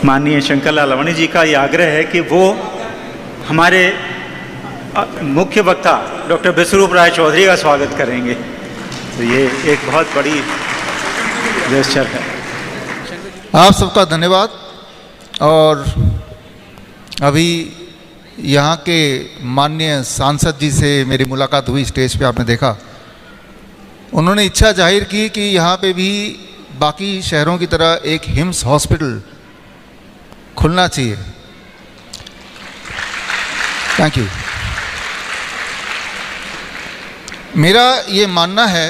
माननीय शंकर लाल लवानी जी का ये आग्रह है कि वो हमारे मुख्य वक्ता डॉक्टर विश्वरूप राय चौधरी का स्वागत करेंगे। तो ये एक बहुत बड़ी जेस्चर है। आप सबका धन्यवाद। और अभी यहाँ के माननीय सांसद जी से मेरी मुलाकात हुई, स्टेज पे आपने देखा। उन्होंने इच्छा जाहिर की कि यहाँ पे भी बाकी शहरों की तरह एक हिम्स हॉस्पिटल खुलना चाहिए। Thank you. मेरा ये मानना है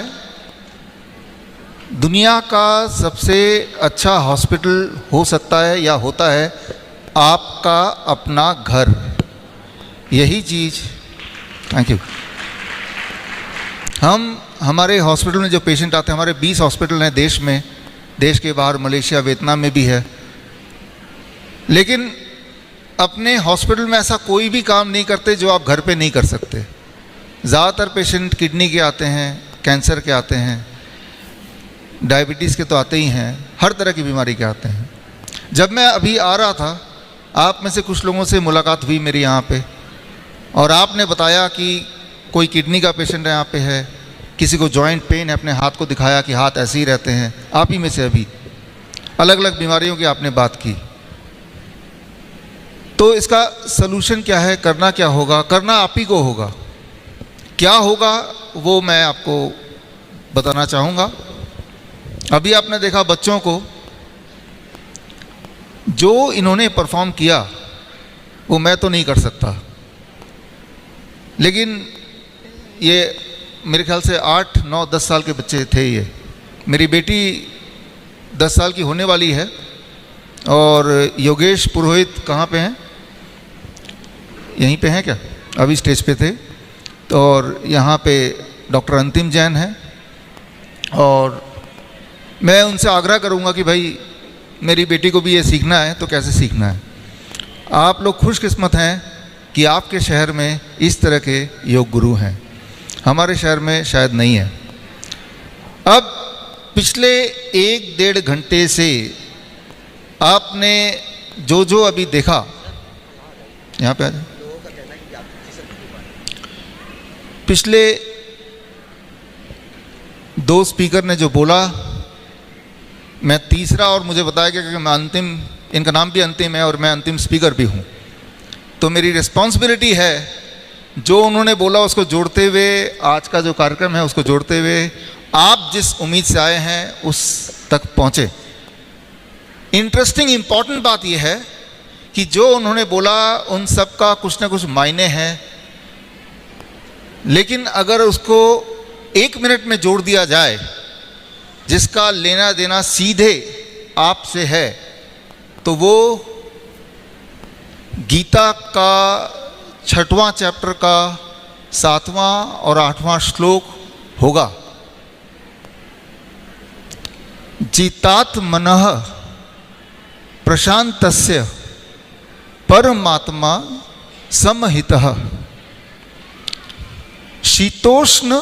दुनिया का सबसे अच्छा हॉस्पिटल हो सकता है या होता है आपका अपना घर। यही चीज़, थैंक यू। हमारे हॉस्पिटल में जो पेशेंट आते हैं, हमारे 20 हॉस्पिटल हैं देश में, देश के बाहर मलेशिया, वियतनाम में भी है। लेकिन अपने हॉस्पिटल में ऐसा कोई भी काम नहीं करते जो आप घर पे नहीं कर सकते। ज़्यादातर पेशेंट किडनी के आते हैं, कैंसर के आते हैं, डायबिटीज़ के तो आते ही हैं, हर तरह की बीमारी के आते हैं। जब मैं अभी आ रहा था, आप में से कुछ लोगों से मुलाकात हुई मेरी यहाँ पे, और आपने बताया कि कोई किडनी का पेशेंट यहाँ पे है, किसी को जॉइंट पेन है, अपने हाथ को दिखाया कि हाथ ऐसे ही रहते हैं। आप ही में से अभी अलग अलग बीमारियों की आपने बात की। तो इसका सलूशन क्या है, करना क्या होगा? करना आप ही को होगा। क्या होगा वो मैं आपको बताना चाहूँगा। अभी आपने देखा बच्चों को, जो इन्होंने परफॉर्म किया वो मैं तो नहीं कर सकता, लेकिन ये मेरे ख्याल से 8, 9, 10 साल के बच्चे थे। ये मेरी बेटी 10 साल की होने वाली है। और योगेश पुरोहित कहाँ पे हैं? यहीं पे हैं क्या? अभी स्टेज पे थे। तो और यहाँ पे डॉक्टर अंतिम जैन है। और मैं उनसे आग्रह करूँगा कि भाई मेरी बेटी को भी ये सीखना है, तो कैसे सीखना है। आप लोग खुशकिस्मत हैं कि आपके शहर में इस तरह के योग गुरु हैं। हमारे शहर में शायद नहीं है। अब पिछले 1-1.5 घंटे से आपने जो जो अभी देखा, यहाँ पे आ जाए, पिछले 2 स्पीकर ने जो बोला, मैं तीसरा, और मुझे बताया गया कि मैं अंतिम, इनका नाम भी अंतिम है और मैं अंतिम स्पीकर भी हूँ। तो मेरी रिस्पॉन्सिबिलिटी है जो उन्होंने बोला उसको जोड़ते हुए, आज का जो कार्यक्रम है उसको जोड़ते हुए आप जिस उम्मीद से आए हैं उस तक पहुँचे। इंटरेस्टिंग इम्पॉर्टेंट बात यह है कि जो उन्होंने बोला उन सब का कुछ ना कुछ मायने हैं, लेकिन अगर उसको 1 मिनट में जोड़ दिया जाए जिसका लेना देना सीधे आपसे है, तो वो गीता का 6वां चैप्टर का 7वां और 8वां श्लोक होगा। जितात मनः प्रशांतस्य परमात्मा समहितः शीतोष्ण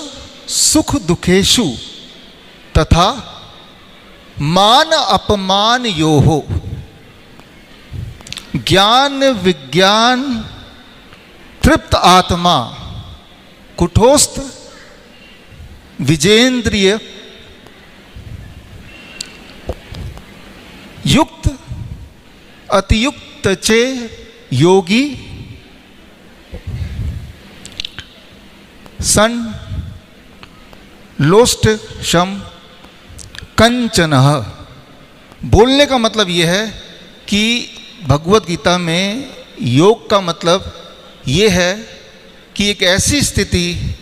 सुख दुखेषु तथा मान अपमान योहो ज्ञान विज्ञान तृप्त आत्मा कुटोस्थ विजेंद्रिय युक्त अतियुक्त चे योगी सन लोष्ट शम कंचनः। बोलने का मतलब यह है कि भगवत गीता में योग का मतलब ये है कि एक ऐसी स्थिति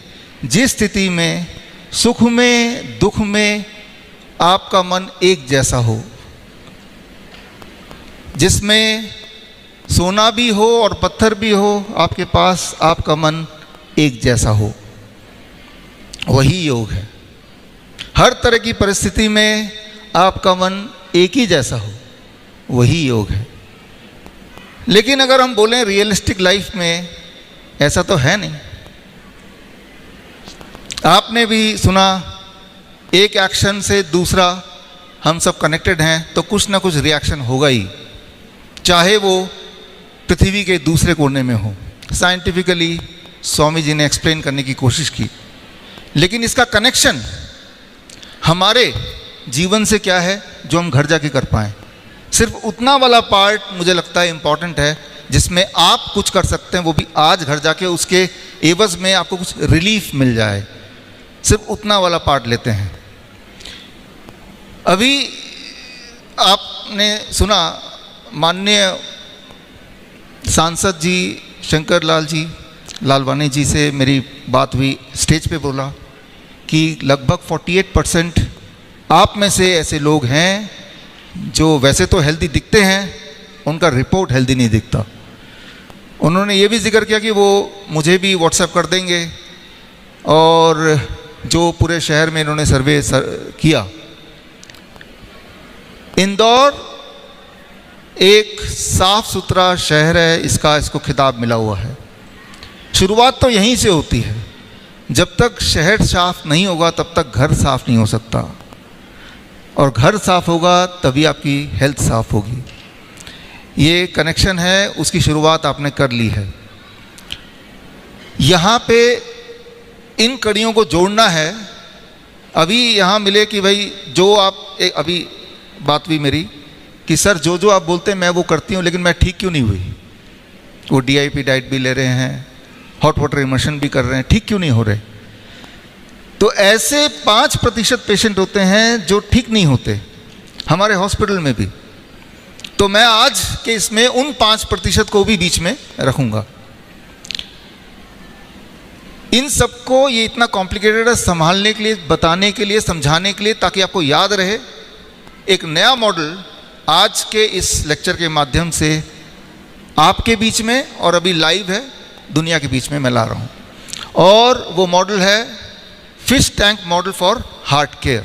जिस स्थिति में सुख में दुख में आपका मन एक जैसा हो, जिसमें सोना भी हो और पत्थर भी हो आपके पास, आपका मन एक जैसा हो, वही योग है। हर तरह की परिस्थिति में आपका मन एक ही जैसा हो, वही योग है। लेकिन अगर हम बोलें रियलिस्टिक लाइफ में ऐसा तो है नहीं। आपने भी सुना, एक एक्शन से दूसरा हम सब कनेक्टेड हैं, तो कुछ ना कुछ रिएक्शन होगा ही, चाहे वो पृथ्वी के दूसरे कोने में हो। साइंटिफिकली स्वामी जी ने एक्सप्लेन करने की कोशिश की, लेकिन इसका कनेक्शन हमारे जीवन से क्या है जो हम घर जाके कर पाएँ। सिर्फ उतना वाला पार्ट मुझे लगता है इम्पॉर्टेंट है जिसमें आप कुछ कर सकते हैं, वो भी आज घर जाके उसके एवज में आपको कुछ रिलीफ मिल जाए। सिर्फ उतना वाला पार्ट लेते हैं। अभी आपने सुना माननीय सांसद जी शंकर लाल जी लालवानी जी से मेरी बात हुई, स्टेज पे बोला कि लगभग 48% आप में से ऐसे लोग हैं जो वैसे तो हेल्दी दिखते हैं, उनका रिपोर्ट हेल्दी नहीं दिखता। उन्होंने ये भी जिक्र किया कि वो मुझे भी व्हाट्सएप कर देंगे, और जो पूरे शहर में इन्होंने सर्वे किया, इंदौर एक साफ सुथरा शहर है, इसको खिताब मिला हुआ है। शुरुआत तो यहीं से होती है। जब तक शहर साफ नहीं होगा तब तक घर साफ नहीं हो सकता, और घर साफ होगा तभी आपकी हेल्थ साफ होगी। ये कनेक्शन है, उसकी शुरुआत आपने कर ली है। यहाँ पे इन कड़ियों को जोड़ना है। अभी यहाँ मिले कि भाई जो आप अभी बात हुई मेरी कि सर जो आप बोलते हैं मैं वो करती हूँ, लेकिन मैं ठीक क्यों नहीं हुई। वो DIP डाइट भी ले रहे हैं, हॉट वाटर इमर्शन भी कर रहे हैं, ठीक क्यों नहीं हो रहे। तो ऐसे 5% पेशेंट होते हैं जो ठीक नहीं होते हमारे हॉस्पिटल में भी। तो मैं आज के इसमें उन 5% को भी बीच में रखूँगा। इन सबको ये इतना कॉम्प्लिकेटेड है संभालने के लिए, बताने के लिए, समझाने के लिए, ताकि आपको याद रहे। एक नया मॉडल आज के इस लेक्चर के माध्यम से आपके बीच में और अभी लाइव है दुनिया के बीच में मैं ला रहा हूँ, और वो मॉडल है fish tank model for heart care.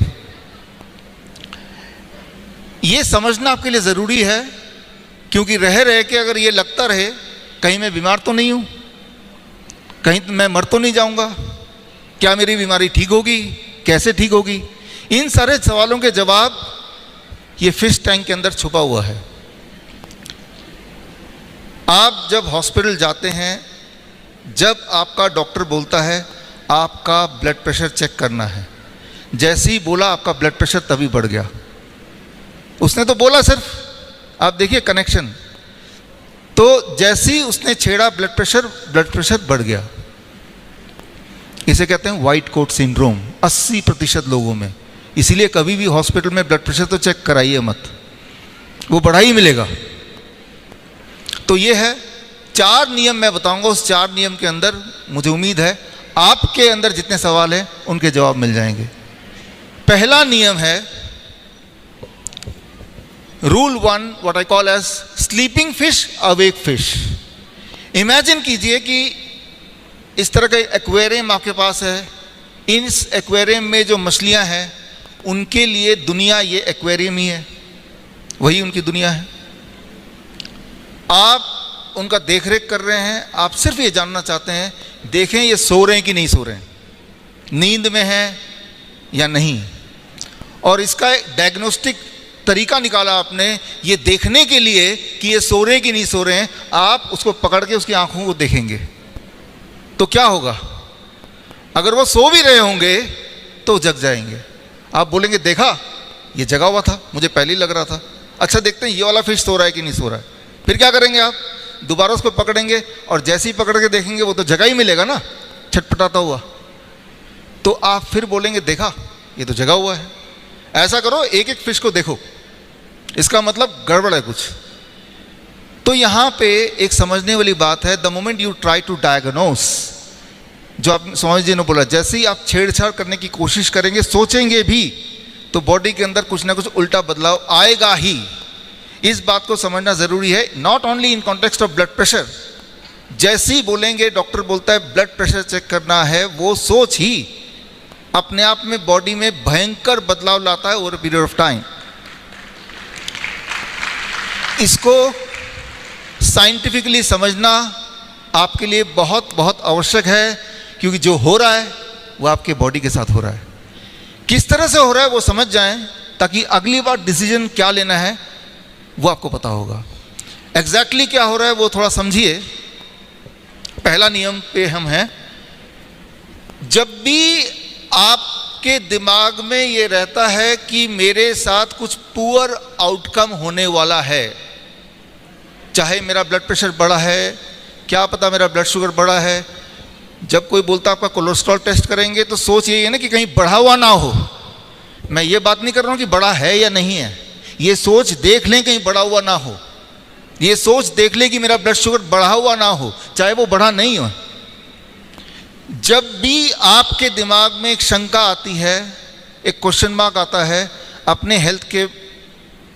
ये समझना आपके लिए ज़रूरी है, क्योंकि रह के अगर ये लगता रहे कहीं मैं बीमार तो नहीं हूँ, कहीं मैं मर तो नहीं जाऊँगा, क्या मेरी बीमारी ठीक होगी, कैसे ठीक होगी, इन सारे सवालों के जवाब ये फिश टैंक के अंदर छुपा हुआ है। आप जब हॉस्पिटल जाते हैं, जब आपका डॉक्टर बोलता है आपका ब्लड प्रेशर चेक करना है, जैसे ही बोला आपका ब्लड प्रेशर तभी बढ़ गया। उसने तो बोला सिर्फ, आप देखिए कनेक्शन। तो जैसे ही उसने छेड़ा ब्लड प्रेशर बढ़ गया। इसे कहते हैं वाइट कोट सिंड्रोम 80% लोगों में। इसीलिए कभी भी हॉस्पिटल में ब्लड प्रेशर तो चेक कराइए मत, वो बढ़ा ही मिलेगा। तो ये है 4 नियम मैं बताऊंगा। उस 4 नियम के अंदर मुझे उम्मीद है आपके अंदर जितने सवाल हैं उनके जवाब मिल जाएंगे। पहला नियम है rule 1, what I call as sleeping fish awake fish. Imagine कीजिए कि इस तरह का एक्वेरियम आपके पास है। इस एक्वेरियम में जो मछलियां हैं उनके लिए दुनिया ये एक्वेरियम ही है, वही उनकी दुनिया है। आप उनका देखरेख कर रहे हैं। आप सिर्फ ये जानना चाहते हैं, देखें ये सो रहे हैं कि नहीं सो रहे हैं, नींद में हैं या नहीं। और इसका डायग्नोस्टिक तरीका निकाला आपने ये देखने के लिए कि ये सो रहे हैं कि नहीं सो रहे हैं। आप उसको पकड़ के उसकी आंखों को देखेंगे तो क्या होगा, अगर वो सो भी रहे होंगे तो जग जाएंगे। आप बोलेंगे देखा ये जगा हुआ था, मुझे पहले ही लग रहा था। अच्छा देखते हैं ये वाला फिश सो रहा है कि नहीं सो रहा है। फिर क्या करेंगे, आप दोबारा उसको पकड़ेंगे और जैसे ही पकड़ के देखेंगे वो तो जगह ही मिलेगा ना, छटपटाता हुआ। तो आप फिर बोलेंगे देखा ये तो जगा हुआ है। ऐसा करो, एक एक फिश को देखो, इसका मतलब गड़बड़ है कुछ। तो यहाँ पे एक समझने वाली बात है, the moment you try to diagnose, जो आप स्वामी जी ने बोला, जैसे ही आप छेड़छाड़ करने की कोशिश करेंगे, सोचेंगे भी, तो बॉडी के अंदर कुछ ना कुछ उल्टा बदलाव आएगा ही। इस बात को समझना ज़रूरी है, not only in context of blood pressure. जैसे ही बोलेंगे, डॉक्टर बोलता है ब्लड प्रेशर चेक करना है, वो सोच ही अपने आप में बॉडी में भयंकर बदलाव लाता है over a period of time. इसको साइंटिफिकली समझना आपके लिए बहुत बहुत आवश्यक है, क्योंकि जो हो रहा है वो आपके बॉडी के साथ हो रहा है। किस तरह से हो रहा है वो समझ जाएं, ताकि अगली बार डिसीजन क्या लेना है वो आपको पता होगा। एग्जैक्टली क्या हो रहा है वो थोड़ा समझिए। पहला नियम पे हम हैं, जब भी आपके दिमाग में ये रहता है कि मेरे साथ कुछ पुअर आउटकम होने वाला है, चाहे मेरा ब्लड प्रेशर बढ़ा है, क्या पता मेरा ब्लड शुगर बढ़ा है, जब कोई बोलता है आपका कोलेस्ट्रॉल टेस्ट करेंगे तो सोच यही है ना कि कहीं बढ़ा हुआ ना हो। मैं ये बात नहीं कर रहा हूँ कि बढ़ा है या नहीं है, ये सोच देख लें कहीं बढ़ा हुआ ना हो, ये सोच देख लें कि मेरा ब्लड शुगर बढ़ा हुआ ना हो, चाहे वो बढ़ा नहीं हो। जब भी आपके दिमाग में एक शंका आती है, एक क्वेश्चन मार्क आता है अपने हेल्थ के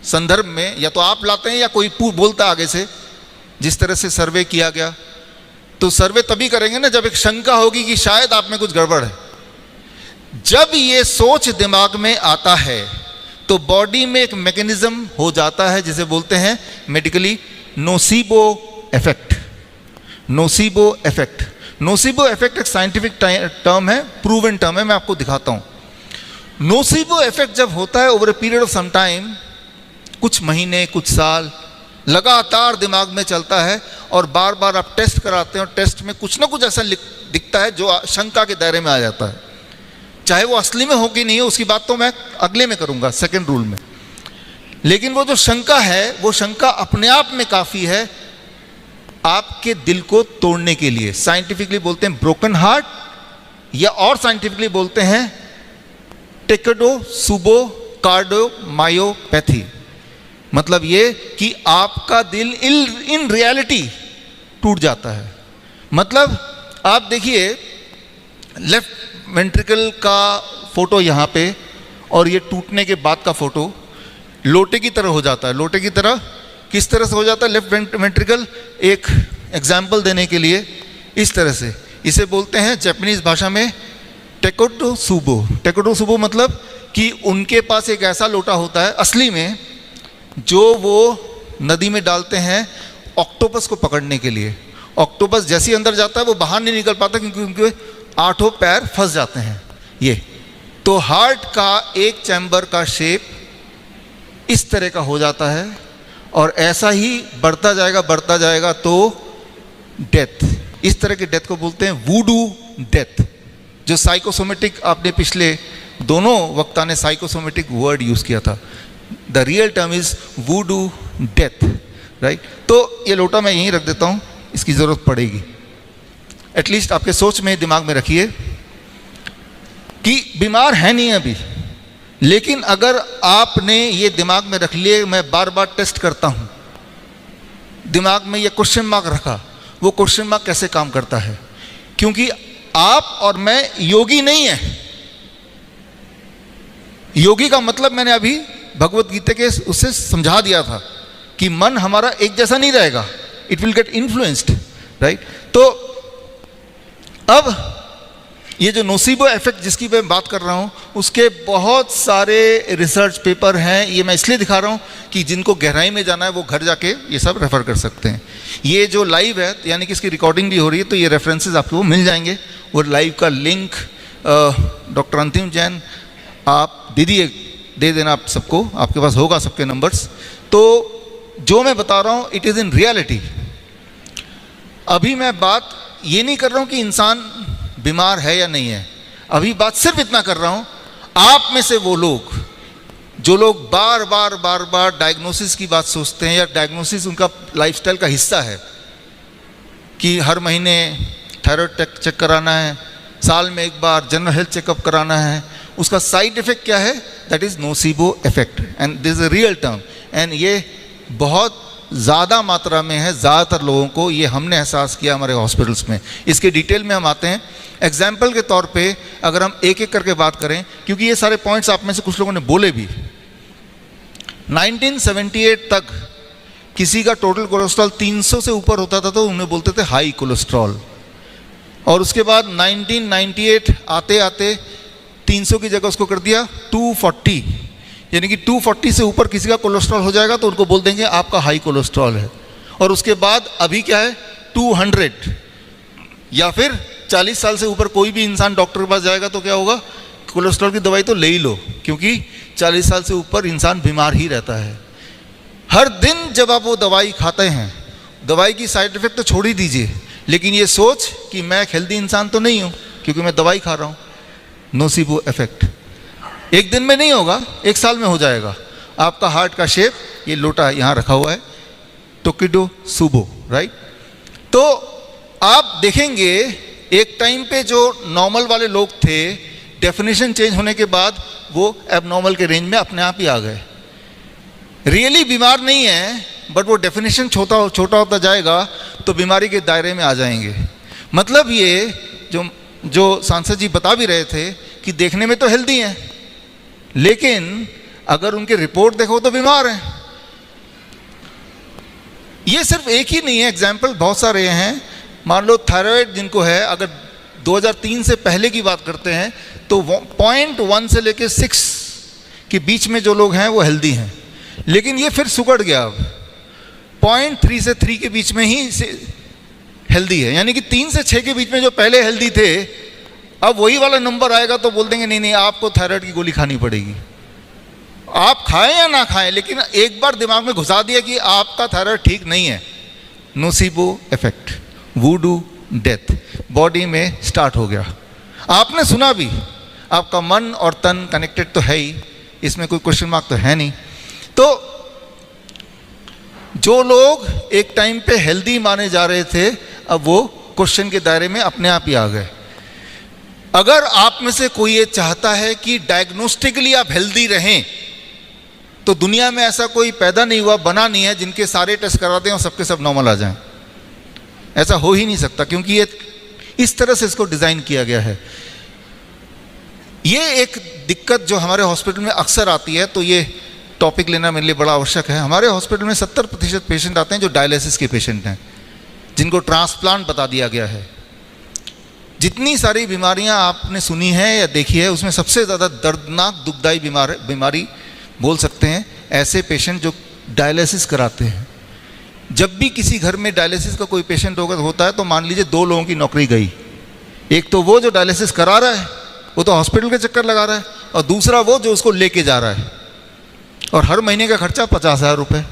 संदर्भ में, या तो आप लाते हैं या कोई बोलता आगे से, जिस तरह से सर्वे किया गया, तो सर्वे तभी करेंगे ना जब एक शंका होगी कि शायद आप में कुछ गड़बड़ है। जब ये सोच दिमाग में आता है तो बॉडी में एक मैकेनिज्म हो जाता है जिसे बोलते हैं medically nocebo effect. Nocebo effect, nocebo effect एक साइंटिफिक टर्म है, प्रूवन टर्म है, मैं आपको दिखाता हूं। नोसिबो इफेक्ट जब होता है over a period of some time, कुछ महीने कुछ साल लगातार दिमाग में चलता है, और बार बार आप टेस्ट कराते हैं और टेस्ट में कुछ ना कुछ ऐसा दिखता है जो शंका के दायरे में आ जाता है। चाहे वो असली में हो कि नहीं हो उसकी बात तो मैं अगले में करूंगा, सेकंड रूल में। लेकिन वो जो शंका है, वो शंका अपने आप में काफ़ी है आपके दिल को तोड़ने के लिए। साइंटिफिकली बोलते हैं ब्रोकन हार्ट, या और साइंटिफिकली बोलते हैं टेकोडोसुबो कार्डियोमायोपैथी। मतलब ये कि आपका दिल इन रियलिटी टूट जाता है। मतलब आप देखिए लेफ्ट वेंट्रिकल का फोटो यहाँ पे, और ये टूटने के बाद का फोटो लोटे की तरह हो जाता है। लोटे की तरह किस तरह से हो जाता है लेफ्ट वेंट्रिकल? एक एग्जाम्पल देने के लिए इस तरह से, इसे बोलते हैं जापानीज भाषा में टेकोडोसुबो। टेकोडोसुबो मतलब कि उनके पास एक ऐसा लोटा होता है असली में जो वो नदी में डालते हैं ऑक्टोपस को पकड़ने के लिए। ऑक्टोपस जैसे ही अंदर जाता है वो बाहर नहीं निकल पाता क्योंकि उनके 8 पैर फंस जाते हैं। ये तो हार्ट का एक चैम्बर का शेप इस तरह का हो जाता है, और ऐसा ही बढ़ता जाएगा तो डेथ, इस तरह की डेथ को बोलते हैं वूडू डेथ। जो साइकोसोमेटिक, आपने पिछले दोनों वक्ता ने साइकोसोमेटिक वर्ड यूज किया था, the real term is voodoo death, right. तो ये लोटा मैं यहीं रख देता हूँ, इसकी ज़रूरत पड़ेगी। एटलीस्ट आपके सोच में, दिमाग में रखिए कि बीमार है नहीं अभी, लेकिन अगर आपने ये दिमाग में रख लिए, मैं बार बार टेस्ट करता हूँ, दिमाग में ये क्वेश्चन मार्क रखा, वो क्वेश्चन मार्क कैसे काम करता है? क्योंकि आप और मैं योगी नहीं है। योगी का मतलब मैंने अभी भगवत गीता के उससे समझा दिया था कि मन हमारा एक जैसा नहीं रहेगा, it will get influenced, right. तो अब ये जो नोसिबो इफेक्ट जिसकी मैं बात कर रहा हूँ, उसके बहुत सारे रिसर्च पेपर हैं। ये मैं इसलिए दिखा रहा हूँ कि जिनको गहराई में जाना है वो घर जाके ये सब रेफर कर सकते हैं। ये जो लाइव है, यानी कि इसकी रिकॉर्डिंग भी हो रही है, तो ये रेफरेंसेस आपको मिल जाएंगे। वो लाइव का लिंक डॉक्टर अंतिम जैन आप दे देना आप सबको, आपके पास होगा सबके नंबर्स। तो जो मैं बता रहा हूँ इट इज़ इन रियलिटी। अभी मैं बात ये नहीं कर रहा हूँ कि इंसान बीमार है या नहीं है, अभी बात सिर्फ इतना कर रहा हूँ, आप में से वो लोग जो लोग बार बार डायग्नोसिस की बात सोचते हैं, या डायग्नोसिस उनका लाइफस्टाइल का हिस्सा है कि हर महीने थायराइड चेक कराना है, साल में एक बार जनरल हेल्थ चेकअप कराना है, उसका साइड इफेक्ट क्या है? That is nocebo effect, and this is a real term, and ये बहुत ज़्यादा मात्रा में है। ज़्यादातर लोगों को ये हमने एहसास किया हमारे हॉस्पिटल्स में। इसके डिटेल में हम आते हैं। एग्जाम्पल के तौर पे अगर हम एक एक करके बात करें, क्योंकि ये सारे पॉइंट्स आप में से कुछ लोगों ने बोले भी। 1978 तक किसी का टोटल कोलेस्ट्रॉल 300 से ऊपर होता था तो उन्हें बोलते थे हाई कोलेस्ट्रॉल, और उसके बाद 1998 आते आते 300 की जगह उसको कर दिया 240, यानी कि 240 से ऊपर किसी का कोलेस्ट्रॉल हो जाएगा तो उनको बोल देंगे आपका हाई कोलेस्ट्रॉल है। और उसके बाद अभी क्या है 200, या फिर 40 साल से ऊपर कोई भी इंसान डॉक्टर के पास जाएगा तो क्या होगा, कोलेस्ट्रॉल की दवाई तो ले ही लो, क्योंकि 40 साल से ऊपर इंसान बीमार ही रहता है। हर दिन जब आप वो दवाई खाते हैं, दवाई की साइड इफेक्ट तो छोड़ ही दीजिए, लेकिन ये सोच कि मैं एक हेल्दी इंसान तो नहीं हूँ क्योंकि मैं दवाई खा रहा हूँ, नोसिबो इफेक्ट। एक दिन में नहीं होगा, 1 साल में हो जाएगा। आपका हार्ट का शेप, ये लोटा यहाँ रखा हुआ है, टोकिडो सुबो, राइट। तो आप देखेंगे एक टाइम पे जो नॉर्मल वाले लोग थे, डेफिनेशन चेंज होने के बाद वो एबनॉर्मल के रेंज में अपने आप ही आ गए। रियली बीमार नहीं है, बट वो डेफिनेशन छोटा होता जाएगा तो बीमारी के दायरे में आ जाएंगे। मतलब ये जो सांसद जी बता भी रहे थे कि देखने में तो हेल्दी हैं, लेकिन अगर उनके रिपोर्ट देखो तो बीमार हैं। ये सिर्फ एक ही नहीं है, एग्जाम्पल बहुत सारे हैं। मान लो थायराइड जिनको है, अगर 2003 से पहले की बात करते हैं तो 0.1 से लेकर 6 के बीच में जो लोग हैं वो हेल्दी हैं, लेकिन ये फिर सुगड़ गया, अब 0.3 से 3 के बीच में ही हेल्दी है। यानी कि 3 से 6 के बीच में जो पहले हेल्दी थे, अब वही वाला नंबर आएगा तो बोल देंगे नहीं नहीं आपको थायराइड की गोली खानी पड़ेगी। आप खाएं या ना खाएं, लेकिन एक बार दिमाग में घुसा दिया कि आपका थायराइड ठीक नहीं है, nocebo effect, voodoo death body में स्टार्ट हो गया। आपने सुना भी, आपका मन और तन कनेक्टेड तो है ही, इसमें कोई क्वेश्चन मार्क तो है नहीं। तो जो लोग एक टाइम पे हेल्दी माने जा रहे थे, अब वो क्वेश्चन के दायरे में अपने आप ही आ गए। अगर आप में से कोई ये चाहता है कि डायग्नोस्टिकली आप हेल्दी रहें, तो दुनिया में ऐसा कोई पैदा नहीं हुआ, बना नहीं है जिनके सारे टेस्ट करा दें और सबके सब नॉर्मल आ जाएं। ऐसा हो ही नहीं सकता, क्योंकि ये इस तरह से इसको डिज़ाइन किया गया है। ये एक दिक्कत जो हमारे हॉस्पिटल में अक्सर आती है, तो ये टॉपिक लेना मेरे लिए बड़ा आवश्यक है। हमारे हॉस्पिटल में 70% पेशेंट आते हैं जो डायलिसिस के पेशेंट हैं, जिनको ट्रांसप्लांट बता दिया गया है। जितनी सारी बीमारियां आपने सुनी है या देखी है, उसमें सबसे ज़्यादा दर्दनाक दुखदाई बीमारी बोल सकते हैं ऐसे पेशेंट जो डायलिसिस कराते हैं। जब भी किसी घर में डायलिसिस का कोई पेशेंट होता है तो मान लीजिए 2 लोगों की नौकरी गई। एक तो वो जो डायलिसिस करा रहा है, वो तो हॉस्पिटल के चक्कर लगा रहा है, और दूसरा वो जो उसको लेके जा रहा है, और हर महीने का खर्चा 50,000 रुपये,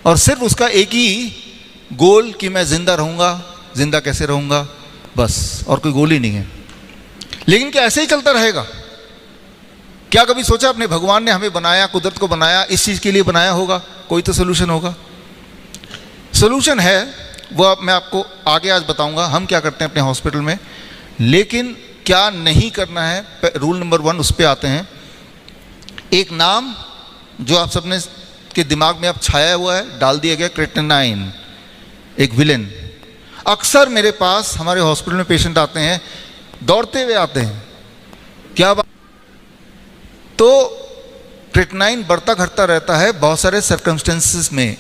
और सिर्फ उसका एक ही गोल कि मैं ज़िंदा रहूँगा, ज़िंदा कैसे रहूँगा, बस, और कोई गोल ही नहीं है। लेकिन क्या ऐसे ही चलता रहेगा? क्या कभी सोचा अपने भगवान ने हमें बनाया, कुदरत को बनाया, इस चीज़ के लिए बनाया होगा? कोई तो सोल्यूशन होगा। सोल्यूशन है, वो मैं आपको आगे आज बताऊंगा हम क्या करते हैं अपने हॉस्पिटल में। लेकिन क्या नहीं करना है, रूल नंबर 1 उस पर आते हैं। एक नाम जो आप सबने के दिमाग में अब छाया हुआ है, डाल दिया गया, क्रेटिनाइन, एक विलेन। अक्सर मेरे पास हमारे हॉस्पिटल में पेशेंट आते हैं, दौड़ते हुए आते हैं, क्या बात? तो क्रेटिनाइन बढ़ता घटता रहता है बहुत सारे सर्कमस्टेंसेस में।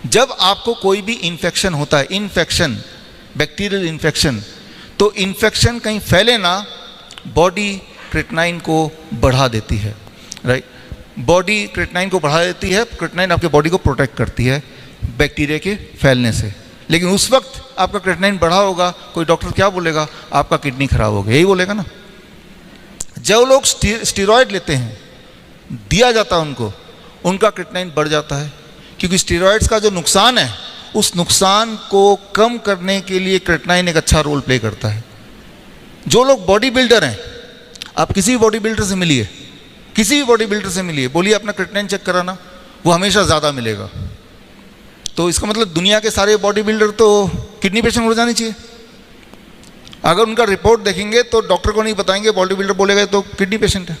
जब आपको कोई भी इन्फेक्शन होता है, इन्फेक्शन, बैक्टीरियल इन्फेक्शन, तो इन्फेक्शन कहीं फैले ना, बॉडी क्रेटिनाइन को बढ़ा देती है, राइट। बॉडी क्रेटिनाइन को बढ़ा देती है, क्रेटिनाइन आपके बॉडी को प्रोटेक्ट करती है बैक्टीरिया के फैलने से। लेकिन उस वक्त आपका क्रेटिनाइन बढ़ा होगा, कोई डॉक्टर क्या बोलेगा? आपका किडनी खराब हो गया, यही बोलेगा ना। जो लोग स्टेरॉयड लेते हैं, दिया जाता है उनको, उनका क्रेटिनाइन बढ़ जाता है, क्योंकि स्टेरॉयड्स का जो नुकसान है, उस नुकसान को कम करने के लिए क्रेटिनाइन एक अच्छा रोल प्ले करता है। जो लोग बॉडी बिल्डर हैं, आप किसी भी बॉडी बिल्डर से मिलिए, किसी भी बॉडी बिल्डर से मिलिए, बोलिए अपना क्रेटिनाइन चेक कराना, वो हमेशा ज़्यादा मिलेगा। तो इसका मतलब दुनिया के सारे बॉडी बिल्डर तो किडनी पेशेंट हो जाने चाहिए। अगर उनका रिपोर्ट देखेंगे तो डॉक्टर को नहीं बताएंगे, बॉडी बिल्डर बोलेगा तो किडनी पेशेंट है।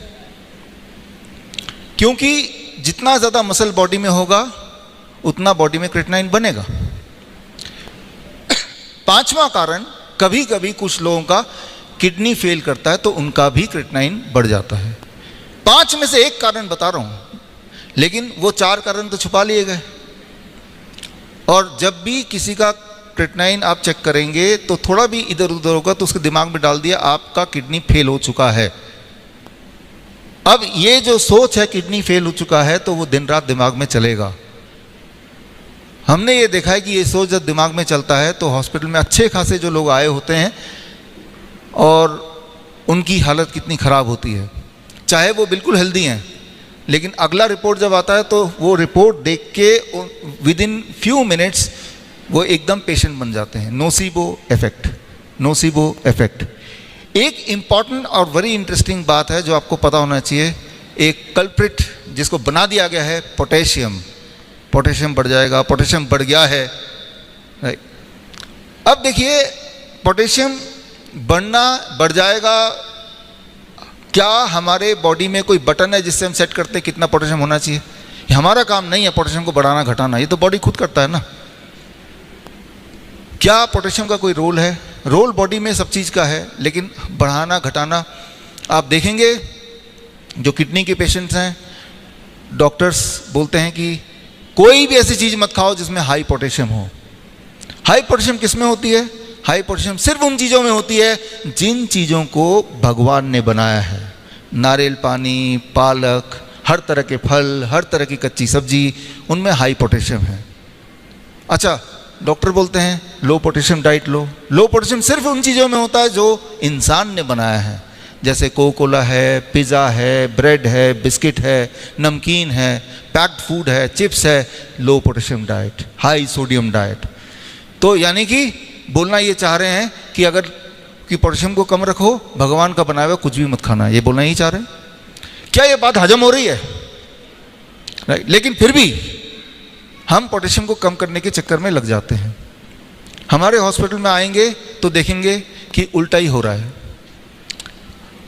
क्योंकि जितना ज़्यादा मसल बॉडी में होगा, उतना बॉडी में क्रेटिनाइन बनेगा। 5वां कारण, कभी कभी कुछ लोगों का किडनी फेल करता है तो उनका भी क्रेटिनाइन बढ़ जाता है। 5 में से एक कारण बता रहा हूं, लेकिन वो 4 कारण तो छुपा लिए गए। और जब भी किसी का क्रेटिनाइन आप चेक करेंगे तो थोड़ा भी इधर उधर होगा तो उसके दिमाग में डाल दिया आपका किडनी फेल हो चुका है। अब ये जो सोच है किडनी फेल हो चुका है, तो वो दिन रात दिमाग में चलेगा। हमने ये देखा है कि ये सोच जब दिमाग में चलता है तो हॉस्पिटल में अच्छे खासे जो लोग आए होते हैं, और उनकी हालत कितनी ख़राब होती है, चाहे वो बिल्कुल हेल्दी हैं, लेकिन अगला रिपोर्ट जब आता है तो वो रिपोर्ट देख के विद इन फ्यू मिनट्स वो एकदम पेशेंट बन जाते हैं। Nocebo effect, nocebo effect. एक इम्पॉर्टेंट और वेरी इंटरेस्टिंग बात है जो आपको पता होना चाहिए, एक कल्प्रिट जिसको बना दिया गया है पोटेशियम। पोटेशियम बढ़ जाएगा, पोटेशियम बढ़ गया है, राइट। अब देखिए पोटेशियम बढ़ जाएगा, क्या हमारे बॉडी में कोई बटन है जिससे हम सेट करते हैं कितना पोटेशियम होना चाहिए? ये हमारा काम नहीं है पोटेशियम को बढ़ाना घटाना, ये तो बॉडी खुद करता है ना। क्या पोटेशियम का कोई रोल है? रोल बॉडी में सब चीज़ का है, लेकिन बढ़ाना घटाना आप देखेंगे जो किडनी के पेशेंट्स हैं, डॉक्टर्स बोलते हैं कि कोई भी ऐसी चीज़ मत खाओ जिसमें हाई पोटेशियम हो। हाई पोटेशियम किस में होती है? हाई पोटेशियम सिर्फ उन चीज़ों में होती है जिन चीज़ों को भगवान ने बनाया है। नारियल पानी, पालक, हर तरह के फल, हर तरह की कच्ची सब्जी, उनमें हाई पोटेशियम है। अच्छा, डॉक्टर बोलते हैं लो पोटेशियम डाइट लो। लो पोटेशियम सिर्फ उन चीज़ों में होता है जो इंसान ने बनाया है, जैसे कोका कोला है, पिज़्ज़ा है, ब्रेड है, बिस्किट है, नमकीन है, पैक्ड फूड है, चिप्स है। Low potassium diet, high sodium diet. तो यानी कि बोलना ये चाह रहे हैं कि अगर कि पोटेशियम को कम रखो, भगवान का बनाया हुआ कुछ भी मत खाना, ये बोलना ही चाह रहे हैं। क्या ये बात हजम हो रही है? राइट। लेकिन फिर भी हम पोटेशियम को कम करने के चक्कर में लग जाते हैं। हमारे हॉस्पिटल में आएंगे तो देखेंगे कि उल्टा ही हो रहा है।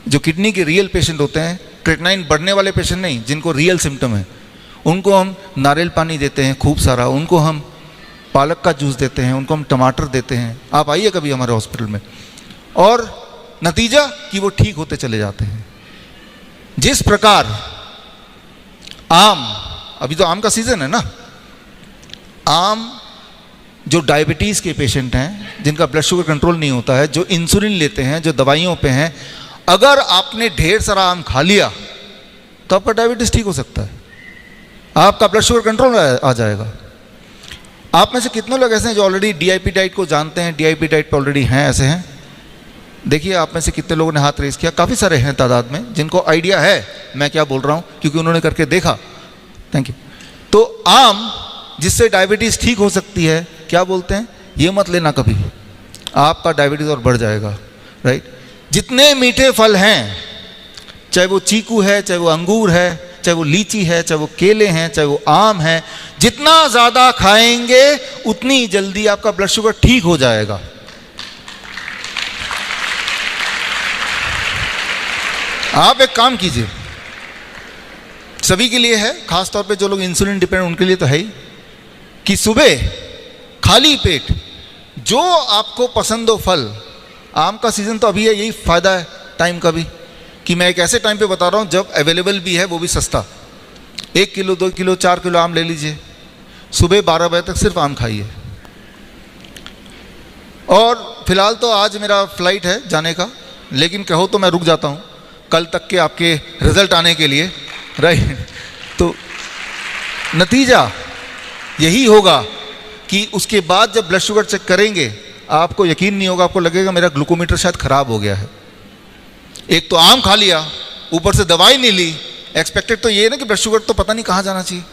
जो किडनी के रियल पेशेंट होते हैं, क्रेटनाइन बढ़ने वाले पेशेंट नहीं, जिनको रियल सिम्टम है, उनको हम नारियल पानी देते हैं खूब सारा, उनको हम पालक का जूस देते हैं, उनको हम टमाटर देते हैं। आप आइए कभी हमारे हॉस्पिटल में, और नतीजा कि वो ठीक होते चले जाते हैं। जिस प्रकार आम, अभी तो आम का सीजन है ना, आम जो डायबिटीज़ के पेशेंट हैं, जिनका ब्लड शुगर कंट्रोल नहीं होता है, जो इंसुलिन लेते हैं, जो दवाइयों पे हैं, अगर आपने ढेर सारा आम खा लिया तो आपका डायबिटीज़ ठीक हो सकता है, आपका ब्लड शुगर कंट्रोल आ जाएगा। आप में से कितने लोग ऐसे हैं जो ऑलरेडी डीआईपी डाइट को जानते हैं, डीआईपी डाइट पे ऑलरेडी हैं? ऐसे हैं? देखिए आप में से कितने लोगों ने हाथ रेस किया। काफ़ी सारे हैं तादाद में जिनको आइडिया है मैं क्या बोल रहा हूँ, क्योंकि उन्होंने करके देखा। Thank you. तो आम जिससे डायबिटीज़ ठीक हो सकती है, क्या बोलते हैं, ये मत लेना कभी, आपका डायबिटीज़ और बढ़ जाएगा। राइट। जितने मीठे फल हैं, चाहे वो चीकू है, चाहे वो अंगूर है, चाहे वो लीची है, चाहे वो केले हैं, चाहे वो आम है, जितना ज़्यादा खाएंगे उतनी जल्दी आपका ब्लड शुगर ठीक हो जाएगा। आप एक काम कीजिए, सभी के लिए है, खास तौर पे जो लोग इंसुलिन डिपेंडेंट उनके लिए तो है ही, कि सुबह खाली पेट जो आपको पसंद हो फल, आम का सीज़न तो अभी है, यही फ़ायदा है टाइम का भी, कि मैं एक ऐसे टाइम पे बता रहा हूँ जब अवेलेबल भी है, वो भी सस्ता। 1 किलो 2 किलो 4 किलो आम ले लीजिए, सुबह 12 बजे तक सिर्फ आम खाइए। और फिलहाल तो आज मेरा फ्लाइट है जाने का, लेकिन कहो तो मैं रुक जाता हूँ कल तक के आपके रिजल्ट आने के लिए। राइट। तो नतीजा यही होगा कि उसके बाद जब ब्लड शुगर चेक करेंगे आपको यकीन नहीं होगा, आपको लगेगा मेरा ग्लूकोमीटर शायद ख़राब हो गया है। एक तो आम खा लिया, ऊपर से दवाई नहीं ली, एक्सपेक्टेड तो ये है ना कि ब्लड शुगर तो पता नहीं कहाँ जाना चाहिए।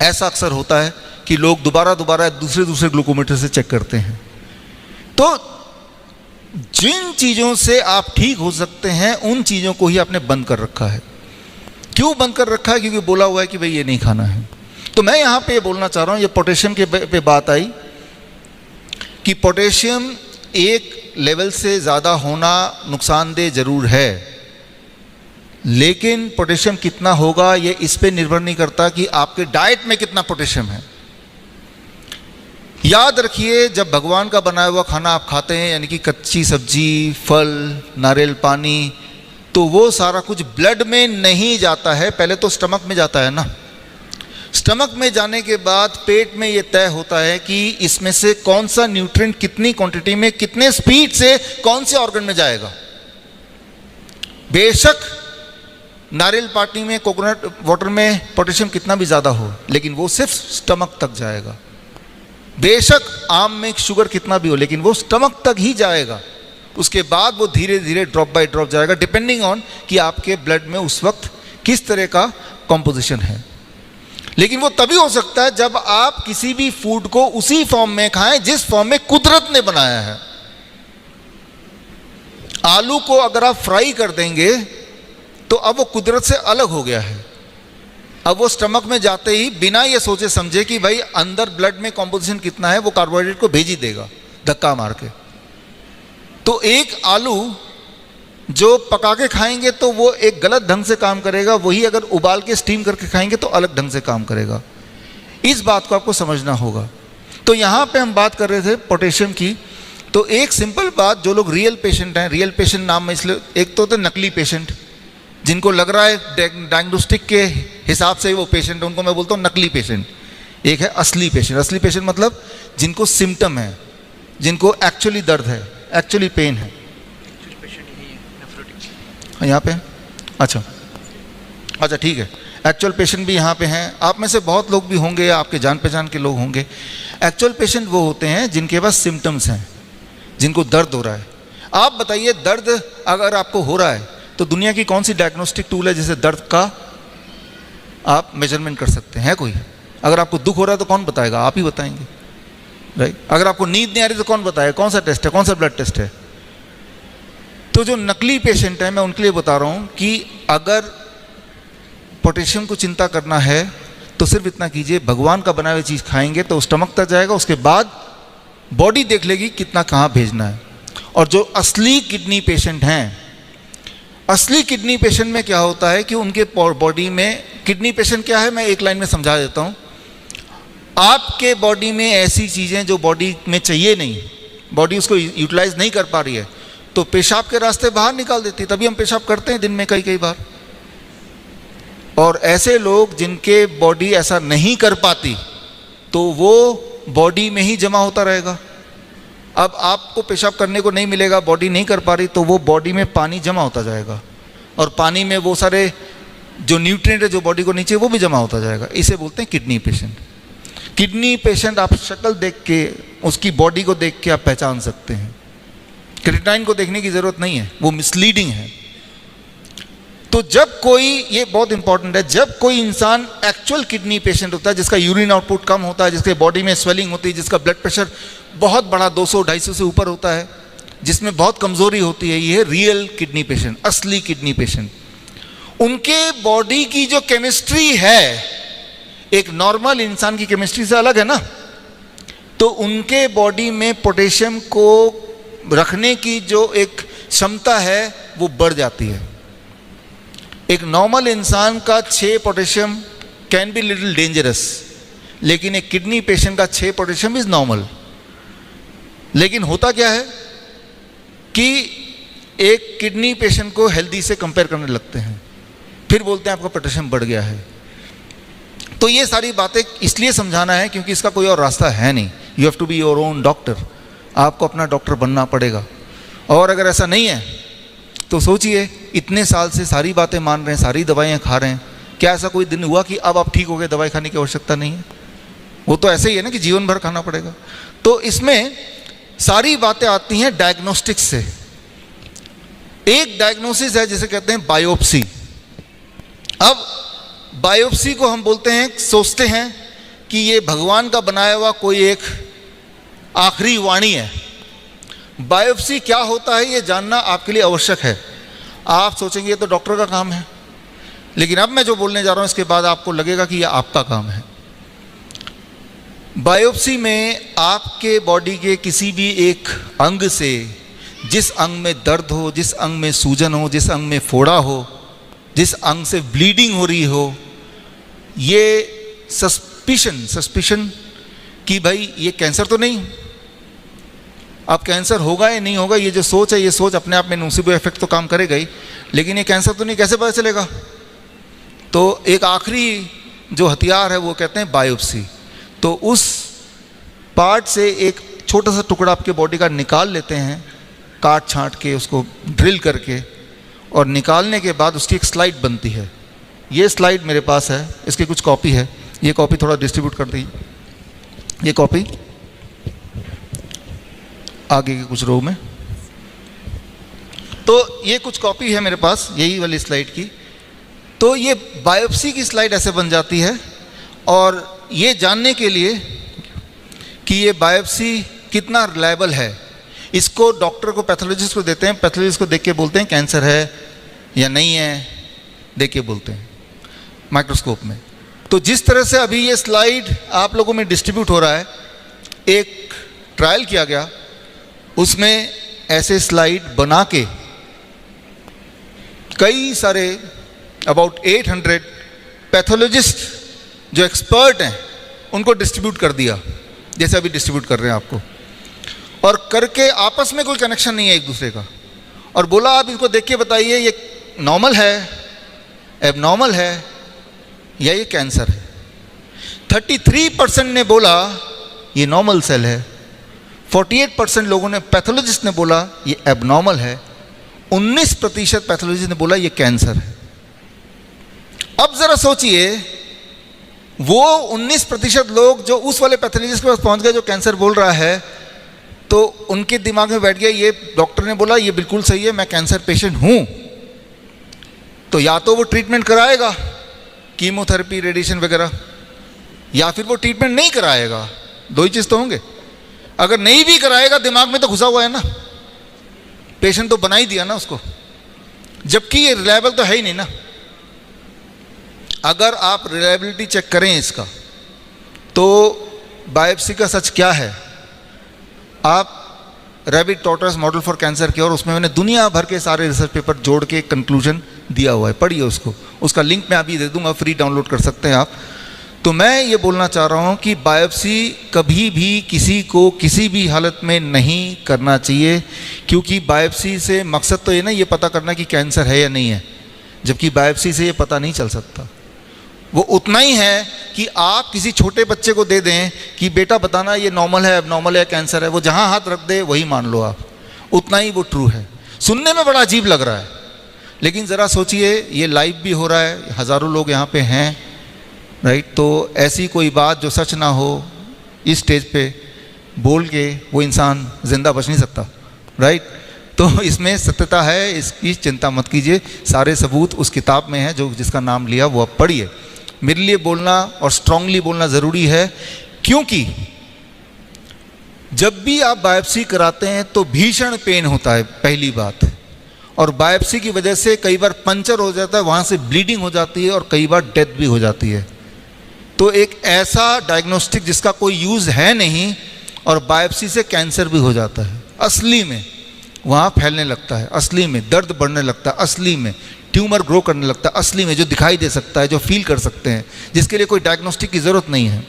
ऐसा अक्सर होता है कि लोग दोबारा दूसरे ग्लूकोमीटर से चेक करते हैं। तो जिन चीज़ों से आप ठीक हो सकते हैं उन चीज़ों को ही आपने बंद कर रखा है। क्यों बंद कर रखा है? क्योंकि बोला हुआ है कि भाई ये नहीं खाना है। तो मैं यहाँ पे बोलना चाह रहा हूँ, ये पोटेशियम के पे बात आई कि पोटेशियम एक लेवल से ज़्यादा होना नुकसानदेह ज़रूर है, लेकिन पोटेशियम कितना होगा ये इस पे निर्भर नहीं करता कि आपके डाइट में कितना पोटेशियम है। याद रखिए, जब भगवान का बनाया हुआ खाना आप खाते हैं, यानी कि कच्ची सब्जी, फल, नारियल पानी, तो वो सारा कुछ ब्लड में नहीं जाता है, पहले तो स्टमक में जाता है ना। स्टमक में जाने के बाद पेट में ये तय होता है कि इसमें से कौन सा न्यूट्रिएंट कितनी क्वांटिटी में, कितने स्पीड से कौन से ऑर्गन में जाएगा। बेशक नारियल पानी में, कोकोनट वाटर में पोटेशियम कितना भी ज़्यादा हो, लेकिन वो सिर्फ स्टमक तक जाएगा। बेशक आम में शुगर कितना भी हो, लेकिन वो स्टमक तक ही जाएगा, उसके बाद वो धीरे धीरे ड्रॉप बाय ड्रॉप जाएगा, डिपेंडिंग ऑन कि आपके ब्लड में उस वक्त किस तरह का कॉम्पोजिशन है। लेकिन वो तभी हो सकता है जब आप किसी भी फूड को उसी फॉर्म में खाएं जिस फॉर्म में कुदरत ने बनाया है। आलू को अगर आप फ्राई कर देंगे तो अब वो कुदरत से अलग हो गया है। अब वो स्टमक में जाते ही बिना ये सोचे समझे कि भाई अंदर ब्लड में कॉम्पोजिशन कितना है, वो कार्बोहाइड्रेट को भेज ही देगा धक्का मार के। तो एक आलू जो पका के खाएंगे तो वो एक गलत ढंग से काम करेगा, वही अगर उबाल के स्टीम करके खाएंगे तो अलग ढंग से काम करेगा। इस बात को आपको समझना होगा। तो यहाँ पे हम बात कर रहे थे पोटेशियम की। तो एक सिंपल बात, जो लोग रियल पेशेंट हैं, रियल पेशेंट नाम में इसलिए, एक तो नकली पेशेंट जिनको लग रहा है डायग्नोस्टिक के हिसाब से वो पेशेंट है, उनको मैं बोलता हूँ नकली पेशेंट। एक है असली पेशेंट। असली पेशेंट मतलब जिनको सिम्टम है, जिनको एक्चुअली दर्द है, एक्चुअली पेन है। यहाँ पे अच्छा ठीक है, एक्चुअल पेशेंट भी यहाँ पे हैं। आप में से बहुत लोग भी होंगे, आपके जान पहचान के लोग होंगे। एक्चुअल पेशेंट वो होते हैं जिनके पास सिम्टम्स हैं, जिनको दर्द हो रहा है। आप बताइए, दर्द अगर आपको हो रहा है तो दुनिया की कौन सी डायग्नोस्टिक टूल है जिससे दर्द का आप मेजरमेंट कर सकते हैं? कोई? अगर आपको दुख हो रहा है तो कौन बताएगा? आप ही बताएंगे, राइट? अगर आपको नींद नहीं आ रही तो कौन बताएगा? कौन सा टेस्ट है, कौन सा ब्लड टेस्ट है? तो जो नकली पेशेंट है, मैं उनके लिए बता रहा हूँ कि अगर पोटेशियम को चिंता करना है तो सिर्फ इतना कीजिए, भगवान का बनाया हुआ चीज़ खाएंगे तो स्टमक तक जाएगा, उसके बाद बॉडी देख लेगी कितना कहाँ भेजना है। और जो असली किडनी पेशेंट हैं, असली किडनी पेशेंट में क्या होता है कि उनके बॉडी में, किडनी पेशेंट क्या है मैं एक लाइन में समझा देता हूँ। आपके बॉडी में ऐसी चीज़ें जो बॉडी में चाहिए नहीं, बॉडी उसको यूटिलाइज नहीं कर पा रही है, तो पेशाब के रास्ते बाहर निकाल देती है। तभी हम पेशाब करते हैं दिन में कई बार। और ऐसे लोग जिनके बॉडी ऐसा नहीं कर पाती तो वो बॉडी में ही जमा होता रहेगा। अब आपको पेशाब करने को नहीं मिलेगा, बॉडी नहीं कर पा रही, तो वो बॉडी में पानी जमा होता जाएगा, और पानी में वो सारे जो न्यूट्रिएंट है जो बॉडी को नीचे, वो भी जमा होता जाएगा। इसे बोलते हैं किडनी पेशेंट। किडनी पेशेंट आप शक्ल देख के, उसकी बॉडी को देख के आप पहचान सकते हैं। क्रिएटिनिन को देखने की ज़रूरत नहीं है, वो मिसलीडिंग है। तो जब कोई, ये बहुत इंपॉर्टेंट है, जब कोई इंसान एक्चुअल किडनी पेशेंट होता है, जिसका यूरिन आउटपुट कम होता है, जिसके बॉडी में स्वेलिंग होती है, जिसका ब्लड प्रेशर बहुत बड़ा 200-250 से ऊपर होता है, जिसमें बहुत कमज़ोरी होती है, ये रियल किडनी पेशेंट, असली किडनी पेशेंट। उनके बॉडी की जो केमिस्ट्री है एक नॉर्मल इंसान की केमिस्ट्री से अलग है ना, तो उनके बॉडी में पोटेशियम को रखने की जो एक क्षमता है वो बढ़ जाती है। एक नॉर्मल इंसान का 6 potassium can be little dangerous, लेकिन एक किडनी पेशेंट का 6 पोटेशियम इज नॉर्मल। लेकिन होता क्या है कि एक किडनी पेशेंट को हेल्दी से कंपेयर करने लगते हैं, फिर बोलते हैं आपका पोटेशियम बढ़ गया है। तो ये सारी बातें इसलिए समझाना है क्योंकि इसका कोई और रास्ता है नहीं। You have to be your own doctor, आपको अपना डॉक्टर बनना पड़ेगा। और अगर ऐसा नहीं है तो सोचिए, इतने साल से सारी बातें मान रहे हैं, सारी दवाइयाँ खा रहे हैं, क्या ऐसा कोई दिन हुआ कि अब आप ठीक हो गए, दवाई खाने की आवश्यकता नहीं है? वो तो ऐसे ही है ना कि जीवन भर खाना पड़ेगा। तो इसमें सारी बातें आती हैं डायग्नोस्टिक्स से। एक डायग्नोसिस है जिसे कहते हैं बायोप्सी। अब बायोप्सी को हम बोलते हैं, सोचते हैं कि ये भगवान का बनाया हुआ कोई एक आखिरी वाणी है। बायोप्सी क्या होता है ये जानना आपके लिए आवश्यक है। आप सोचेंगे ये तो डॉक्टर का काम है, लेकिन अब मैं जो बोलने जा रहा हूँ इसके बाद आपको लगेगा कि यह आपका काम है। बायोप्सी में आपके बॉडी के किसी भी एक अंग से, जिस अंग में दर्द हो, जिस अंग में सूजन हो, जिस अंग में फोड़ा हो, जिस अंग से ब्लीडिंग हो रही हो, ये सस्पिशन कि भाई ये कैंसर तो नहीं। अब कैंसर होगा या नहीं होगा, ये जो सोच है, ये सोच अपने आप में नोसिबो इफेक्ट तो काम करेगा ही, लेकिन ये कैंसर तो नहीं, कैसे पता चलेगा? तो एक आखिरी जो हथियार है वो कहते हैं बायोप्सी। तो उस पार्ट से एक छोटा सा टुकड़ा आपके बॉडी का निकाल लेते हैं, काट छांट के, उसको ड्रिल करके, और निकालने के बाद उसकी एक स्लाइड बनती है। ये स्लाइड मेरे पास है, इसकी कुछ कॉपी है, ये कॉपी थोड़ा डिस्ट्रीब्यूट कर दीजिए। ये कॉपी आगे के कुछ रो में, तो ये कुछ कॉपी है मेरे पास यही वाली स्लाइड की। तो ये बायोप्सी की स्लाइड ऐसे बन जाती है, और ये जानने के लिए कि ये बायोप्सी कितना रिलायबल है, इसको डॉक्टर को, पैथोलॉजिस्ट को देते हैं, पैथोलॉजिस्ट को देख के बोलते हैं कैंसर है या नहीं है, देख के बोलते हैं माइक्रोस्कोप में। तो जिस तरह से अभी ये स्लाइड आप लोगों में डिस्ट्रीब्यूट हो रहा है, एक ट्रायल किया गया, उसमें ऐसे स्लाइड बना के कई सारे अबाउट 800 पैथोलॉजिस्ट जो एक्सपर्ट हैं उनको डिस्ट्रीब्यूट कर दिया, जैसे अभी डिस्ट्रीब्यूट कर रहे हैं आपको, और करके आपस में कोई कनेक्शन नहीं है एक दूसरे का, और बोला आप इसको देख के बताइए ये नॉर्मल है, एबनॉर्मल है, या ये कैंसर है। 33% ने बोला ये नॉर्मल सेल है, 48% लोगों ने, पैथोलॉजिस्ट ने बोला ये एबनॉर्मल है, 19% पैथोलॉजिस्ट ने बोला ये कैंसर है। अब जरा सोचिए, वो 19% लोग जो उस वाले पैथोलॉजिस्ट के पास पहुंच गए जो कैंसर बोल रहा है, तो उनके दिमाग में बैठ गया ये डॉक्टर ने बोला ये बिल्कुल सही है, मैं कैंसर पेशेंट हूं, तो या तो वो ट्रीटमेंट कराएगा, कीमोथेरेपी, रेडिएशन वगैरह, या फिर वो ट्रीटमेंट नहीं कराएगा। दो ही चीज़ तो होंगे। अगर नहीं भी कराएगा, दिमाग में तो घुसा हुआ है ना, पेशेंट तो बना ही दिया ना उसको, जबकि ये रिलायबल तो है ही नहीं ना। अगर आप रिलायबिलिटी चेक करें इसका, तो बायोप्सी का सच क्या है, आप rabbit tortoise model for cancer के, और उसमें मैंने दुनिया भर के सारे रिसर्च पेपर जोड़ के कंक्लूजन दिया हुआ है, पढ़िए उसको, उसका लिंक मैं अभी दे दूंगा, फ्री डाउनलोड कर सकते हैं आप। तो मैं ये बोलना चाह रहा हूँ कि बायोप्सी कभी भी किसी को किसी भी हालत में नहीं करना चाहिए, क्योंकि बायोप्सी से मकसद तो ये ना ये पता करना कि कैंसर है या नहीं है, जबकि बायोप्सी से ये पता नहीं चल सकता। वो उतना ही है कि आप किसी छोटे बच्चे को दे दें कि बेटा बताना ये नॉर्मल है, एबनॉर्मल है, कैंसर है, वो जहाँ हाथ रख दे वही मान लो आप, उतना ही वो ट्रू है। सुनने में बड़ा अजीब लग रहा है, लेकिन ज़रा सोचिए ये लाइव भी हो रहा है, हज़ारों लोग यहाँ पे हैं, राइट। तो ऐसी कोई बात जो सच ना हो इस स्टेज पे बोल के वो इंसान ज़िंदा बच नहीं सकता, राइट। तो इसमें सत्यता है, इसकी चिंता मत कीजिए, सारे सबूत उस किताब में है जो जिसका नाम लिया वो आप पढ़िए। मेरे लिए बोलना और स्ट्रांगली बोलना ज़रूरी है, क्योंकि जब भी आप बायोप्सी कराते हैं तो भीषण पेन होता है, पहली बात, और बायोप्सी की वजह से कई बार पंचर हो जाता है, वहाँ से ब्लीडिंग हो जाती है, और कई बार डेथ भी हो जाती है। तो एक ऐसा डायग्नोस्टिक जिसका कोई यूज़ है नहीं, और बायोप्सी से कैंसर भी हो जाता है, असली में वहाँ फैलने लगता है, असली में दर्द बढ़ने लगता है, असली में ट्यूमर ग्रो करने लगता है, असली में जो दिखाई दे सकता है, जो फील कर सकते हैं, जिसके लिए कोई डायग्नोस्टिक की ज़रूरत नहीं है।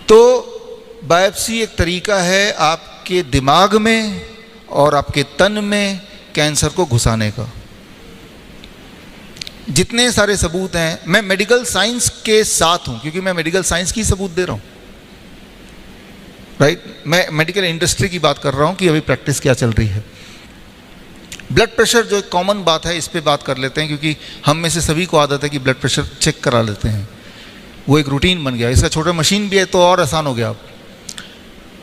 तो बायोप्सी एक तरीका है आपके दिमाग में और आपके तन में कैंसर को घुसाने का। जितने सारे सबूत हैं, मैं मेडिकल साइंस के साथ हूं, क्योंकि मैं मेडिकल साइंस की सबूत दे रहा हूं, राइट। मैं मेडिकल इंडस्ट्री की बात कर रहा हूं कि अभी प्रैक्टिस क्या चल रही है। ब्लड प्रेशर जो एक कॉमन बात है, इस पे बात कर लेते हैं, क्योंकि हम में से सभी को आदत है कि ब्लड प्रेशर चेक करा लेते हैं, वो एक रूटीन बन गया। इसका छोटा मशीन भी है तो और आसान हो गया। आप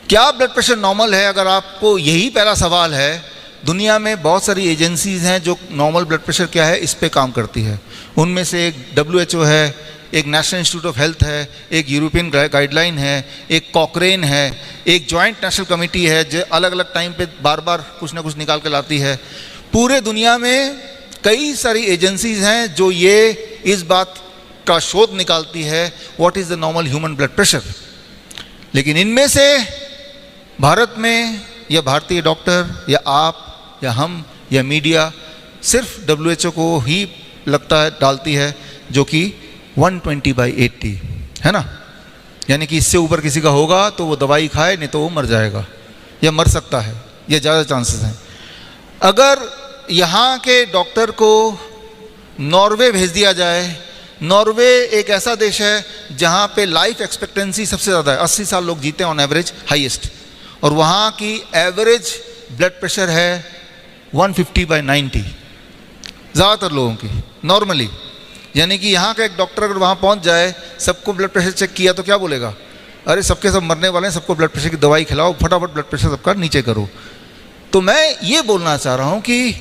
क्या ब्लड प्रेशर नॉर्मल है, अगर आपको यही पहला सवाल है, दुनिया में बहुत सारी एजेंसीज़ हैं जो नॉर्मल ब्लड प्रेशर क्या है इस पे काम करती है। उनमें से एक WHO है, एक नेशनल इंस्टीट्यूट ऑफ हेल्थ है, एक यूरोपियन गाइडलाइन है, एक कॉकरेन है, एक जॉइंट नेशनल कमेटी है जो अलग अलग टाइम पे बार बार कुछ ना कुछ निकाल के लाती है। पूरे दुनिया में कई सारी एजेंसीज़ हैं जो ये इस बात का शोध निकालती है what is the normal human blood pressure. लेकिन इनमें से भारत में या भारतीय डॉक्टर या आप या हम या मीडिया सिर्फ WHO को ही लगता है डालती है, जो कि 120/80 है ना, यानी कि इससे ऊपर किसी का होगा तो वो दवाई खाए, नहीं तो वो मर जाएगा या मर सकता है, ये ज़्यादा चांसेस हैं। अगर यहाँ के डॉक्टर को नॉर्वे भेज दिया जाए, नॉर्वे एक ऐसा देश है जहाँ पे लाइफ एक्सपेक्टेंसी सबसे ज़्यादा है, 80 साल लोग जीते हैं ऑन एवरेज, हाईएस्ट, और वहाँ की एवरेज ब्लड प्रेशर है 150/90 ज़्यादातर लोगों की नॉर्मली। यानी कि यहाँ का एक डॉक्टर अगर वहाँ पहुँच जाए, सबको ब्लड प्रेशर चेक किया तो क्या बोलेगा, अरे सबके सब मरने वाले हैं, सबको ब्लड प्रेशर की दवाई खिलाओ, फटाफट ब्लड प्रेशर सबका नीचे करो। तो मैं ये बोलना चाह रहा हूँ कि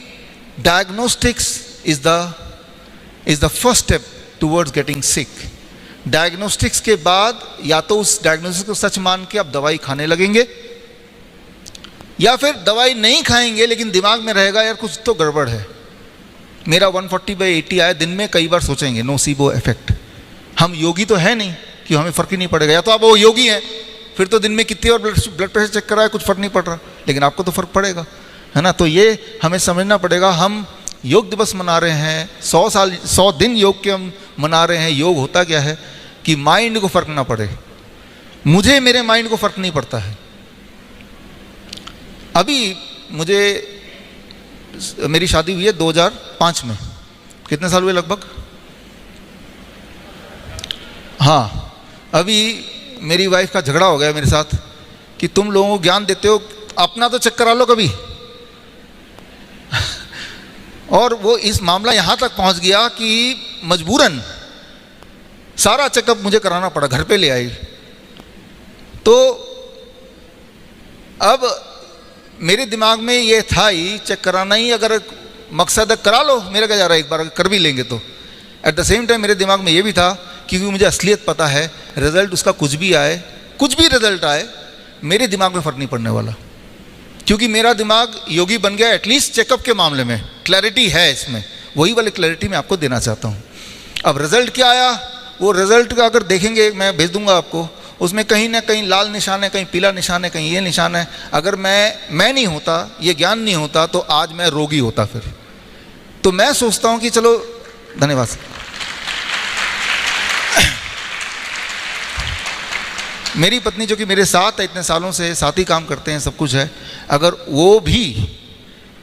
diagnostics is the first step towards getting sick. Diagnostics के बाद या तो उस डायग्नोस्टिक्स को सच मान के आप दवाई खाने लगेंगे, या फिर दवाई नहीं खाएंगे लेकिन दिमाग में रहेगा यार कुछ तो गड़बड़ है। मेरा 140/80 आया, दिन में कई बार सोचेंगे नोसिबो इफेक्ट। हम योगी तो है नहीं कि हमें फ़र्क ही नहीं पड़ेगा, या तो आप वो योगी हैं फिर तो दिन में कितनी बार ब्लड प्रेशर चेक कराए कुछ फ़र्क नहीं पड़ रहा, लेकिन आपको तो फ़र्क पड़ेगा, है ना। तो ये हमें समझना पड़ेगा। हम योग दिवस मना रहे हैं, 100 दिन योग के हम मना रहे हैं। योग होता क्या है कि माइंड को फ़र्क ना पड़े। मुझे मेरे माइंड को फ़र्क नहीं पड़ता है। अभी मेरी शादी हुई है 2005 में। कितने साल हुए लगभग? हाँ, अभी मेरी वाइफ का झगड़ा हो गया मेरे साथ कि तुम लोगों को ज्ञान देते हो, अपना तो चेक करा लो कभी। और वो इस मामला यहाँ तक पहुँच गया कि मजबूरन सारा चेकअप मुझे कराना पड़ा, घर पे ले आई। तो अब मेरे दिमाग में ये था ही चेक कराना ही, अगर मकसद है करा लो, मेरा क्या जा रहा है, एक बार कर भी लेंगे तो। एट द सेम टाइम मेरे दिमाग में ये भी था क्योंकि मुझे असलियत पता है, रिजल्ट उसका कुछ भी आए, कुछ भी रिजल्ट आए, मेरे दिमाग में फ़र्क नहीं पड़ने वाला, क्योंकि मेरा दिमाग योगी बन गया। एटलीस्ट चेकअप के मामले में क्लैरिटी है इसमें, वही वाली क्लैरिटी मैं आपको देना चाहता हूँ। अब रिजल्ट क्या आया, वो रिजल्ट का अगर देखेंगे, मैं भेज दूंगा आपको, उसमें कहीं ना कहीं लाल निशान है, कहीं पीला निशान है, कहीं ये निशान है। अगर मैं नहीं होता, ये ज्ञान नहीं होता, तो आज मैं रोगी होता फिर। तो मैं सोचता हूँ कि चलो, धन्यवाद। मेरी पत्नी जो कि मेरे साथ है, इतने सालों से साथ ही काम करते हैं, सब कुछ है, अगर वो भी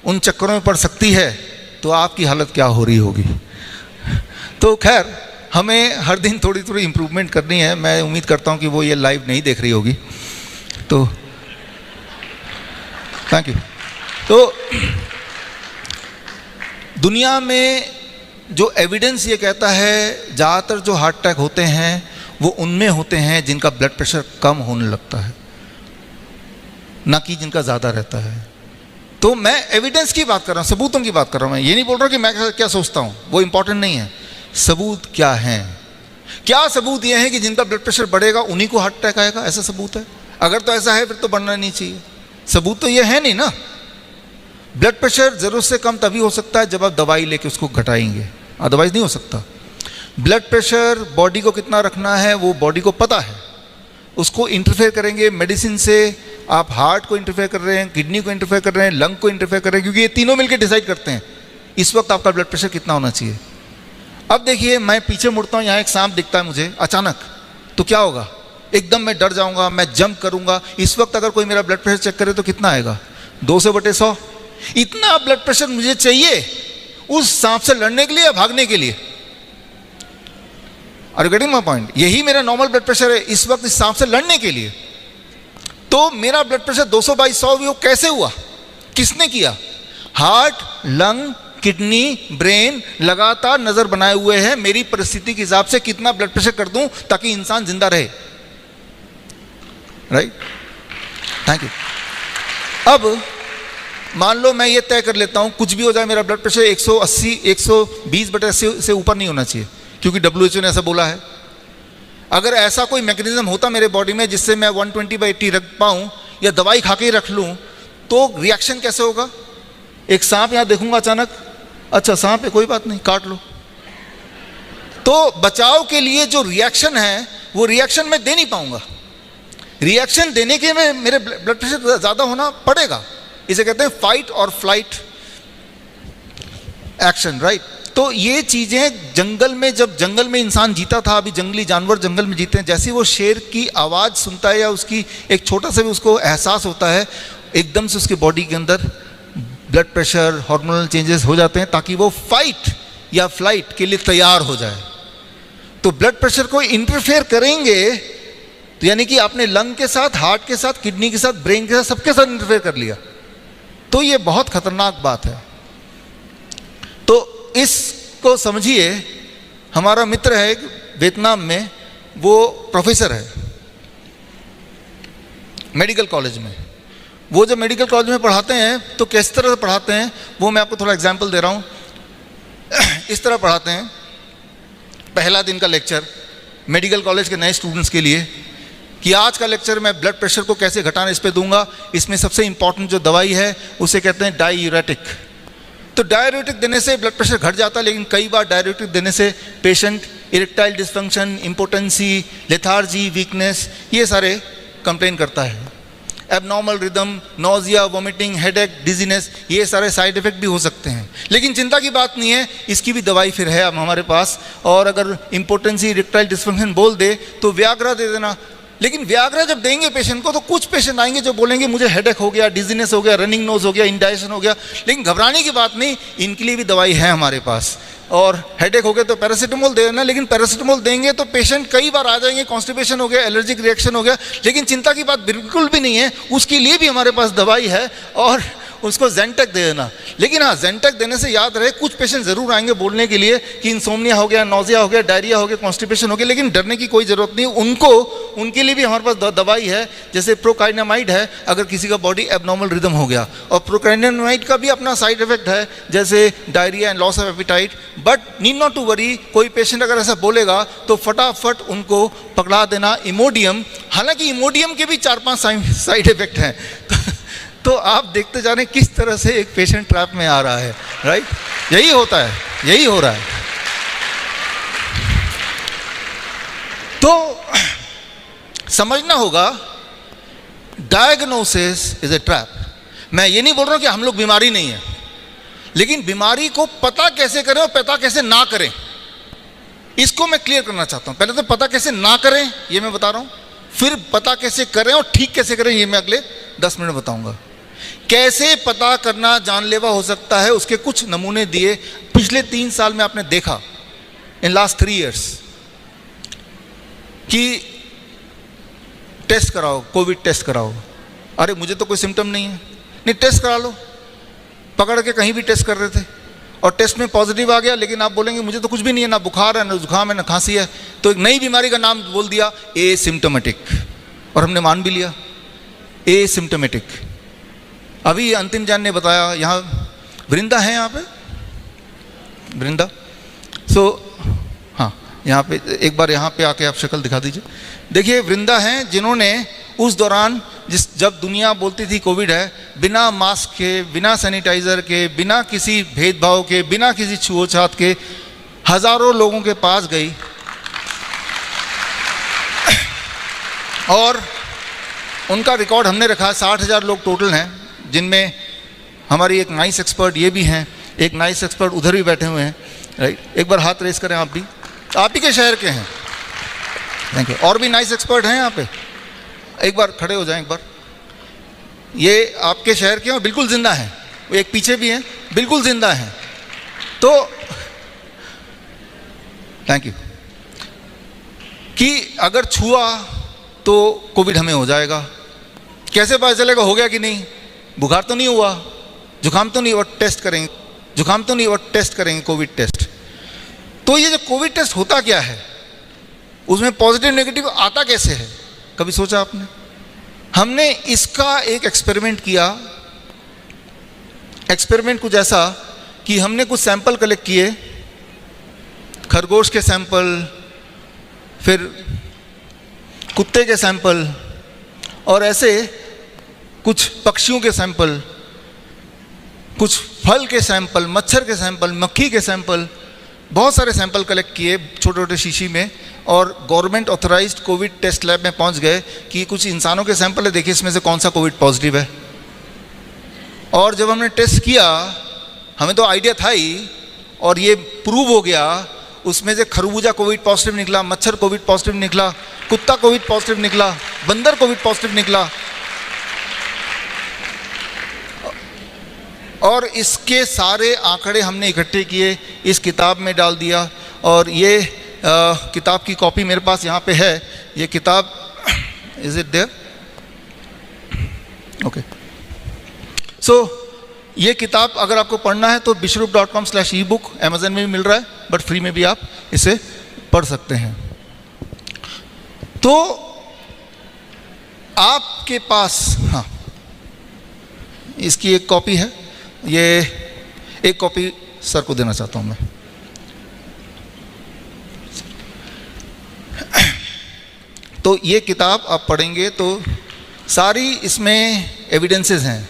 उन चक्करों में पड़ सकती है तो आपकी हालत क्या हो रही होगी। तो खैर, हमें हर दिन थोड़ी थोड़ी इम्प्रूवमेंट करनी है। मैं उम्मीद करता हूँ कि वो ये लाइव नहीं देख रही होगी, तो थैंक यू। तो दुनिया में जो एविडेंस ये कहता है, ज़्यादातर जो हार्ट अटैक होते हैं वो उनमें होते हैं जिनका ब्लड प्रेशर कम होने लगता है, ना कि जिनका ज़्यादा रहता है। तो मैं एविडेंस की बात कर रहा हूँ, सबूतों की बात कर रहा हूँ। मैं ये नहीं बोल रहा कि मैं क्या सोचता हूँ, वो इंपॉर्टेंट नहीं है। सबूत क्या हैं? क्या सबूत ये है कि जिनका ब्लड प्रेशर बढ़ेगा उन्हीं को हार्ट अटैक आएगा? ऐसा सबूत है? अगर तो ऐसा है फिर तो बढ़ना नहीं चाहिए। सबूत तो ये है नहीं ना। ब्लड प्रेशर ज़रूरत से कम तभी हो सकता है जब आप दवाई लेके उसको घटाएंगे, अदरवाइज नहीं हो सकता। ब्लड प्रेशर बॉडी को कितना रखना है वो बॉडी को पता है, उसको इंटरफेयर करेंगे मेडिसिन से। आप हार्ट को इंटरफेयर कर रहे हैं, किडनी को इंटरफेयर कर रहे हैं, लंग को इंटरफेयर कर रहे हैं, क्योंकि ये तीनों मिलकर डिसाइड करते हैं इस वक्त आपका ब्लड प्रेशर कितना होना चाहिए। अब देखिए, मैं पीछे मुड़ता हूँ, यहाँ एक सांप दिखता है मुझे अचानक, तो क्या होगा? एकदम मैं डर जाऊँगा, मैं जंप करूँगा। इस वक्त अगर कोई मेरा ब्लड प्रेशर चेक करे तो कितना आएगा? 200/100। इतना ब्लड प्रेशर मुझे चाहिए उस सांप से लड़ने के लिए या भागने के लिए? Are you getting my point? यही मेरा नॉर्मल ब्लड प्रेशर है इस वक्त इस सांप से लड़ने के लिए। तो मेरा ब्लड प्रेशर 200/100 वो कैसे हुआ? किसने किया? हार्ट, लंग, किडनी, ब्रेन लगातार नजर बनाए हुए हैं मेरी परिस्थिति के हिसाब से कितना ब्लड प्रेशर कर दूं ताकि इंसान जिंदा रहे। Right, thank you. अब मान लो मैं ये तय कर लेता हूं कुछ भी हो जाए, मेरा ब्लड प्रेशर 120/80 से ऊपर नहीं होना चाहिए, क्योंकि WHO ने ऐसा बोला है। अगर ऐसा कोई मैकेनिज्म होता मेरे बॉडी में जिससे मैं 120/80 रख पाऊं या दवाई खा के रख लूं, तो रिएक्शन कैसे होगा? एक सांप यहां देखूंगा अचानक, अच्छा सांप है, कोई बात नहीं, काट लो। तो बचाव के लिए जो रिएक्शन है वो रिएक्शन मैं दे नहीं पाऊंगा। रिएक्शन देने के में मेरे ब्लड प्रेशर ज़्यादा होना पड़ेगा। इसे कहते हैं फाइट और फ्लाइट एक्शन, राइट। तो ये चीज़ें जंगल में, जब जंगल में इंसान जीता था, अभी जंगली जानवर जंगल में जीते हैं, जैसे वो शेर की आवाज़ सुनता है या उसकी एक छोटा सा भी उसको एहसास होता है, एकदम से उसके बॉडी के अंदर ब्लड प्रेशर, हार्मोनल चेंजेस हो जाते हैं ताकि वो फाइट या फ्लाइट के लिए तैयार हो जाए। तो ब्लड प्रेशर को इंटरफेयर करेंगे तो यानी कि आपने लंग के साथ, हार्ट के साथ, किडनी के साथ, ब्रेन के साथ, सबके साथ इंटरफेयर कर लिया। तो ये बहुत खतरनाक बात है। तो इसको समझिए। हमारा मित्र है वियतनाम में, वो प्रोफेसर है मेडिकल कॉलेज में। वो जब मेडिकल कॉलेज में पढ़ाते हैं तो किस तरह से पढ़ाते हैं, वो मैं आपको थोड़ा एग्जाम्पल दे रहा हूँ। इस तरह पढ़ाते हैं। पहला दिन का लेक्चर मेडिकल कॉलेज के नए स्टूडेंट्स के लिए कि आज का लेक्चर मैं ब्लड प्रेशर को कैसे घटाना इस पे दूंगा। इसमें सबसे इंपॉर्टेंट जो दवाई है उसे कहते हैं डाययूरेटिक। तो डाययूरेटिक देने से ब्लड प्रेशर घट जाता है, लेकिन कई बार डाययूरेटिक देने से patient erectile dysfunction, impotency, lethargy, weakness, ये सारे कंप्लेन करता है। Abnormal rhythm, nausea, vomiting, headache, dizziness, ये सारे साइड इफेक्ट भी हो सकते हैं। लेकिन चिंता की बात नहीं है, इसकी भी दवाई फिर है अब हमारे पास। और अगर इम्पोटेंसी, इरेक्टाइल डिस्फंक्शन बोल दे तो व्याग्रा दे देना। लेकिन व्याग्रा जब देंगे पेशेंट को तो कुछ पेशेंट आएंगे जो बोलेंगे मुझे हेडेक हो गया, डिजीनेस हो गया, रनिंग नोज हो गया, इंडाइजेशन हो गया। लेकिन घबराने की बात नहीं, इनके लिए भी दवाई है हमारे पास। और हेडेक हो गया तो पैरासीटामोल दे देना, लेकिन पैरासीटामोल देंगे तो पेशेंट कई बार आ जाएंगे, कॉन्स्टिपेशन हो गया, एलर्जिक रिएक्शन हो गया। लेकिन चिंता की बात बिल्कुल भी नहीं है, उसके लिए भी हमारे पास दवाई है और उसको जेंटेक दे देना। लेकिन हाँ, जेंटेक देने से याद रहे कुछ पेशेंट ज़रूर आएंगे बोलने के लिए कि इंसोम्निया हो गया, नोजिया हो गया, डायरिया हो गया, कॉन्स्टिपेशन हो गया। लेकिन डरने की कोई ज़रूरत नहीं, उनके लिए भी हमारे पास दवाई है। जैसे प्रोकाइनामाइड है अगर किसी का बॉडी एबनॉर्मल रिदम हो गया, और प्रोकाइनामाइड का भी अपना साइड इफेक्ट है जैसे diarrhoea and loss of appetite. But need not to worry, कोई पेशेंट अगर ऐसा बोलेगा तो फटाफट उनको पकड़ा देना इमोडियम। हालांकि इमोडियम के भी 4-5 साइड इफेक्ट हैं। तो आप देखते जा रहे हैं किस तरह से एक पेशेंट ट्रैप में आ रहा है, राइट? यही होता है, यही हो रहा है। तो समझना होगा डायग्नोसिस इज ए ट्रैप। मैं ये नहीं बोल रहा हूं कि हम लोग बीमारी नहीं है, लेकिन बीमारी को पता कैसे करें और पता कैसे ना करें, इसको मैं क्लियर करना चाहता हूं। पहले तो पता कैसे ना करें ये मैं बता रहा हूं, फिर पता कैसे करें और ठीक कैसे करें ये मैं अगले 10 मिनट बताऊंगा। कैसे पता करना जानलेवा हो सकता है उसके कुछ नमूने दिए। पिछले 3 साल में आपने देखा, इन लास्ट 3 years, कि टेस्ट कराओ, कोविड टेस्ट कराओ। अरे मुझे तो कोई सिम्टम नहीं है, नहीं टेस्ट करा लो। पकड़ के कहीं भी टेस्ट कर रहे थे और टेस्ट में पॉजिटिव आ गया, लेकिन आप बोलेंगे मुझे तो कुछ भी नहीं है, ना बुखार है, ना जुकाम है, ना खांसी है। तो एक नई बीमारी का नाम बोल दिया, एसिम्प्टोमेटिक, और हमने मान भी लिया एसिम्प्टोमेटिक। अभी अंतिम जान ने बताया, यहाँ वृंदा है, यहाँ पे वृंदा, हाँ यहाँ पे एक बार यहाँ पे आके आप शक्ल दिखा दीजिए। देखिए वृंदा हैं जिन्होंने उस दौरान जब दुनिया बोलती थी कोविड है, बिना मास्क के, बिना सैनिटाइज़र के, बिना किसी भेदभाव के, बिना किसी छुओछात के हज़ारों लोगों के पास गई और उनका रिकॉर्ड हमने रखा। 60,000 लोग टोटल हैं, जिनमें हमारी एक नाइस एक्सपर्ट ये भी हैं, एक नाइस एक्सपर्ट उधर भी बैठे हुए हैं, राइट? एक बार हाथ रेस करें, आप भी, आप ही के शहर के हैं। Thank you. और भी नाइस एक्सपर्ट हैं यहाँ पे, एक बार खड़े हो जाएं एक बार। ये आपके शहर के हैं और बिल्कुल जिंदा हैं। एक पीछे भी हैं, बिल्कुल जिंदा हैं। तो थैंक यू। कि अगर छुआ तो कोविड हमें हो जाएगा, कैसे पता चलेगा हो गया कि नहीं? बुखार तो नहीं हुआ, जुकाम तो नहीं हुआ, टेस्ट करेंगे, जुकाम तो नहीं हुआ, टेस्ट करेंगे, कोविड टेस्ट। तो ये जो कोविड टेस्ट होता क्या है, उसमें पॉजिटिव नेगेटिव आता कैसे है, कभी सोचा आपने? हमने इसका एक एक्सपेरिमेंट किया। एक्सपेरिमेंट कुछ ऐसा कि हमने कुछ सैंपल कलेक्ट किए, खरगोश के सैंपल, फिर कुत्ते के सैंपल, और ऐसे कुछ पक्षियों के सैंपल, कुछ फल के सैंपल, मच्छर के सैंपल, मक्खी के सैंपल, बहुत सारे सैंपल कलेक्ट किए छोटे छोटे शीशी में, और government authorised covid test lab में पहुंच गए कि कुछ इंसानों के सैंपल है, देखिए इसमें से कौन सा कोविड पॉजिटिव है। और जब हमने टेस्ट किया, हमें तो आइडिया था ही, और ये प्रूव हो गया, उसमें से खरबूजा कोविड पॉजिटिव निकला, मच्छर कोविड पॉजिटिव निकला, कुत्ता कोविड पॉजिटिव निकला, बंदर कोविड पॉजिटिव निकला। और इसके सारे आंकड़े हमने इकट्ठे किए, इस किताब में डाल दिया। और ये किताब की कॉपी मेरे पास यहाँ पे है। ये किताब, इज इट देयर? ओके। सो ये किताब अगर आपको पढ़ना है तो bishrup.com/ebook अमेजन में भी मिल रहा है, बट फ्री में भी आप इसे पढ़ सकते हैं। तो आपके पास, हाँ, इसकी एक कॉपी है, ये एक कॉपी सर को देना चाहता हूँ मैं। तो ये किताब आप पढ़ेंगे तो सारी इसमें एविडेंसेस हैं,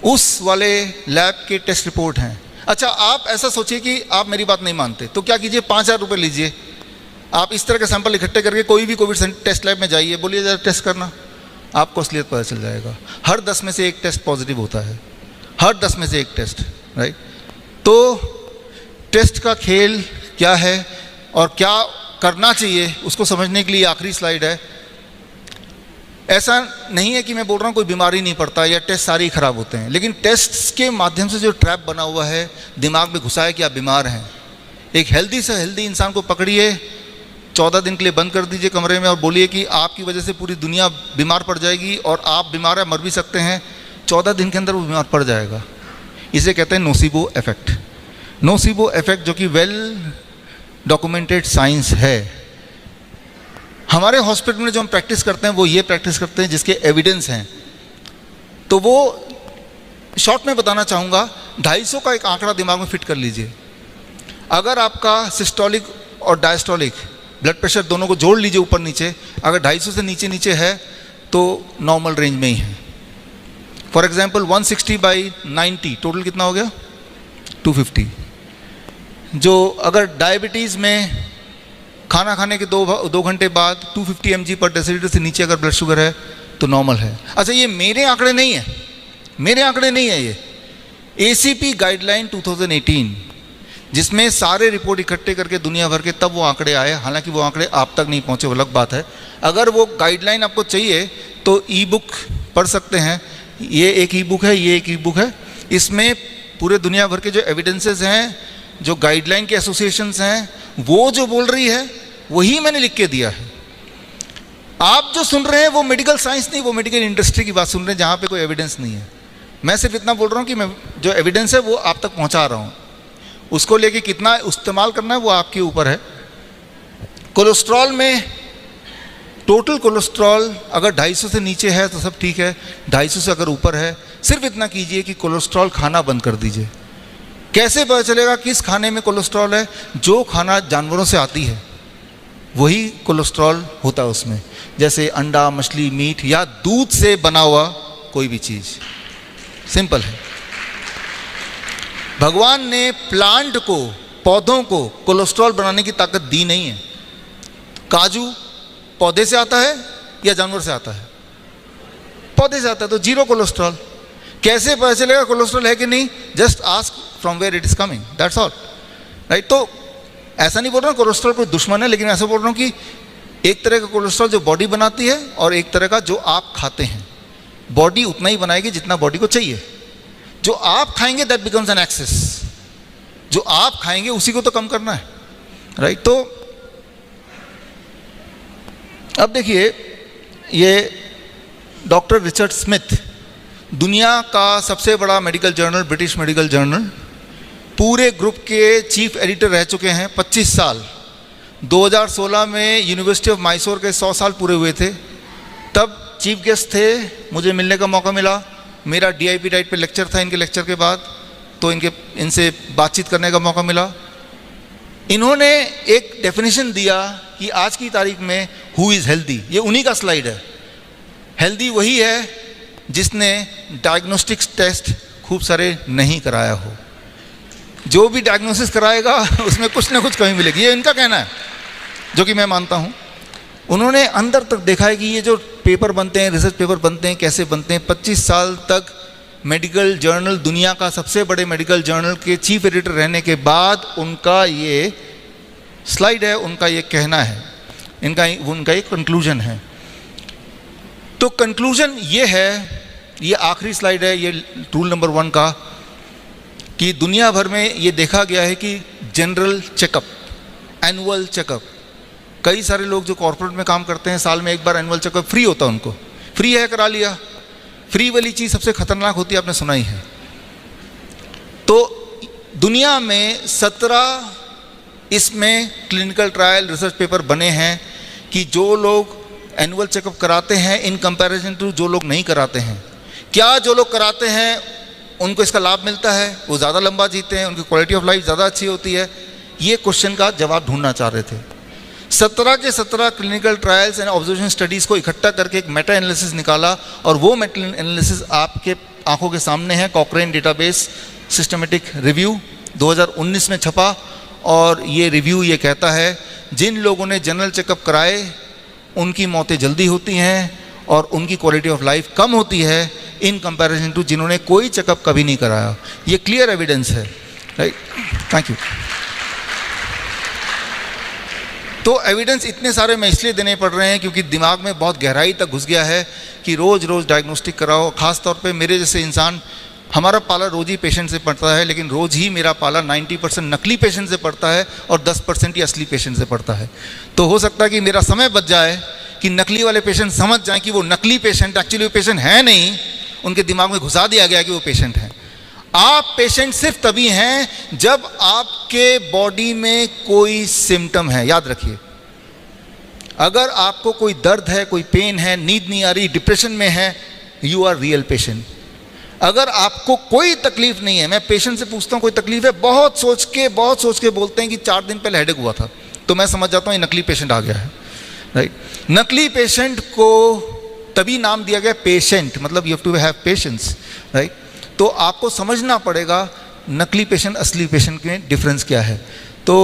उस वाले लैब के टेस्ट रिपोर्ट हैं। अच्छा, आप ऐसा सोचिए कि आप मेरी बात नहीं मानते तो क्या कीजिए, 5,000 रुपये लीजिए, आप इस तरह के सैंपल इकट्ठे करके कोई भी कोविड टेस्ट लैब में जाइए, बोलिए जरा टेस्ट करना, आपको असलियत पता चल जाएगा। हर 10 में से एक टेस्ट पॉजिटिव होता है, हर 10 में से एक टेस्ट, राइट। तो टेस्ट का खेल क्या है और क्या करना चाहिए उसको समझने के लिए आखिरी स्लाइड है। ऐसा नहीं है कि मैं बोल रहा हूँ कोई बीमारी नहीं पड़ता या टेस्ट सारे ही खराब होते हैं, लेकिन टेस्ट के माध्यम से जो ट्रैप बना हुआ है दिमाग में घुसा है कि आप बीमार हैं। एक हेल्दी से हेल्दी इंसान को पकड़िए, 14 दिन के लिए बंद कर दीजिए कमरे में और बोलिए कि आपकी वजह से पूरी दुनिया बीमार पड़ जाएगी और आप बीमार है, मर भी सकते हैं, 14 दिन के अंदर वो बीमार पड़ जाएगा। इसे कहते हैं नोसिबो इफेक्ट। नोसिबो इफेक्ट जो कि वेल डॉक्यूमेंटेड साइंस है। हमारे हॉस्पिटल में जो हम प्रैक्टिस करते हैं वो ये प्रैक्टिस करते हैं जिसके एविडेंस हैं। तो वो शॉर्ट में बताना चाहूँगा, 250 का एक आंकड़ा दिमाग में फिट कर लीजिए। अगर आपका सिस्टोलिक और डायस्टोलिक ब्लड प्रेशर दोनों को जोड़ लीजिए ऊपर नीचे, अगर 250 से नीचे नीचे है तो नॉर्मल रेंज में ही है। फॉर एग्जांपल 160/90 टोटल कितना हो गया, 250। जो अगर डायबिटीज़ में खाना खाने के 2 घंटे बाद 250 mg/dL से नीचे अगर ब्लड शुगर है तो नॉर्मल है। अच्छा, ये मेरे आंकड़े नहीं है, मेरे आंकड़े नहीं है, ये ACP गाइडलाइन 2018 जिसमें सारे रिपोर्ट इकट्ठे करके दुनिया भर के तब वो आंकड़े आए। हालांकि वो आंकड़े आप तक नहीं पहुंचे, वो अलग बात है। अगर वो गाइडलाइन आपको चाहिए तो ई बुक पढ़ सकते हैं, ये एक ई बुक है, ये एक ई बुक है। इसमें पूरे दुनिया भर के जो एविडेंसेस हैं, जो गाइडलाइन के एसोसिएशंस हैं, वो जो बोल रही है वही मैंने लिख के दिया है। आप जो सुन रहे हैं वो मेडिकल साइंस नहीं, वो मेडिकल इंडस्ट्री की बात सुन रहे हैं जहाँ पे कोई एविडेंस नहीं है। मैं सिर्फ इतना बोल रहा हूँ कि मैं जो एविडेंस है वो आप तक पहुँचा रहा हूँ, उसको लेके कितना इस्तेमाल करना है वो आपके ऊपर है। कोलेस्ट्रॉल में टोटल कोलेस्ट्रॉल अगर 250 से नीचे है तो सब ठीक है, 250 से अगर ऊपर है सिर्फ इतना कीजिए कि कोलेस्ट्रॉल खाना बंद कर दीजिए। कैसे पता चलेगा किस खाने में कोलेस्ट्रॉल है? जो खाना जानवरों से आती है वही कोलेस्ट्रॉल होता है उसमें, जैसे अंडा, मछली, मीट या दूध से बना हुआ कोई भी चीज़। सिंपल है। भगवान ने प्लांट को, पौधों को कोलेस्ट्रॉल बनाने की ताकत दी नहीं है। काजू पौधे से आता है या जानवर से आता है? पौधे से आता है, तो जीरो कोलेस्ट्रॉल। कैसे पता चलेगा कोलेस्ट्रॉल है कि नहीं? Just ask from where it is coming, that's all, right. तो ऐसा नहीं बोल रहा हूँ कोलेस्ट्रॉल कोई दुश्मन है, लेकिन ऐसा बोल रहा हूँ कि एक तरह का कोलेस्ट्रॉल जो बॉडी बनाती है और एक तरह का जो आप खाते हैं। बॉडी उतना ही बनाएगी जितना बॉडी को चाहिए। जो आप खाएंगे दैट बिकम्स एन एक्सेस, जो आप खाएंगे उसी को तो कम करना है, राइट। तो अब देखिए, ये डॉक्टर रिचर्ड स्मिथ, दुनिया का सबसे बड़ा medical journal, British medical journal, पूरे ग्रुप के चीफ एडिटर रह चुके हैं 25 साल। 2016 में यूनिवर्सिटी ऑफ मैसूर के 100 साल पूरे हुए थे, तब चीफ गेस्ट थे, मुझे मिलने का मौका मिला। मेरा DIP डाइट पे लेक्चर था इनके लेक्चर के बाद, तो इनसे बातचीत करने का मौका मिला। इन्होंने एक डेफिनेशन दिया कि आज की तारीख में हु इज़ हेल्दी, ये उन्हीं का स्लाइड है। हेल्दी वही है जिसने डायग्नोस्टिक्स टेस्ट खूब सारे नहीं कराया हो। जो भी डायग्नोसिस कराएगा उसमें कुछ ना कुछ कमी मिलेगी, ये इनका कहना है, जो कि मैं मानता हूँ। उन्होंने अंदर तक देखा है कि ये जो पेपर बनते हैं, रिसर्च पेपर बनते हैं, कैसे बनते हैं। 25 साल तक मेडिकल जर्नल, दुनिया का सबसे बड़े मेडिकल जर्नल के चीफ एडिटर रहने के बाद उनका ये स्लाइड है, उनका ये कहना है, उनका ये कंक्लूजन है। तो कंक्लूजन ये है, ये आखिरी स्लाइड है, ये रूल नंबर 1 का, कि दुनिया भर में ये देखा गया है कि जनरल चेकअप, एनुअल चेकअप, कई सारे लोग जो कॉर्पोरेट में काम करते हैं साल में एक बार एनुअल चेकअप फ्री होता है उनको, फ्री है करा लिया। फ्री वाली चीज़ सबसे खतरनाक होती है, आपने सुना ही है। तो दुनिया में 17 इसमें क्लिनिकल ट्रायल रिसर्च पेपर बने हैं कि जो लोग एनुअल चेकअप कराते हैं इन कंपैरिजन टू जो लोग नहीं कराते हैं। क्या जो लोग कराते हैं उनको इसका लाभ मिलता है, वो ज़्यादा लंबा जीते हैं, उनकी क्वालिटी ऑफ लाइफ ज़्यादा अच्छी होती है? ये क्वेश्चन का जवाब ढूंढना चाह रहे थे। 17 के 17 clinical trials and observation studies को इकट्ठा करके एक मेटा एनालिसिस निकाला, और वो मेटा एनालिसिस आपके आंखों के सामने है। कॉकरेन डेटाबेस सिस्टमेटिक रिव्यू 2019 में छपा, और ये रिव्यू ये कहता है जिन लोगों ने जनरल चेकअप कराए उनकी मौतें जल्दी होती हैं और उनकी क्वालिटी ऑफ लाइफ कम होती है इन कंपैरिजन टू जिन्होंने कोई चेकअप कभी नहीं कराया। ये क्लियर एविडेंस है, राइट? Thank you. तो एविडेंस इतने सारे मैं इसलिए देने पड़ रहे हैं क्योंकि दिमाग में बहुत गहराई तक घुस गया है कि रोज़ रोज़ डायग्नोस्टिक कराओ। ख़ास तौर पे मेरे जैसे इंसान, हमारा पाला रोज़ ही पेशेंट से पड़ता है, लेकिन रोज़ ही मेरा पाला 90% नकली पेशेंट से पड़ता है और 10% ही असली पेशेंट से पड़ता है। तो हो सकता है कि मेरा समय बच जाए कि नकली वाले पेशेंट समझ जाएं कि वो नकली पेशेंट एक्चुअली वो पेशेंट है नहीं, उनके दिमाग में घुसा दिया गया कि वो पेशेंट है। आप पेशेंट सिर्फ तभी हैं जब आपके बॉडी में कोई सिम्टम है। याद रखिए, अगर आपको कोई दर्द है, कोई पेन है, नींद नहीं आ रही, डिप्रेशन में है, यू आर रियल पेशेंट। अगर आपको कोई तकलीफ नहीं है, मैं पेशेंट से पूछता हूँ कोई तकलीफ है, बहुत सोच के बोलते हैं कि 4 दिन पहले हेडेक हुआ था, तो मैं समझ जाता हूँ ये नकली पेशेंट आ गया है, राइट? नकली पेशेंट को तभी नाम दिया गया पेशेंट, मतलब you have to have patience, right? तो आपको समझना पड़ेगा नकली पेशेंट असली पेशेंट में डिफरेंस क्या है। तो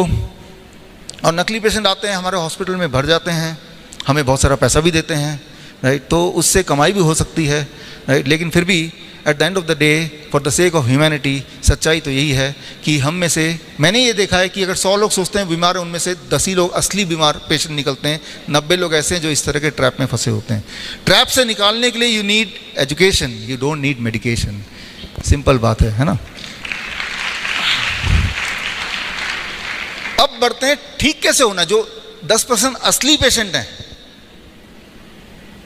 और नकली पेशेंट आते हैं हमारे हॉस्पिटल में, भर जाते हैं, हमें बहुत सारा पैसा भी देते हैं, राइट? तो उससे कमाई भी हो सकती है, राइट? लेकिन फिर भी at the end of the day, for the sake of humanity, सच्चाई तो यही है कि हम में से, मैंने ये देखा है कि अगर 100 लोग सोचते हैं बीमार हैं, उनमें से 10 ही लोग असली बीमार पेशेंट निकलते हैं। 90 लोग ऐसे हैं जो इस तरह के ट्रैप में फंसे होते हैं। ट्रैप से निकालने के लिए you need education, you don't need medication. Simple बात है ना? अब बढ़ते हैं ठीक कैसे होना। जो 10% असली पेशेंट हैं,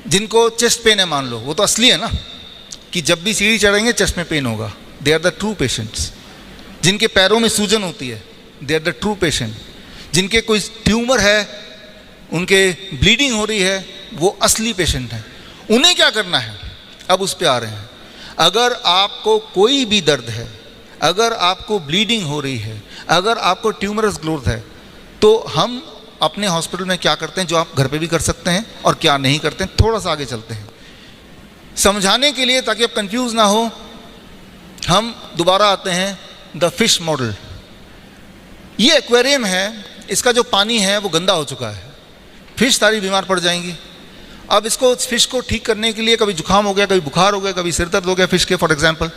जिनको चेस्ट पेन है मान लो, वो तो असली है ना, कि जब भी सीढ़ी चढ़ेंगे चेस्ट में पेन होगा, they are the true patients. जिनके पैरों में सूजन होती है, they are the true patient. जिनके कोई ट्यूमर है, उनके ब्लीडिंग हो रही है, वो असली पेशेंट हैं। उन्हें क्या करना है, अब उस पर आ रहे हैं। अगर आपको कोई भी दर्द है, अगर आपको ब्लीडिंग हो रही है, अगर आपको ट्यूमरस ग्रोथ है, तो हम अपने हॉस्पिटल में क्या करते हैं जो आप घर पे भी कर सकते हैं और क्या नहीं करते हैं, थोड़ा सा आगे चलते हैं समझाने के लिए, ताकि आप कंफ्यूज ना हो। हम दोबारा आते हैं द फिश मॉडल। ये एक्वेरियम है, इसका जो पानी है वो गंदा हो चुका है, फिश सारी बीमार पड़ जाएंगी। अब इसको, फिश को ठीक करने के लिए कभी जुकाम हो गया, कभी बुखार हो गया, कभी सिर दर्द हो गया फिश के, फॉर एग्जांपल,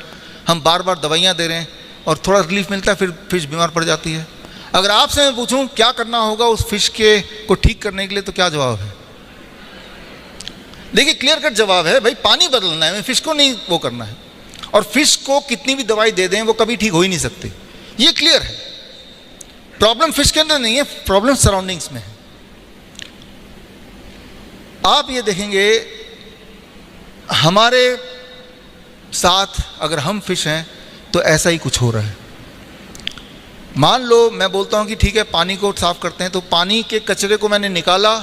हम बार बार दवाइयाँ दे रहे हैं और थोड़ा रिलीफ मिलता है, फिर फिश बीमार पड़ जाती है। अगर आपसे मैं पूछूं क्या करना होगा उस फिश के को ठीक करने के लिए, तो क्या जवाब है? देखिए, क्लियर कट जवाब है, भाई पानी बदलना है, फिश को नहीं वो करना है। और फिश को कितनी भी दवाई दे दें वो कभी ठीक हो ही नहीं सकती, ये क्लियर है। प्रॉब्लम फिश के अंदर नहीं है, प्रॉब्लम सराउंडिंग्स में है। आप ये देखेंगे हमारे साथ, अगर हम फिश हैं तो ऐसा ही कुछ हो रहा है। मान लो मैं बोलता हूँ कि ठीक है पानी को साफ करते हैं, तो पानी के कचरे को मैंने निकाला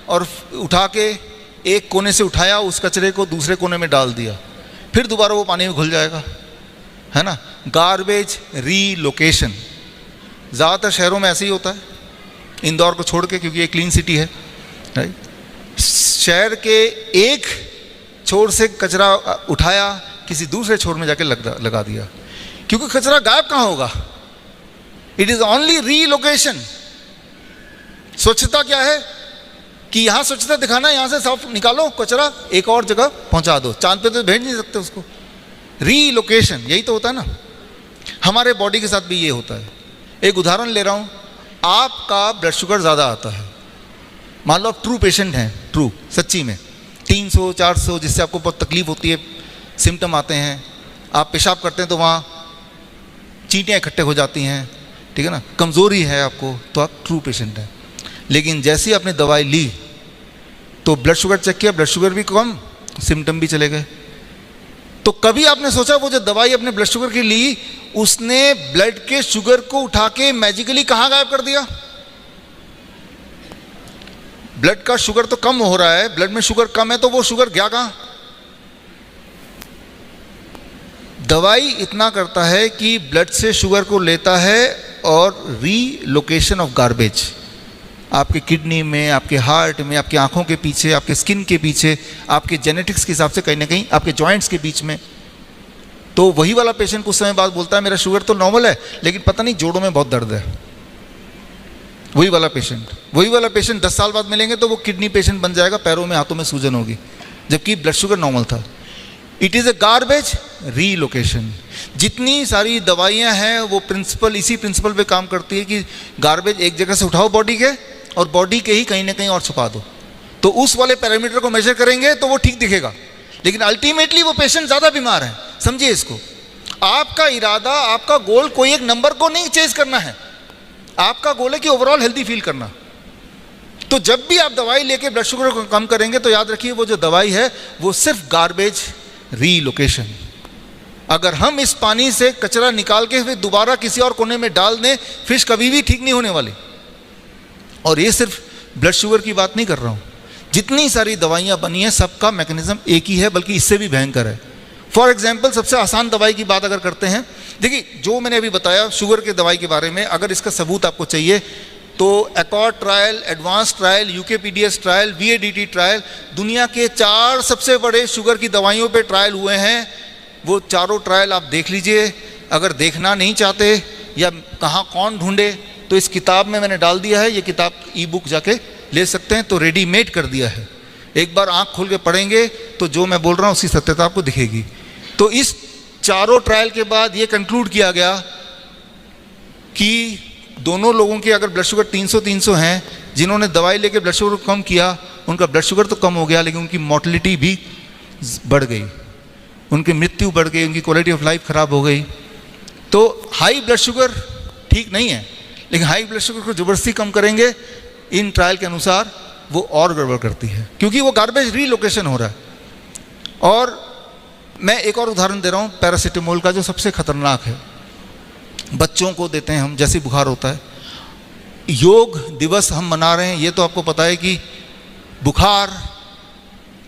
और उठा के एक कोने से उठाया, उस कचरे को दूसरे कोने में डाल दिया, फिर दोबारा वो पानी में घुल जाएगा, है ना? गार्बेज रीलोकेशन ज़्यादातर शहरों में ऐसे ही होता है, इंदौर को छोड़ के, क्योंकि ये क्लीन सिटी है, राइट? शहर के एक छोर से कचरा उठाया, किसी दूसरे छोर में जाके लगा दिया, क्योंकि कचरा गायब कहाँ होगा? It is only relocation. स्वच्छता क्या है कि यहां स्वच्छता दिखाना, यहां से साफ निकालो कचरा, एक और जगह पहुंचा दो। चांद पे तो भेज नहीं सकते उसको। रीलोकेशन यही तो होता है ना। हमारे बॉडी के साथ भी ये होता है। एक उदाहरण ले रहा हूं, आपका ब्लड शुगर ज़्यादा आता है, मान लो आप ट्रू पेशेंट हैं, ट्रू सच्ची में 300 400, जिससे आपको बहुत तकलीफ होती है, सिम्टम आते हैं, आप पेशाब करते हैं तो वहाँ चींटियाँ इकट्ठे हो जाती हैं, ठीक है ना, कमज़ोरी है आपको, तो आप ट्रू पेशेंट हैं। लेकिन जैसे ही आपने दवाई ली तो ब्लड शुगर चेक किया, ब्लड शुगर भी कम, सिम्टम भी चले गए। तो कभी आपने सोचा वो जो दवाई अपने ब्लड शुगर की ली, उसने ब्लड के शुगर को उठा के मैजिकली कहाँ गायब कर दिया? ब्लड का शुगर तो कम हो रहा है, ब्लड में शुगर कम है, तो वो शुगर गया कहाँ? दवाई इतना करता है कि ब्लड से शुगर को लेता है और रीलोकेशन ऑफ गार्बेज आपके किडनी में, आपके हार्ट में, आपकी आंखों के पीछे, आपके स्किन के पीछे, आपके जेनेटिक्स के हिसाब से कहीं ना कहीं आपके जॉइंट्स के बीच में। तो वही वाला पेशेंट कुछ समय बाद बोलता है मेरा शुगर तो नॉर्मल है लेकिन पता नहीं जोड़ों में बहुत दर्द है। वही वाला पेशेंट 10 साल बाद मिलेंगे तो वो किडनी पेशेंट बन जाएगा, पैरों में हाथों में सूजन होगी, जबकि ब्लड शुगर नॉर्मल था। It is a garbage relocation. जितनी सारी दवाइयाँ हैं वो इसी प्रिंसिपल पे काम करती है कि गार्बेज एक जगह से उठाओ बॉडी के और बॉडी के ही कहीं ना कहीं और छुपा दो। तो उस वाले पैरामीटर को मेजर करेंगे तो वो ठीक दिखेगा, लेकिन अल्टीमेटली वो पेशेंट ज़्यादा बीमार है। समझिए इसको, आपका इरादा, आपका गोल कोई एक नंबर को नहीं चेज करना है, आपका गोल है कि ओवरऑल हेल्दी फील करना। तो जब भी आप दवाई लेके ब्लड शुगर को कम करेंगे तो याद रखिए वो जो दवाई है वो सिर्फ गार्बेज रीलोकेशन। अगर हम इस पानी से कचरा निकाल के फिर दोबारा किसी और कोने में डाल दें, फिश कभी भी ठीक नहीं होने वाली। और ये सिर्फ ब्लड शुगर की बात नहीं कर रहा हूँ, जितनी सारी दवाइयाँ बनी हैं सबका मैकेनिज्म एक ही है, बल्कि इससे भी भयंकर है। फॉर एग्जाम्पल, सबसे आसान दवाई की बात अगर करते हैं, देखिए जो मैंने अभी बताया शुगर के दवाई के बारे में, अगर इसका सबूत आपको चाहिए तो ACCORD trial, ADVANCE trial, UKPDS trial, VADT trial, दुनिया के 4 सबसे बड़े शुगर की दवाइयों पे ट्रायल हुए हैं। वो चारों ट्रायल आप देख लीजिए। अगर देखना नहीं चाहते या कहाँ कौन ढूंढे तो इस किताब में मैंने डाल दिया है, ये किताब ई बुक जाके ले सकते हैं, तो रेडीमेड कर दिया है। एक बार आँख खोल के पढ़ेंगे तो जो मैं बोल रहा हूँ उसकी सत्यता आपको दिखेगी। तो इस चारों ट्रायल के बाद ये कंक्लूड किया गया कि दोनों लोगों के अगर ब्लड शुगर 300 हैं, जिन्होंने दवाई लेके ब्लड शुगर को कम किया उनका ब्लड शुगर तो कम हो गया लेकिन उनकी मोर्टेलिटी भी बढ़ गई, उनकी मृत्यु बढ़ गई, उनकी क्वालिटी ऑफ लाइफ ख़राब हो गई। तो हाई ब्लड शुगर ठीक नहीं है, लेकिन हाई ब्लड शुगर को ज़बरदस्ती कम करेंगे इन ट्रायल के अनुसार वो और गड़बड़ करती है, क्योंकि वो गार्बेज रीलोकेशन हो रहा है। और मैं एक और उदाहरण दे रहा हूँ पैरासीटामोल का, जो सबसे खतरनाक है। बच्चों को देते हैं हम, जैसे बुखार होता है। योग दिवस हम मना रहे हैं, ये तो आपको पता है कि बुखार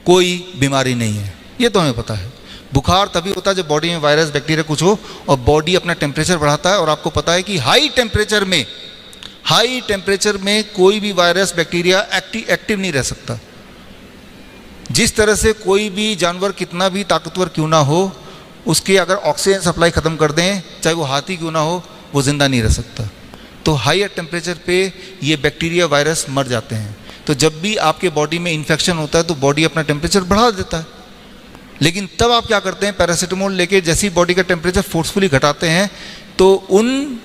कोई बीमारी नहीं है, ये तो हमें पता है। बुखार तभी होता है जब बॉडी में वायरस बैक्टीरिया कुछ हो और बॉडी अपना टेम्परेचर बढ़ाता है। और आपको पता है कि हाई टेम्परेचर में कोई भी वायरस बैक्टीरिया एक्टिव नहीं रह सकता। जिस तरह से कोई भी जानवर कितना भी ताकतवर क्यों ना हो, उसके अगर ऑक्सीजन सप्लाई ख़त्म कर दें, चाहे वो हाथी क्यों ना हो, वो ज़िंदा नहीं रह सकता। तो हायर टेम्परेचर पे ये बैक्टीरिया वायरस मर जाते हैं। तो जब भी आपके बॉडी में इन्फेक्शन होता है तो बॉडी अपना टेम्परेचर बढ़ा देता है। लेकिन तब आप क्या करते हैं, पैरासीटामोल लेके जैसी बॉडी का टेम्परेचर फोर्सफुली घटाते हैं तो उन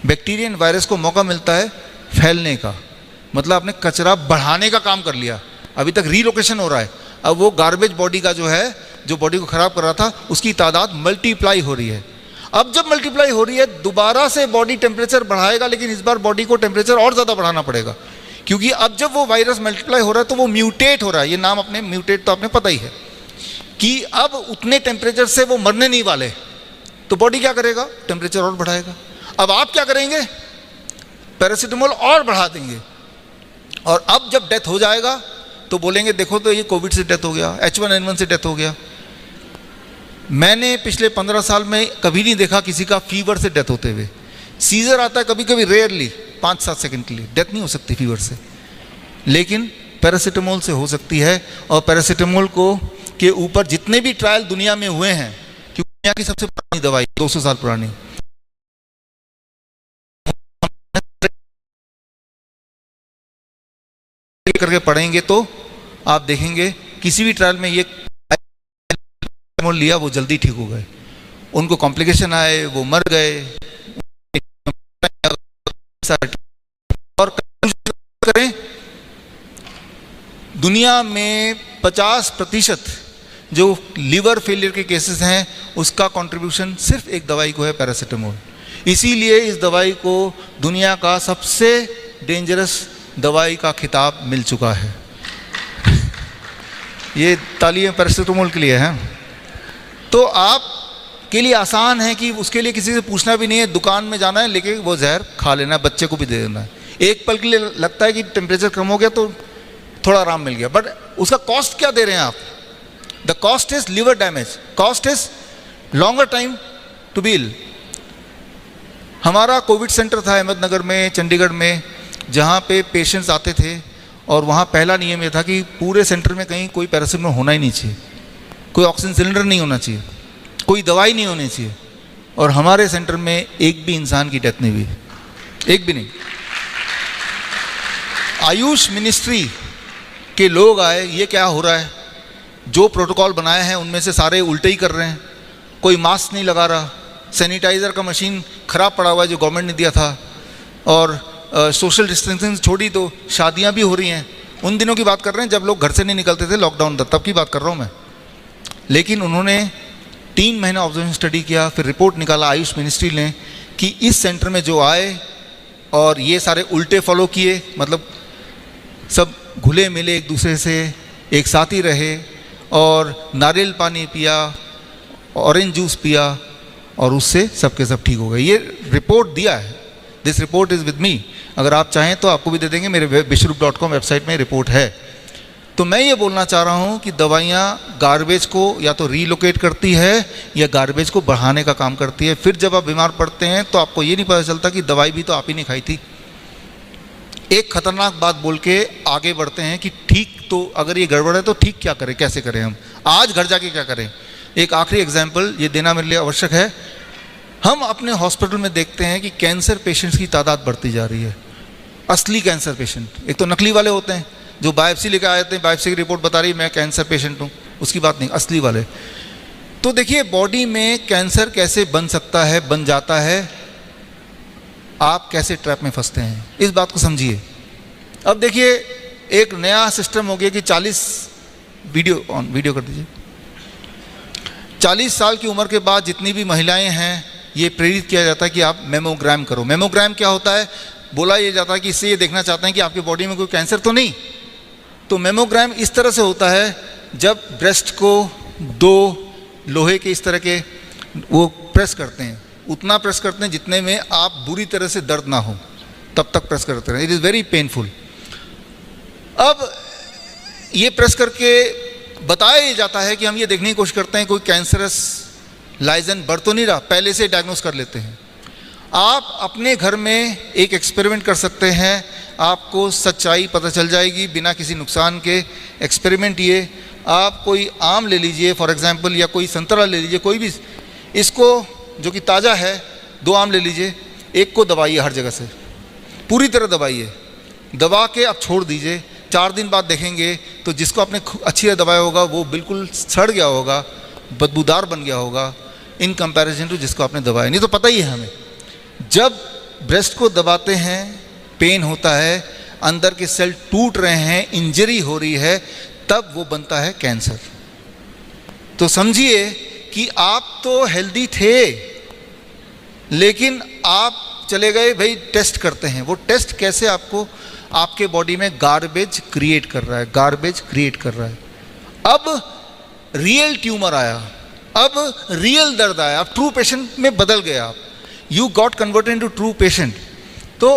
बैक्टीरियन वायरस को मौका मिलता है फैलने का। मतलब आपने कचरा बढ़ाने का काम कर लिया, अभी तक रीलोकेशन हो रहा है। अब वो गार्बेज बॉडी का जो है, जो बॉडी को ख़राब कर रहा था, उसकी तादाद मल्टीप्लाई हो रही है। अब जब मल्टीप्लाई हो रही है दोबारा से बॉडी टेम्परेचर बढ़ाएगा, लेकिन इस बार बॉडी को टेम्परेचर और ज़्यादा बढ़ाना पड़ेगा, क्योंकि अब जब वो वायरस मल्टीप्लाई हो रहा है तो वो म्यूटेट हो रहा है। ये नाम अपने म्यूटेट तो आपने पता ही है कि अब उतने टेम्परेचर से वो मरने नहीं वाले, तो बॉडी क्या करेगा, टेम्परेचर और बढ़ाएगा। अब आप क्या करेंगे, पैरासीटामोल और बढ़ा देंगे। और अब जब डेथ हो जाएगा तो बोलेंगे देखो तो ये कोविड से डेथ हो गया, H1N1 से डेथ हो गया। मैंने पिछले 15 साल में कभी नहीं देखा किसी का फीवर से डेथ होते हुए। सीजर आता है कभी कभी, रेयरली 5-7 सेकंड के लिए, डेथ नहीं हो सकती फीवर से, लेकिन पैरासीटामोल से हो सकती है। और पैरासीटामोल को के ऊपर जितने भी ट्रायल दुनिया में हुए हैं, क्योंकि दुनिया की सबसे पुरानी दवाई 200 साल पुरानी, करके पढ़ेंगे तो आप देखेंगे किसी भी ट्रायल में ये लिया वो जल्दी ठीक हो गए, उनको कॉम्प्लिकेशन आए, वो मर गए। और करें, दुनिया में 50% जो लीवर फेलियर के केसेस हैं उसका कंट्रीब्यूशन सिर्फ एक दवाई को है, पैरासीटामोल। इसीलिए इस दवाई को दुनिया का सबसे डेंजरस दवाई का खिताब मिल चुका है। ये तालियां पैरासीटामोल के लिए हैं। तो आप के लिए आसान है कि उसके लिए किसी से पूछना भी नहीं है, दुकान में जाना है, लेके वो जहर खा लेना है, बच्चे को भी दे देना है। एक पल के लिए लगता है कि टेम्परेचर कम हो गया तो थोड़ा आराम मिल गया, बट उसका कॉस्ट क्या दे रहे हैं आप? The cost is liver damage, cost is longer time to be ill. हमारा कोविड सेंटर था अहमदनगर में, चंडीगढ़ में, जहाँ पे पेशेंट्स आते थे और वहाँ पहला नियम ये था कि पूरे सेंटर में कहीं कोई पैरासिटामोल होना ही नहीं चाहिए, कोई ऑक्सीजन सिलेंडर नहीं होना चाहिए, कोई दवाई नहीं होनी चाहिए। और हमारे सेंटर में एक भी इंसान की डेथ नहीं हुई, एक भी नहीं। आयुष मिनिस्ट्री के लोग आए, ये क्या हो रहा है, जो प्रोटोकॉल बनाए हैं उनमें से सारे उल्टे ही कर रहे हैं, कोई मास्क नहीं लगा रहा, सैनिटाइज़र का मशीन ख़राब पड़ा हुआ है जो गवर्नमेंट ने दिया था, और सोशल डिस्टेंसिंग छोड़ी तो शादियां भी हो रही हैं। उन दिनों की बात कर रहे हैं जब लोग घर से नहीं निकलते थे, लॉकडाउन था, तब की बात कर रहा हूँ मैं। लेकिन उन्होंने 3 महीना ऑब्जर्वेशन स्टडी किया, फिर रिपोर्ट निकाला आयुष मिनिस्ट्री ने कि इस सेंटर में जो आए और ये सारे उल्टे फॉलो किए, मतलब सब घुले मिले एक दूसरे से, एक साथ ही रहे और नारियल पानी पिया, ऑरेंज जूस पिया और उससे सबके सब ठीक हो गए। ये रिपोर्ट दिया है, this report is with me. अगर आप चाहें तो आपको भी दे देंगे, मेरे विश्वरूप.com वेबसाइट में रिपोर्ट है। तो मैं ये बोलना चाह रहा हूँ कि दवाइयाँ गार्बेज को या तो रीलोकेट करती है या गार्बेज को बढ़ाने का काम करती है। फिर जब आप बीमार पड़ते हैं तो आपको ये नहीं पता चलता कि दवाई भी तो आप ही ने खाई थी। एक खतरनाक बात बोल के आगे बढ़ते हैं कि ठीक, तो अगर ये गड़बड़ है तो ठीक क्या करें, कैसे करें, हम आज घर जाके क्या करें। एक आखिरी एग्जाम्पल ये देना मेरे लिए आवश्यक है। हम अपने हॉस्पिटल में देखते हैं कि कैंसर पेशेंट्स की तादाद बढ़ती जा रही है। असली कैंसर पेशेंट, एक तो नकली वाले होते हैं जो बायोप्सी लेकर आए थे, बायोप्सी की रिपोर्ट बता रही है मैं कैंसर पेशेंट हूँ, उसकी बात नहीं, असली वाले। तो देखिए बॉडी में कैंसर कैसे बन सकता है, बन जाता है, आप कैसे ट्रैप में फंसते हैं, इस बात को समझिए। अब देखिए एक नया सिस्टम हो गया कि 40 वीडियो कर दीजिए, 40 साल की उम्र के बाद जितनी भी महिलाएं हैं ये प्रेरित किया जाता है कि आप मेमोग्राम करो। मेमोग्राम क्या होता है, बोला ये जाता है कि इससे ये देखना चाहते हैं कि आपकी बॉडी में कोई कैंसर तो नहीं। तो मेमोग्राम इस तरह से होता है जब ब्रेस्ट को 2 लोहे के इस तरह के वो प्रेस करते हैं, उतना प्रेस करते हैं जितने में आप बुरी तरह से दर्द ना हो, तब तक प्रेस करते रहें। It is very painful. अब ये प्रेस करके बताया जाता है कि हम ये देखने की कोशिश करते हैं कोई कैंसरस लाइजन बढ़ तो नहीं रहा, पहले से डायग्नोस कर लेते हैं। आप अपने घर में एक एक्सपेरिमेंट कर सकते हैं, आपको सच्चाई पता चल जाएगी बिना किसी नुकसान के। एक्सपेरिमेंट ये, आप कोई आम ले लीजिए फॉर एग्जांपल, या कोई संतरा ले लीजिए, कोई भी, इसको जो कि ताज़ा है, 2 आम ले लीजिए, एक को दबाइए हर जगह से, पूरी तरह दबाइए, दबा के आप छोड़ दीजिए। 4 दिन बाद देखेंगे तो जिसको आपने अच्छी तरह दबाया होगा वो बिल्कुल सड़ गया होगा, बदबूदार बन गया होगा, इन कंपैरिजन टू जिसको आपने दबाया नहीं। तो पता ही है हमें, जब ब्रेस्ट को दबाते हैं पेन होता है, अंदर के सेल टूट रहे हैं, इंजरी हो रही है, तब वो बनता है कैंसर। तो समझिए कि आप तो हेल्दी थे लेकिन आप चले गए भाई टेस्ट करते हैं। वो टेस्ट कैसे आपको आपके बॉडी में गार्बेज क्रिएट कर रहा है, गार्बेज क्रिएट कर रहा है। अब रियल ट्यूमर आया, अब रियल दर्द आया, अब ट्रू पेशेंट में बदल गया आप, you got converted into true patient. तो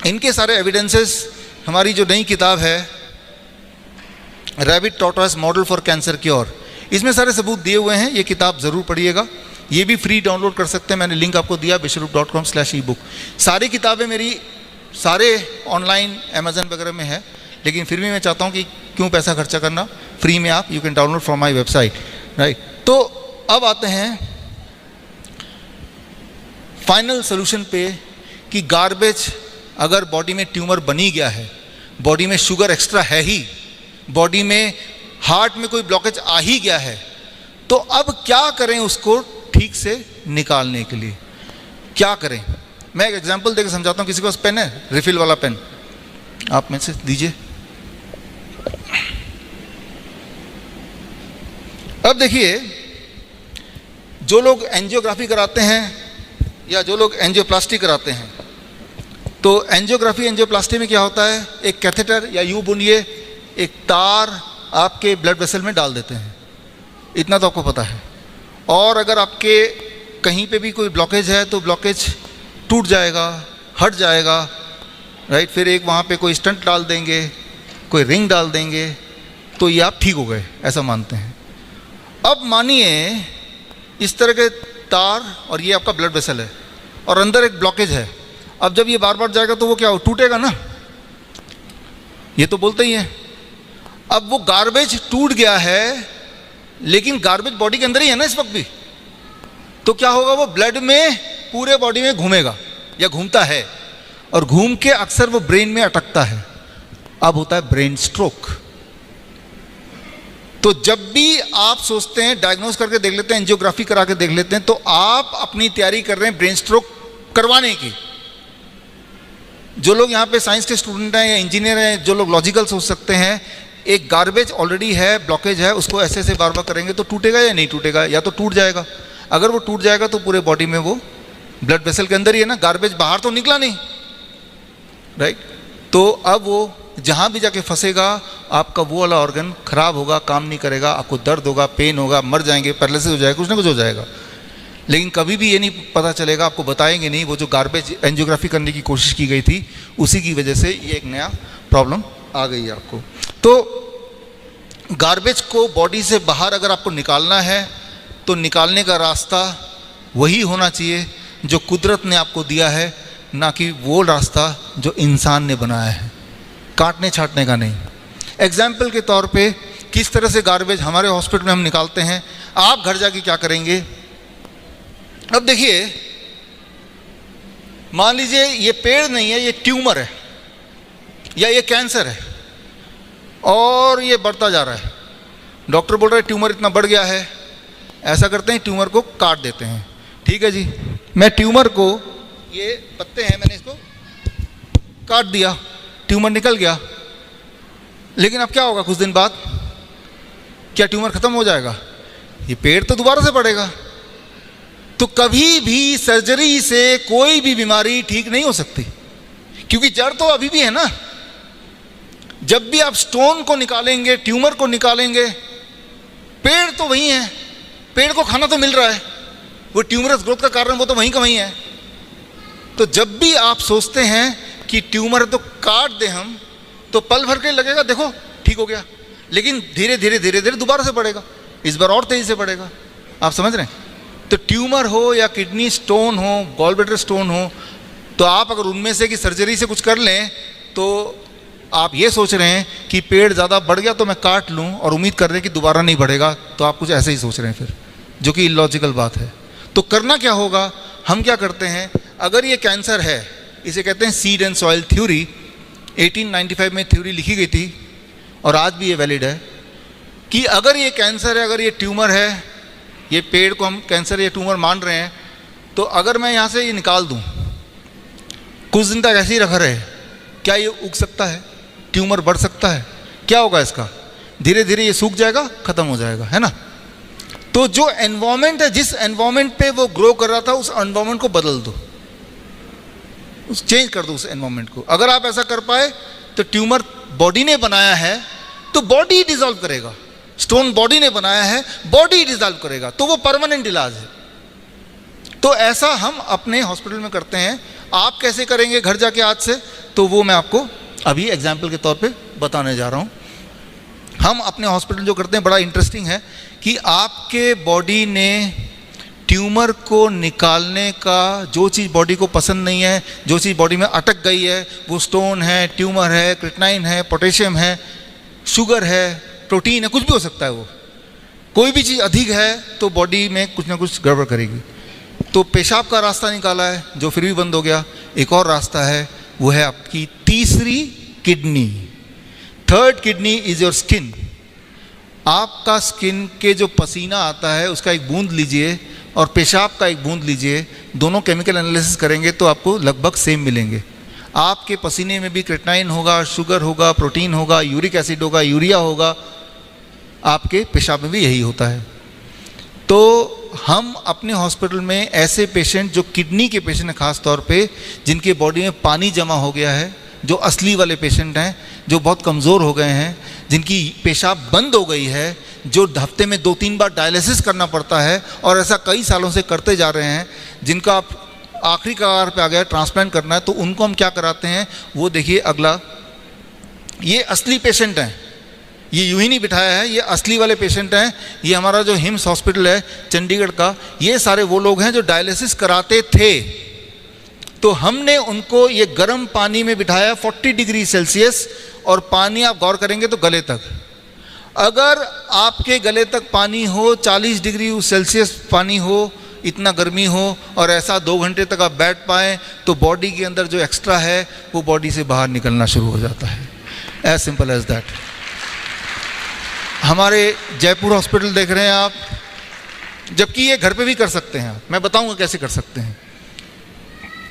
इनके सारे एविडेंसेस, हमारी जो नई किताब है rabbit tortoise model for cancer cure, इसमें सारे सबूत दिए हुए हैं। ये किताब ज़रूर पढ़िएगा, ये भी फ्री डाउनलोड कर सकते हैं, मैंने लिंक आपको दिया विश्वरूप.com/ebook। सारी किताबें मेरी सारे ऑनलाइन अमेजन वगैरह में है, लेकिन फिर भी मैं चाहता हूँ कि क्यों पैसा खर्चा करना, फ्री में आप you can download from my website, right. तो अब आते हैं फाइनल सोल्यूशन पे कि गार्बेज अगर बॉडी में ट्यूमर बनी गया है, बॉडी में शुगर एक्स्ट्रा है ही, बॉडी में हार्ट में कोई ब्लॉकेज आ ही गया है, तो अब क्या करें उसको ठीक से निकालने के लिए, क्या करें। मैं एक एग्जांपल देकर समझाता हूँ। किसी के पास पेन है, रिफिल वाला पेन, आप में से दीजिए। अब देखिए, जो लोग एंजियोग्राफी कराते हैं या जो लोग एंजियोप्लास्टी कराते हैं, तो एंजियोग्राफी एंजियोप्लास्टी में क्या होता है, एक कैथेटर या यूं बोलिए एक तार आपके ब्लड वेसल में डाल देते हैं, इतना तो आपको पता है। और अगर आपके कहीं पे भी कोई ब्लॉकेज है तो ब्लॉकेज टूट जाएगा, हट जाएगा, राइट। फिर एक वहाँ पे कोई स्टंट डाल देंगे, कोई रिंग डाल देंगे, तो ये आप ठीक हो गए, ऐसा मानते हैं। अब मानिए इस तरह के तार, और ये आपका ब्लड वेसल है और अंदर एक ब्लॉकेज है। अब जब ये बार बार जाएगा तो वो क्या हो, टूटेगा ना, ये तो बोलते ही हैं। अब वो गार्बेज टूट गया है, लेकिन गार्बेज बॉडी के अंदर ही है ना इस वक्त भी, तो क्या होगा, वो ब्लड में पूरे बॉडी में घूमेगा या घूमता है, और घूम के अक्सर वो ब्रेन में अटकता है। अब होता है ब्रेन स्ट्रोक। तो जब भी आप सोचते हैं, डायग्नोस करके देख लेते हैं, एंजियोग्राफी करा के देख लेते हैं, तो आप अपनी तैयारी कर रहे हैं ब्रेन स्ट्रोक करवाने की। जो लोग यहाँ पे साइंस के स्टूडेंट हैं या इंजीनियर हैं, जो लोग लॉजिकल सोच सकते हैं, एक गार्बेज ऑलरेडी है, ब्लॉकेज है, उसको ऐसे ऐसे बार बार करेंगे तो टूटेगा या नहीं टूटेगा, या तो टूट जाएगा। अगर वो टूट जाएगा तो पूरे बॉडी में वो ब्लड वेसल के अंदर ही है ना, गार्बेज बाहर तो निकला नहीं, राइट। तो अब वो जहाँ भी जाके फंसेगा, आपका वो वाला ऑर्गन खराब होगा, काम नहीं करेगा, आपको दर्द होगा, पेन होगा, मर जाएंगे, पैरालिसिस हो जाएगा, कुछ ना कुछ हो जाएगा। लेकिन कभी भी ये नहीं पता चलेगा, आपको बताएंगे नहीं, वो जो गार्बेज एंजियोग्राफी करने की कोशिश की गई थी, उसी की वजह से ये एक नया प्रॉब्लम आ गई है आपको। तो गार्बेज को बॉडी से बाहर अगर आपको निकालना है, तो निकालने का रास्ता वही होना चाहिए जो कुदरत ने आपको दिया है, ना कि वो रास्ता जो इंसान ने बनाया है, काटने छाटने का नहीं। एग्जाम्पल के तौर पे किस तरह से गार्बेज हमारे हॉस्पिटल में हम निकालते हैं, आप घर जाके क्या करेंगे। अब देखिए, मान लीजिए ये पेड़ नहीं है, ये ट्यूमर है या ये कैंसर है और ये बढ़ता जा रहा है। डॉक्टर बोल रहा है ट्यूमर इतना बढ़ गया है, ऐसा करते हैं ट्यूमर को काट देते हैं। ठीक है जी, मैं ट्यूमर को, ये पत्ते हैं, मैंने इसको काट दिया, ट्यूमर निकल गया। लेकिन अब क्या होगा कुछ दिन बाद, क्या ट्यूमर खत्म हो जाएगा? ये पेड़ तो दोबारा से बढ़ेगा। तो कभी भी सर्जरी से कोई भी बीमारी ठीक नहीं हो सकती, क्योंकि जड़ तो अभी भी है ना। जब भी आप स्टोन को निकालेंगे, ट्यूमर को निकालेंगे, पेड़ तो वही है, पेड़ को खाना तो मिल रहा है, वो ट्यूमरस ग्रोथ का कारण वो तो वहीं का वहीं है। तो जब भी आप सोचते हैं कि ट्यूमर तो काट दे हम, तो पल भर के लगेगा देखो ठीक हो गया, लेकिन धीरे धीरे धीरे धीरे दोबारा से बढ़ेगा, इस बार और तेजी से बढ़ेगा। आप समझ रहे हैं? तो ट्यूमर हो या किडनी स्टोन हो, गॉल ब्लैडर स्टोन हो, तो आप अगर उनमें से कि सर्जरी से कुछ कर लें, तो आप ये सोच रहे हैं कि पेड़ ज़्यादा बढ़ गया तो मैं काट लूँ और उम्मीद कर रहे हैं कि दोबारा नहीं बढ़ेगा, तो आप कुछ ऐसे ही सोच रहे हैं फिर, जो कि इलॉजिकल बात है। तो करना क्या होगा, हम क्या करते हैं, अगर ये कैंसर है, इसे कहते हैं सीड एंड सॉइल थ्योरी, 1895 में थ्योरी लिखी गई थी और आज भी ये वैलिड है कि अगर ये कैंसर है, अगर ये ट्यूमर है, ये पेड़ को हम कैंसर या ट्यूमर मान रहे हैं, तो अगर मैं यहाँ से ये निकाल दूँ, कुछ दिन तक ऐसे ही रखा रहे, क्या ये उग सकता है? ट्यूमर बढ़ सकता है? क्या होगा इसका? धीरे धीरे ये सूख जाएगा, खत्म हो जाएगा, है ना। तो जो एनवायरमेंट है, जिस एनवायरमेंट पे वो ग्रो कर रहा था, उस एनवायरमेंट को बदल दो, उस चेंज कर दो उस एनवायरमेंट को। अगर आप ऐसा कर पाए तो ट्यूमर बॉडी ने बनाया है तो बॉडी डिसॉल्व करेगा, स्टोन बॉडी ने बनाया है, बॉडी डिसॉल्व करेगा, तो वो परमानेंट इलाज है। तो ऐसा हम अपने हॉस्पिटल में करते हैं। आप कैसे करेंगे घर जाके आज से, तो वो मैं आपको अभी एग्जाम्पल के तौर पे बताने जा रहा हूँ। हम अपने हॉस्पिटल जो करते हैं, बड़ा इंटरेस्टिंग है कि आपके बॉडी ने ट्यूमर को निकालने का, जो चीज़ बॉडी को पसंद नहीं है, जो चीज़ बॉडी में अटक गई है, वो स्टोन है, ट्यूमर है, क्रिएटिनिन है, पोटेशियम है, शुगर है, प्रोटीन है, कुछ भी हो सकता है। वो कोई भी चीज़ अधिक है तो बॉडी में कुछ ना कुछ गड़बड़ करेगी। तो पेशाब का रास्ता निकाला है जो फिर भी बंद हो गया। एक और रास्ता है, वो है आपकी तीसरी kidney. Third kidney is your skin. आपका स्किन के जो पसीना आता है उसका एक बूंद लीजिए और पेशाब का एक बूंद लीजिए, दोनों केमिकल एनालिसिस करेंगे तो आपको लगभग सेम मिलेंगे। आपके पसीने में भी क्रिएटिनिन होगा, शुगर होगा, प्रोटीन होगा, यूरिक एसिड होगा, यूरिया होगा, आपके पेशाब में भी यही होता है। तो हम अपने हॉस्पिटल में ऐसे पेशेंट, जो किडनी के पेशेंट हैं खास तौर पे, जिनके बॉडी में पानी जमा हो गया है, जो असली वाले पेशेंट हैं, जो बहुत कमज़ोर हो गए हैं, जिनकी पेशाब बंद हो गई है, जो हफ्ते में 2-3 बार डायलिसिस करना पड़ता है और ऐसा कई सालों से करते जा रहे हैं, जिनका आखिरी कगार पे आ गया ट्रांसप्लांट करना है, तो उनको हम क्या कराते हैं वो देखिए अगला। ये असली पेशेंट हैं, ये यूं ही नहीं बिठाया है, ये असली वाले पेशेंट हैं। ये हमारा जो हिम्स हॉस्पिटल है चंडीगढ़ का, ये सारे वो लोग हैं जो डायलिसिस कराते थे। तो हमने उनको ये गर्म पानी में बिठाया 40 डिग्री सेल्सियस, और पानी आप गौर करेंगे तो गले तक। अगर आपके गले तक पानी हो, 40 डिग्री सेल्सियस पानी हो, इतना गर्मी हो, और ऐसा 2 घंटे तक आप बैठ पाएँ, तो बॉडी के अंदर जो एक्स्ट्रा है वो बॉडी से बाहर निकलना शुरू हो जाता है। As simple as that. हमारे जयपुर हॉस्पिटल देख रहे हैं आप, जबकि ये घर पे भी कर सकते हैं आप, मैं बताऊंगा कैसे कर सकते हैं।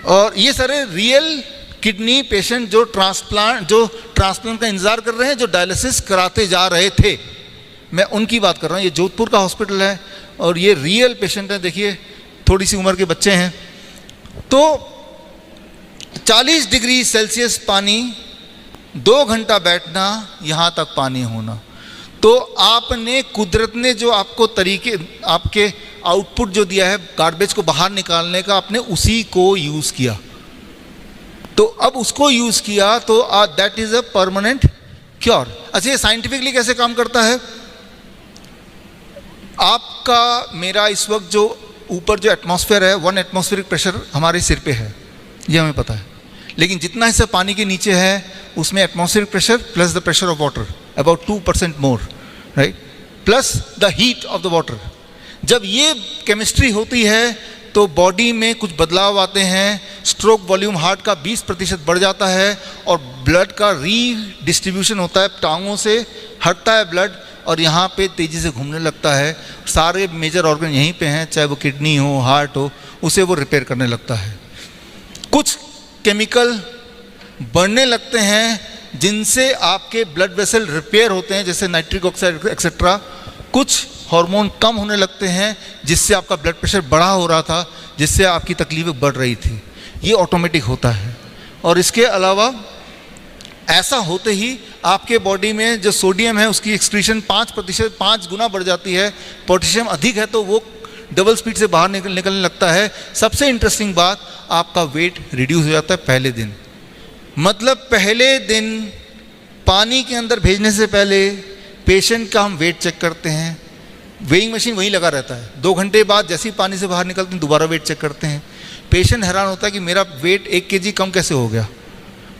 और ये सारे रियल किडनी पेशेंट जो ट्रांसप्लांट का इंतजार कर रहे हैं, जो डायलिसिस कराते जा रहे थे, मैं उनकी बात कर रहा हूँ। ये जोधपुर का हॉस्पिटल है और ये रियल पेशेंट है। देखिए थोड़ी सी उम्र के बच्चे हैं। तो 40 डिग्री सेल्सियस पानी, 2 घंटा बैठना, यहाँ तक पानी होना। तो आपने, कुदरत ने जो आपको तरीके, आपके आउटपुट जो दिया है गार्बेज को बाहर निकालने का, आपने उसी को यूज़ किया। तो अब उसको यूज़ किया तो that is a permanent cure. अच्छा, ये साइंटिफिकली कैसे काम करता है? आपका, मेरा इस वक्त जो ऊपर जो एटमॉस्फेयर है, 1 एटमॉस्फेरिक प्रेशर हमारे सिर पे है, ये हमें पता है। लेकिन जितना हिस्सा पानी के नीचे है उसमें atmospheric pressure plus the pressure of water about 2% more, right, plus the heat of the water. जब ये केमिस्ट्री होती है तो बॉडी में कुछ बदलाव आते हैं। स्ट्रोक वॉल्यूम हार्ट का 20% बढ़ जाता है, और ब्लड का रीडिस्ट्रीब्यूशन होता है, टांगों से हटता है ब्लड और यहाँ पे तेज़ी से घूमने लगता है। सारे मेजर ऑर्गन यहीं पे हैं, चाहे वो किडनी हो, हार्ट हो, उसे वो रिपेयर करने लगता है। कुछ केमिकल बढ़ने लगते हैं जिनसे आपके ब्लड वेसल रिपेयर होते हैं, जैसे नाइट्रिक ऑक्साइड एक्सेट्रा। कुछ हार्मोन कम होने लगते हैं जिससे आपका ब्लड प्रेशर बढ़ा हो रहा था, जिससे आपकी तकलीफ़ें बढ़ रही थी। ये ऑटोमेटिक होता है। और इसके अलावा ऐसा होते ही आपके बॉडी में जो सोडियम है उसकी एक्सक्रीशन 5 गुना बढ़ जाती है। पोटेशियम अधिक है तो वो डबल स्पीड से बाहर निकलने लगता है। सबसे इंटरेस्टिंग बात, आपका वेट रिड्यूस हो जाता है पहले दिन। मतलब पहले दिन पानी के अंदर भेजने से पहले पेशेंट का हम वेट चेक करते हैं, वेइंग मशीन वहीं लगा रहता है। 2 घंटे बाद जैसे ही पानी से बाहर निकलते हैं दोबारा वेट चेक करते हैं। पेशेंट हैरान होता है कि मेरा वेट 1 kg कम कैसे हो गया,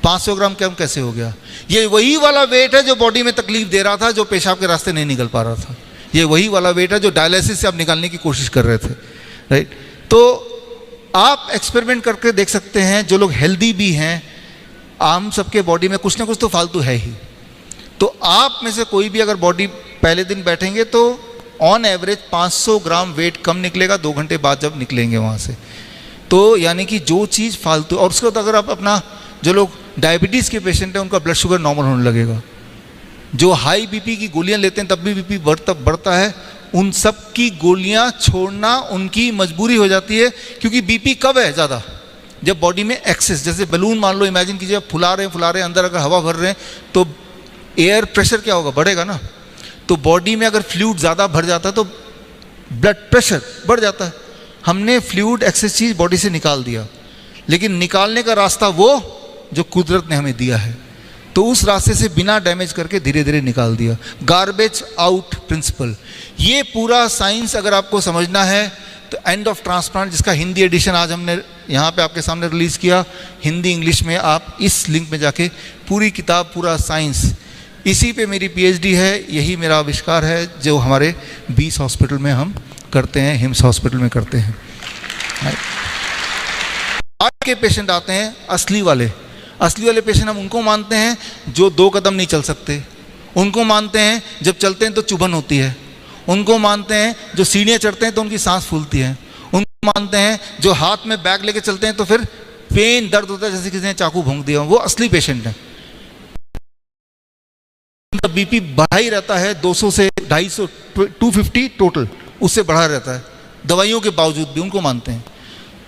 500 ग्राम कम कैसे हो गया। ये वही वाला वेट है जो बॉडी में तकलीफ दे रहा था, जो पेशाब के रास्ते नहीं निकल पा रहा था। ये वही वाला वेट है जो डायलिसिस से आप निकालने की कोशिश कर रहे थे, राइट। तो आप एक्सपेरिमेंट करके देख सकते हैं। जो लोग हेल्दी भी हैं, आम सबके बॉडी में कुछ ना कुछ तो फालतू है ही। तो आप में से कोई भी अगर बॉडी पहले दिन बैठेंगे तो ऑन एवरेज 500 ग्राम वेट कम निकलेगा 2 घंटे बाद जब निकलेंगे वहाँ से। तो यानी कि जो चीज़ फालतू, और उसके बाद अगर आप अपना, जो लोग डायबिटीज़ के पेशेंट हैं उनका ब्लड शुगर नॉर्मल होने लगेगा। जो हाई बीपी की गोलियां लेते हैं तब भी बीपी बढ़ता है, उन सब की गोलियां छोड़ना उनकी मजबूरी हो जाती है। क्योंकि बीपी कब है ज़्यादा? जब बॉडी में एक्सेस, जैसे बलून मान लो, इमेजिन कीजिए आप फुला रहे हैं, अंदर अगर हवा भर रहे हैं तो एयर प्रेशर क्या होगा, बढ़ेगा ना। तो बॉडी में अगर फ्लूइड ज़्यादा भर जाता है तो ब्लड प्रेशर बढ़ जाता है। हमने फ्लूइड एक्सेस चीज़ बॉडी से निकाल दिया, लेकिन निकालने का रास्ता वो जो कुदरत ने हमें दिया है, तो उस रास्ते से बिना डैमेज करके धीरे धीरे निकाल दिया। गार्बेज आउट प्रिंसिपल, ये पूरा साइंस अगर आपको समझना है तो एंड ऑफ ट्रांसप्लांट, जिसका हिंदी एडिशन आज हमने यहाँ पे आपके सामने रिलीज़ किया, हिंदी इंग्लिश में, आप इस लिंक में जाके पूरी किताब, पूरा साइंस, इसी पे मेरी पीएचडी है, यही मेरा आविष्कार है जो हमारे 20 हॉस्पिटल में हम करते हैं, हिम्स हॉस्पिटल में करते हैं। हार्ट के पेशेंट आते हैं, असली वाले पेशेंट हम उनको मानते हैं जो 2 कदम नहीं चल सकते, उनको मानते हैं जब चलते हैं तो चुभन होती है, उनको मानते हैं जो सीढ़ियाँ चढ़ते हैं तो उनकी सांस फूलती है, उनको मानते हैं जो हाथ में बैग लेके चलते हैं तो फिर पेन, दर्द होता है जैसे किसी ने चाकू भोंक दिया, वो असली पेशेंट हैं। उनका बीपी बढ़ा ही रहता है 200 से 250, 250 टोटल, उससे बढ़ा रहता है दवाइयों के बावजूद भी, उनको मानते हैं।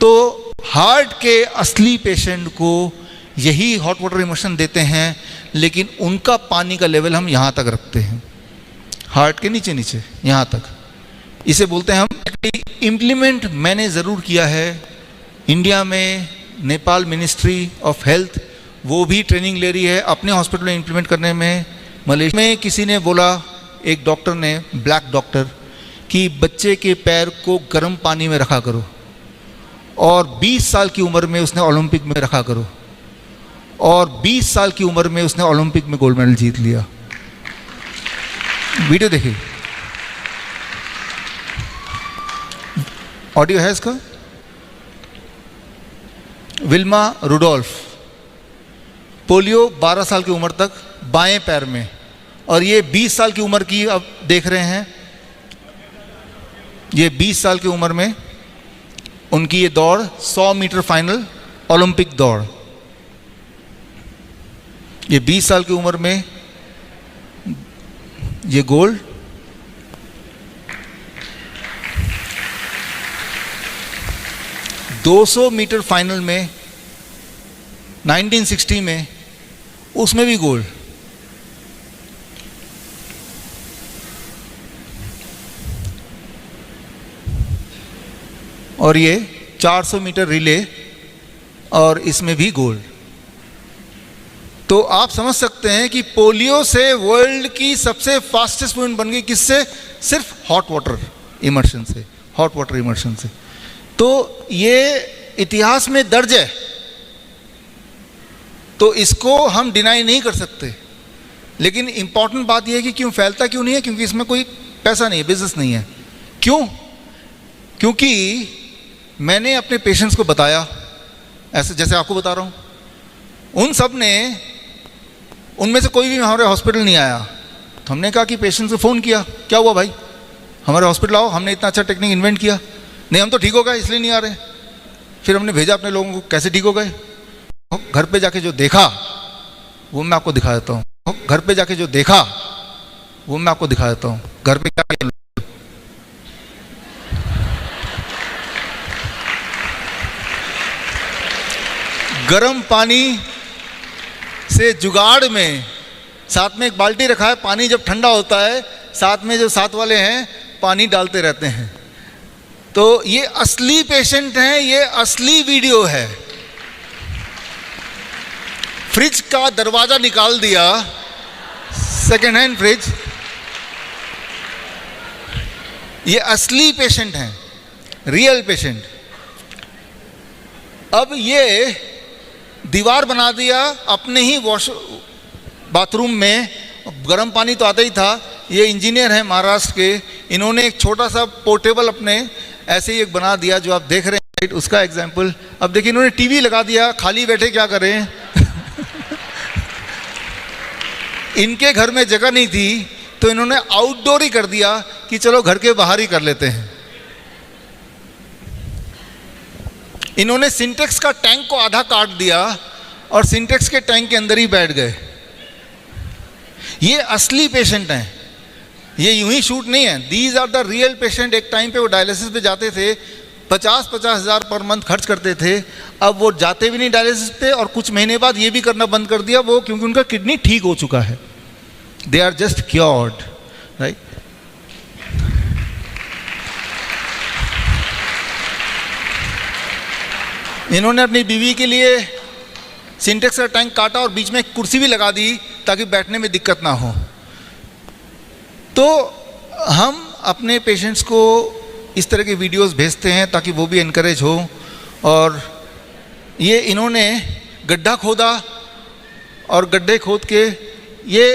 तो हार्ट के असली पेशेंट को यही हॉट वाटर इमोशन देते हैं, लेकिन उनका पानी का लेवल हम यहाँ तक रखते हैं, हार्ट के नीचे नीचे यहाँ तक। इसे बोलते हैं हम इम्प्लीमेंट। मैंने ज़रूर किया है इंडिया में, नेपाल मिनिस्ट्री ऑफ हेल्थ वो भी ट्रेनिंग ले रही है अपने हॉस्पिटल में इम्प्लीमेंट करने में। मलेशिया में किसी ने बोला, एक डॉक्टर ने, ब्लैक डॉक्टर, कि बच्चे के पैर को गर्म पानी में रखा करो, और 20 साल की उम्र में उसने ओलंपिक में रखा करो, और 20 साल की उम्र में उसने ओलंपिक में गोल्ड मेडल जीत लिया। वीडियो देखिए, ऑडियो है इसका। विल्मा रुडोल्फ, पोलियो 12 साल की उम्र तक बाएं पैर में, और ये 20 साल की उम्र की, अब देख रहे हैं, ये 20 साल की उम्र में उनकी ये दौड़ 100 मीटर फाइनल ओलंपिक दौड़, ये 20 साल की उम्र में ये गोल्ड। $200 मीटर फाइनल में 1960 में, उसमें भी गोल्ड। और ये 400 मीटर रिले, और इसमें भी गोल्ड। तो आप समझ सकते हैं कि पोलियो से वर्ल्ड की सबसे फास्टेस्ट वुमेन बन गई, किससे? सिर्फ हॉट वाटर इमर्शन से, हॉट वाटर इमर्शन से। तो ये इतिहास में दर्ज है, तो इसको हम डिनाई नहीं कर सकते। लेकिन इंपॉर्टेंट बात यह है कि क्यों फैलता क्यों नहीं है? क्योंकि इसमें कोई पैसा नहीं है, बिजनेस नहीं है। क्यों? क्योंकि मैंने अपने पेशेंट्स को बताया, ऐसे जैसे आपको बता रहा हूँ, उन सब ने, उनमें से कोई भी हमारे हॉस्पिटल नहीं आया। तो हमने कहा कि पेशेंट्स को फ़ोन किया, क्या हुआ भाई, हमारे हॉस्पिटल आओ, हमने इतना अच्छा टेक्निक इन्वेंट किया। नहीं, हम तो ठीक हो गए, इसलिए नहीं आ रहे। फिर हमने भेजा अपने लोगों को, कैसे ठीक हो गए? घर पे जाके जो देखा वो मैं आपको दिखा देता हूँ। घर पे जाके जो देखा वो मैं आपको दिखा देता हूँ। घर पे क्या किया? गर्म पानी से जुगाड़ में, साथ में एक बाल्टी रखा है, पानी जब ठंडा होता है, साथ में जो साथ वाले हैं पानी डालते रहते हैं। तो ये असली पेशेंट हैं, ये असली वीडियो है। फ्रिज का दरवाजा निकाल दिया, सेकेंड हैंड फ्रिज, ये असली पेशेंट हैं, रियल पेशेंट। अब ये दीवार बना दिया अपने ही बाथरूम में, गर्म पानी तो आता ही था। ये इंजीनियर हैं महाराष्ट्र के, इन्होंने एक छोटा सा पोर्टेबल अपने ऐसे ही एक बना दिया, जो आप देख रहे हैं उसका एग्जाम्पल। अब देखिए, इन्होंने टीवी लगा दिया, खाली बैठे क्या करें। इनके घर में जगह नहीं थी, तो इन्होंने आउटडोर ही कर दिया कि चलो घर के बाहर ही कर लेते हैं। इन्होंने सिंटेक्स का टैंक को आधा काट दिया और सिंटेक्स के टैंक के अंदर ही बैठ गए। ये असली पेशेंट हैं, ये यूं ही शूट नहीं है। These are the real patient. एक टाइम पे वो डायलिसिस पे जाते थे, 50-50 हज़ार पर मंथ खर्च करते थे। अब वो जाते भी नहीं डायलिसिस पे, और कुछ महीने बाद ये भी करना बंद कर दिया वो, क्योंकि उनका किडनी ठीक हो चुका है। They are just cured, right. इन्होंने अपनी बीवी के लिए सिंटेक्स का टैंक काटा और बीच में एक कुर्सी भी लगा दी ताकि बैठने में दिक्कत ना हो। तो हम अपने पेशेंट्स को इस तरह के वीडियोस भेजते हैं ताकि वो भी इनकरेज हो। और ये इन्होंने गड्ढा खोदा, और गड्ढे खोद के ये,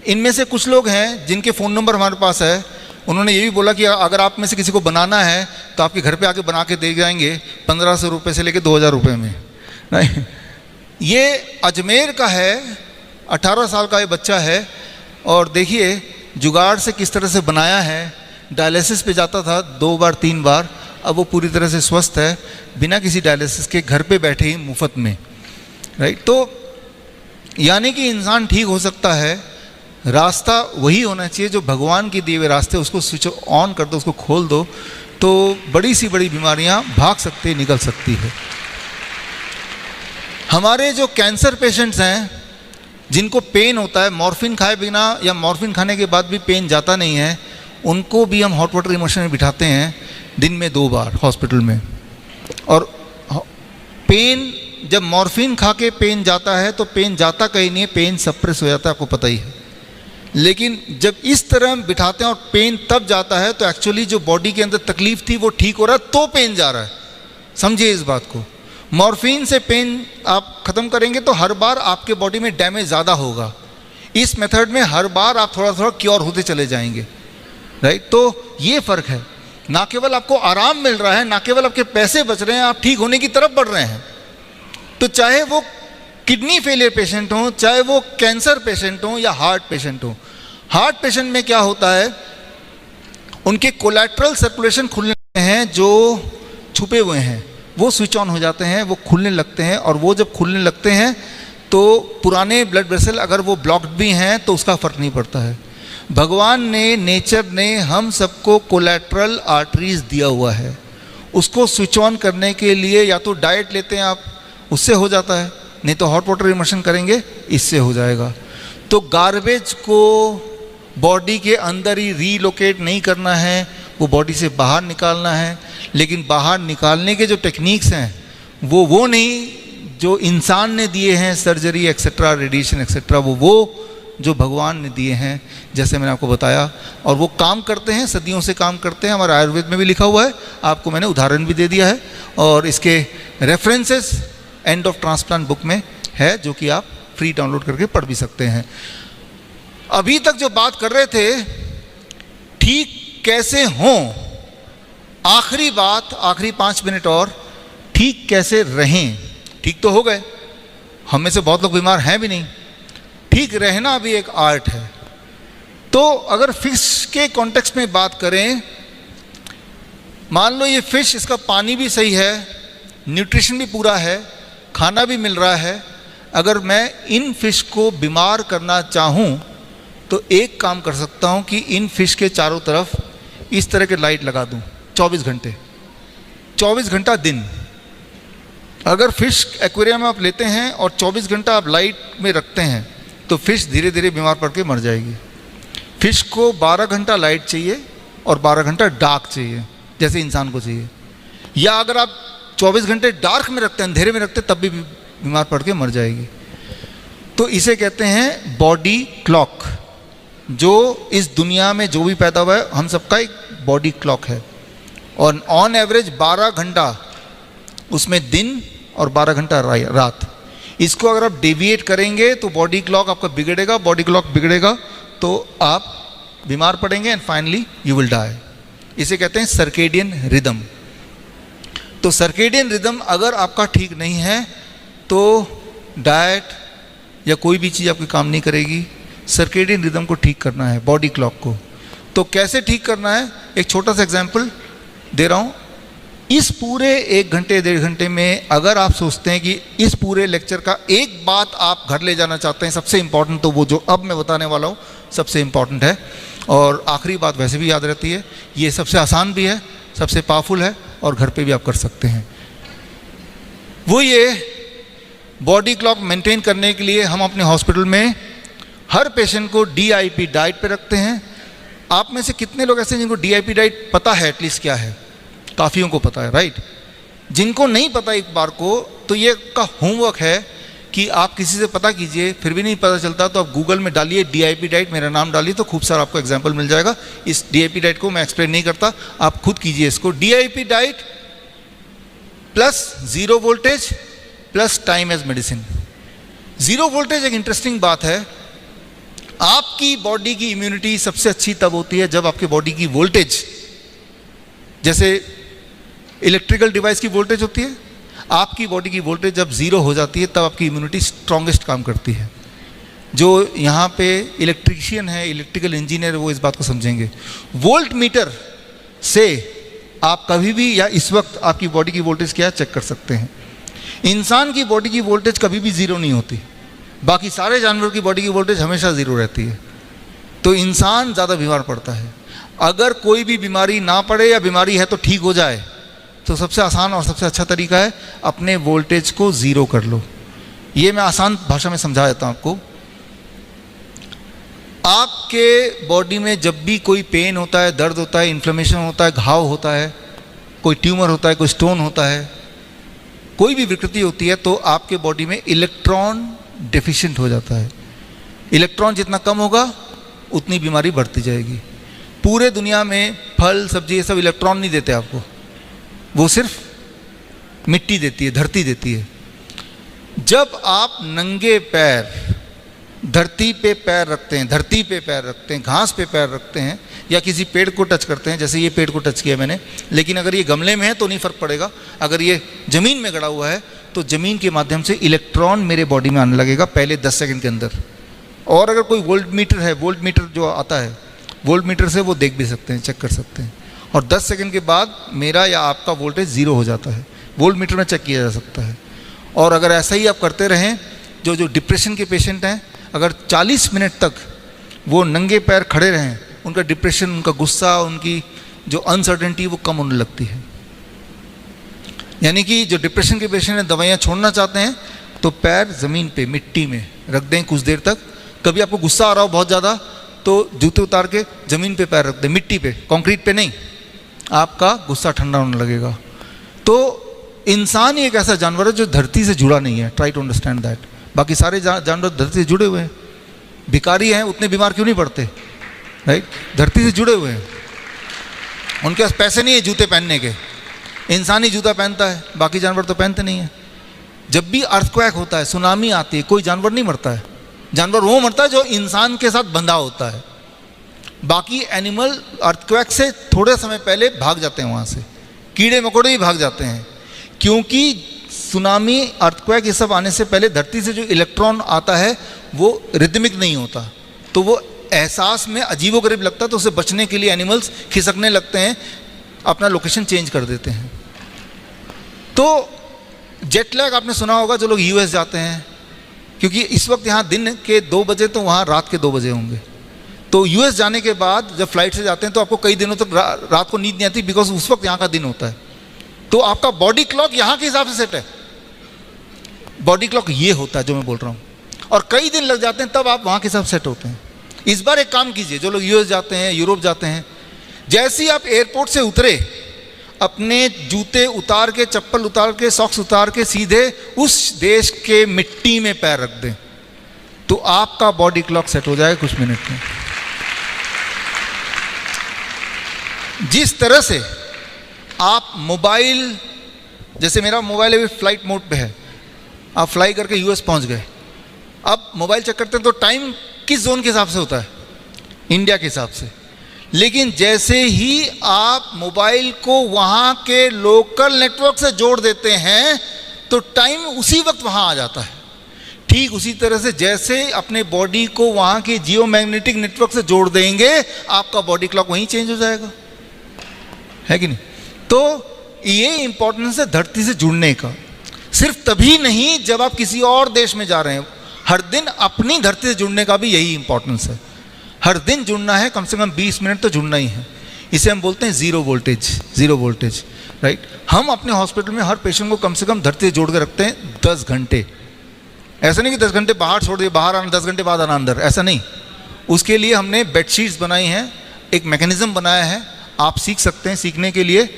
इनमें से कुछ लोग हैं जिनके फ़ोन नंबर हमारे पास है। उन्होंने ये भी बोला कि अगर आप में से किसी को बनाना है तो आपके घर पे आके बना के दे जाएंगे 1500 रुपये से लेके 2000 रुपये में। नहीं, ये अजमेर का है, 18 साल का ये बच्चा है, और देखिए जुगाड़ से किस तरह से बनाया है। डायलिसिस पे जाता था 2 बार 3 बार, अब वो पूरी तरह से स्वस्थ है, बिना किसी डायलिसिस के, घर पे बैठे ही मुफ्त में, राइट। तो यानी कि इंसान ठीक हो सकता है, रास्ता वही होना चाहिए जो भगवान के दिए हुए रास्ते, उसको स्विच ऑन कर दो, उसको खोल दो, तो बड़ी सी बड़ी बीमारियां भाग सकती, निकल सकती है। हमारे जो कैंसर पेशेंट्स हैं, जिनको पेन होता है, मॉर्फिन खाए बिना या मॉर्फिन खाने के बाद भी पेन जाता नहीं है, उनको भी हम हॉट वाटर इमर्शन में बिठाते हैं दिन में 2 बार हॉस्पिटल में। और पेन जब मॉर्फिन खा के पेन जाता है तो पेन जाता कहीं नहीं है, पेन सप्रेस हो जाता है, आपको पता ही है। लेकिन जब इस तरह बिठाते हैं और पेन तब जाता है तो एक्चुअली जो बॉडी के अंदर तकलीफ थी वो ठीक हो रहा है, तो पेन जा रहा है। समझिए इस बात को। मॉर्फिन से पेन आप ख़त्म करेंगे तो हर बार आपके बॉडी में डैमेज ज़्यादा होगा। इस मेथड में हर बार आप थोड़ा थोड़ा क्योर होते चले जाएंगे, राइट। तो ये फ़र्क है, ना केवल आपको आराम मिल रहा है, ना केवल आपके पैसे बच रहे हैं, आप ठीक होने की तरफ बढ़ रहे हैं। तो चाहे वो किडनी फेलियर पेशेंट हो, चाहे वो कैंसर पेशेंट हो या हार्ट पेशेंट हो। हार्ट पेशेंट में क्या होता है, उनके कोलैटरल सर्कुलेशन खुलने लगते हैं, जो छुपे हुए हैं वो स्विच ऑन हो जाते हैं, वो खुलने लगते हैं। और वो जब खुलने लगते हैं तो पुराने ब्लड वेसल अगर वो ब्लॉक्ड भी हैं तो उसका फ़र्क नहीं पड़ता है। भगवान ने, नेचर ने हम सबको कोलैटरल आर्टरीज दिया हुआ है। उसको स्विच ऑन करने के लिए या तो डाइट लेते हैं आप, उससे हो जाता है, नहीं तो हॉट वाटर इमर्शन करेंगे, इससे हो जाएगा। तो गार्बेज को बॉडी के अंदर ही रीलोकेट नहीं करना है, वो बॉडी से बाहर निकालना है। लेकिन बाहर निकालने के जो टेक्निक्स हैं वो नहीं जो इंसान ने दिए हैं, सर्जरी एक्सेट्रा, रेडिएशन एक्सेट्रा, वो जो भगवान ने दिए हैं, जैसे मैंने आपको बताया। और वो काम करते हैं, सदियों से काम करते हैं। हमारे आयुर्वेद में भी लिखा हुआ है, आपको मैंने उदाहरण भी दे दिया है, और इसके references end of transplant book में है, जो कि आप फ्री डाउनलोड करके पढ़ भी सकते हैं। अभी तक जो बात कर रहे थे ठीक कैसे हों, आखिरी बात, आखिरी 5 मिनट और, ठीक कैसे रहें। ठीक तो हो गए, हम में से बहुत लोग बीमार हैं भी नहीं। ठीक रहना भी एक आर्ट है। तो अगर फिश के कॉन्टेक्स्ट में बात करें, मान लो ये फिश, इसका पानी भी सही है, न्यूट्रिशन भी पूरा है, खाना भी मिल रहा है। अगर मैं इन फिश को बीमार करना चाहूँ तो एक काम कर सकता हूँ कि इन फिश के चारों तरफ इस तरह के लाइट लगा दूँ 24 घंटे, 24 घंटा दिन। अगर फिश एक्वेरियम में आप लेते हैं और 24 घंटा आप लाइट में रखते हैं तो फिश धीरे धीरे बीमार पड़ के मर जाएगी। फिश को 12 घंटा लाइट चाहिए और 12 घंटा डार्क चाहिए, जैसे इंसान को चाहिए। या अगर आप 24 घंटे डार्क में रखते हैं, अंधेरे में रखते हैं, तब भी बीमार पड़ के मर जाएगी। तो इसे कहते हैं बॉडी क्लॉक। जो इस दुनिया में जो भी पैदा हुआ है, हम सबका एक बॉडी क्लॉक है। और ऑन एवरेज 12 घंटा उसमें दिन और 12 घंटा रात। इसको अगर आप डेविएट करेंगे तो बॉडी क्लॉक आपका बिगड़ेगा, बॉडी क्लॉक बिगड़ेगा तो आप बीमार पड़ेंगे and finally you will die. इसे कहते हैं सर्केडियन रिदम। तो सर्केडियन रिदम अगर आपका ठीक नहीं है तो डाइट या कोई भी चीज़ आपकी काम नहीं करेगी। सर्केडियन रिदम को ठीक करना है, बॉडी क्लॉक को। तो कैसे ठीक करना है, एक छोटा सा एग्जांपल दे रहा हूँ। इस पूरे 1 घंटे 1.5 घंटे में अगर आप सोचते हैं कि इस पूरे लेक्चर का एक बात आप घर ले जाना चाहते हैं, सबसे इम्पॉर्टेंट, तो वो जो अब मैं बताने वाला हूँ सबसे इम्पॉर्टेंट है। और आखिरी बात वैसे भी याद रहती है, ये सबसे आसान भी है, सबसे पावरफुल है और घर पे भी आप कर सकते हैं। वो ये बॉडी क्लॉक मेंटेन करने के लिए हम अपने हॉस्पिटल में हर पेशेंट को DIP डाइट पे रखते हैं। आप में से कितने लोग ऐसे हैं जिनको DIP डाइट पता है एटलीस्ट क्या है? काफ़ियों को पता है, राइट। जिनको नहीं पता एक बार को, तो ये का होमवर्क है कि आप किसी से पता कीजिए, फिर भी नहीं पता चलता तो आप गूगल में डालिए DIP डाइट, मेरा नाम डालिए तो खूब सारा आपको एग्जाम्पल मिल जाएगा। इस DIP डाइट को मैं एक्सप्लेन नहीं करता, आप खुद कीजिए इसको। DIP diet plus 0 voltage plus time as medicine. 0 voltage एक इंटरेस्टिंग बात है। आपकी बॉडी की इम्यूनिटी सबसे अच्छी तब होती है जब आपकी बॉडी की वोल्टेज, जैसे इलेक्ट्रिकल डिवाइस की वोल्टेज होती है, आपकी बॉडी की वोल्टेज जब 0 हो जाती है तब आपकी इम्यूनिटी स्ट्रॉन्गेस्ट काम करती है। जो यहाँ पे इलेक्ट्रीशियन है, इलेक्ट्रिकल इंजीनियर, वो इस बात को समझेंगे। वोल्ट मीटर से आप कभी भी या इस वक्त आपकी बॉडी की वोल्टेज क्या चेक कर सकते हैं। इंसान की बॉडी की वोल्टेज कभी भी 0 नहीं होती, बाकी सारे जानवरों की बॉडी की वोल्टेज हमेशा 0 रहती है। तो इंसान ज़्यादा बीमार पड़ता है। अगर कोई भी बीमारी ना पड़े या बीमारी है तो ठीक हो जाए, तो सबसे आसान और सबसे अच्छा तरीका है अपने वोल्टेज को 0 कर लो। ये मैं आसान भाषा में समझा देता हूँ आपको। आपके बॉडी में जब भी कोई पेन होता है, दर्द होता है, इन्फ्लेमेशन होता है, घाव होता है, कोई ट्यूमर होता है, कोई स्टोन होता है, कोई भी विकृति होती है तो आपके बॉडी में इलेक्ट्रॉन डेफिशिएंट हो जाता है। इलेक्ट्रॉन जितना कम होगा उतनी बीमारी बढ़ती जाएगी। पूरे दुनिया में फल सब्जी ये सब इलेक्ट्रॉन नहीं देते आपको, वो सिर्फ मिट्टी देती है, धरती देती है। जब आप नंगे पैर धरती पे पैर रखते हैं, धरती पे पैर रखते हैं, घास पे पैर रखते हैं या किसी पेड़ को टच करते हैं, जैसे ये पेड़ को टच किया मैंने, लेकिन अगर ये गमले में है तो नहीं फर्क पड़ेगा, अगर ये ज़मीन में गड़ा हुआ है तो ज़मीन के माध्यम से इलेक्ट्रॉन मेरे बॉडी में आने लगेगा पहले 10 सेकंड के अंदर। और अगर कोई वोल्ट मीटर है, वोल्ट मीटर जो आता है, वोल्ट मीटर से वो देख भी सकते हैं, चेक कर सकते हैं, और 10 सेकंड के बाद मेरा या आपका वोल्टेज 0 हो जाता है, वोल्ट मीटर में चेक किया जा सकता है। और अगर ऐसा ही आप करते रहें, जो डिप्रेशन के पेशेंट हैं, अगर 40 मिनट तक वो नंगे पैर खड़े रहें, उनका डिप्रेशन, उनका गुस्सा, उनकी जो अनसर्टेनिटी वो कम होने लगती है। यानी कि जो डिप्रेशन के पेशेंट हैं, दवाइयाँ छोड़ना चाहते हैं तो पैर ज़मीन पे मिट्टी में रख दें कुछ देर तक। कभी आपको गुस्सा आ रहा हो बहुत ज़्यादा तो जूते उतार के ज़मीन पे पैर रख दें, मिट्टी पे, कंक्रीट पे नहीं, आपका गुस्सा ठंडा होने लगेगा। तो इंसान ही एक ऐसा जानवर है जो धरती से जुड़ा नहीं है, ट्राई टू अंडरस्टैंड दैट। बाकी सारे जानवर धरती से जुड़े हुए हैं। भिखारी हैं, उतने बीमार क्यों नहीं पड़ते, राइट? धरती से जुड़े हुए हैं, उनके पास पैसे नहीं है जूते पहनने के। इंसान ही जूता पहनता है, बाकी जानवर तो पहनते नहीं हैं। जब भी अर्थक्वेक होता है, सुनामी आती है, कोई जानवर नहीं मरता है। जानवर वो मरता है जो इंसान के साथ बंधा होता है। बाकी एनिमल अर्थक्वेक से थोड़े समय पहले भाग जाते हैं वहाँ से, कीड़े मकोड़े भी भाग जाते हैं, क्योंकि सुनामी, अर्थक्वेक ये सब आने से पहले धरती से जो इलेक्ट्रॉन आता है वो रिदमिक नहीं होता, तो वो एहसास में अजीबोगरीब लगता है, तो उसे बचने के लिए एनिमल्स खिसकने लगते हैं, अपना लोकेशन चेंज कर देते हैं। तो जेट लैग आपने सुना होगा, जो लोग यूएस जाते हैं, क्योंकि इस वक्त यहाँ दिन के 2 बजे तो वहाँ रात के 2 बजे होंगे। तो यूएस जाने के बाद जब फ्लाइट से जाते हैं तो आपको कई दिनों तक रात को नींद नहीं आती, बिकॉज उस वक्त यहाँ का दिन होता है। तो आपका बॉडी क्लॉक यहाँ के हिसाब से सेट है, बॉडी क्लॉक ये होता है जो मैं बोल रहा हूँ, और कई दिन लग जाते हैं तब आप वहाँ के हिसाब सेट होते हैं। इस बार एक काम कीजिए, जो लोग यूएस जाते हैं, यूरोप जाते हैं, जैसे ही आप एयरपोर्ट से उतरे, अपने जूते उतार के, चप्पल उतार के, सॉक्स उतार के सीधे उस देश के मिट्टी में पैर रख दें, तो आपका बॉडी क्लॉक सेट हो जाएगा कुछ मिनट में। जिस तरह से आप मोबाइल, जैसे मेरा मोबाइल अभी फ्लाइट मोड पे है, आप फ्लाई करके यूएस पहुंच गए, अब मोबाइल चेक करते हैं तो टाइम किस जोन के हिसाब से होता है, इंडिया के हिसाब से। लेकिन जैसे ही आप मोबाइल को वहाँ के लोकल नेटवर्क से जोड़ देते हैं तो टाइम उसी वक्त वहाँ आ जाता है। ठीक उसी तरह से जैसे अपने बॉडी को वहाँ के जियोमैग्नेटिक नेटवर्क से जोड़ देंगे, आपका बॉडी क्लॉक वहीं चेंज हो जाएगा, है कि नहीं? तो ये इंपॉर्टेंस है धरती से जुड़ने का। सिर्फ तभी नहीं जब आप किसी और देश में जा रहे हैं, हर दिन अपनी धरती से जुड़ने का भी यही इंपॉर्टेंस है। हर दिन जुड़ना है, कम से कम 20 मिनट तो जुड़ना ही है। इसे हम बोलते हैं ज़ीरो वोल्टेज, राइट? हम अपने हॉस्पिटल में हर पेशेंट को कम से कम धरती से जोड़ कर रखते हैं 10 घंटे। ऐसा नहीं कि 10 घंटे बाहर छोड़ दिए, बाहर आना 10 घंटे बाद आना अंदर, ऐसा नहीं। उसके लिए हमने बेडशीट्स बनाई हैं, एक मैकेनिज्म बनाया है, आप सीख सकते हैं। सीखने के लिए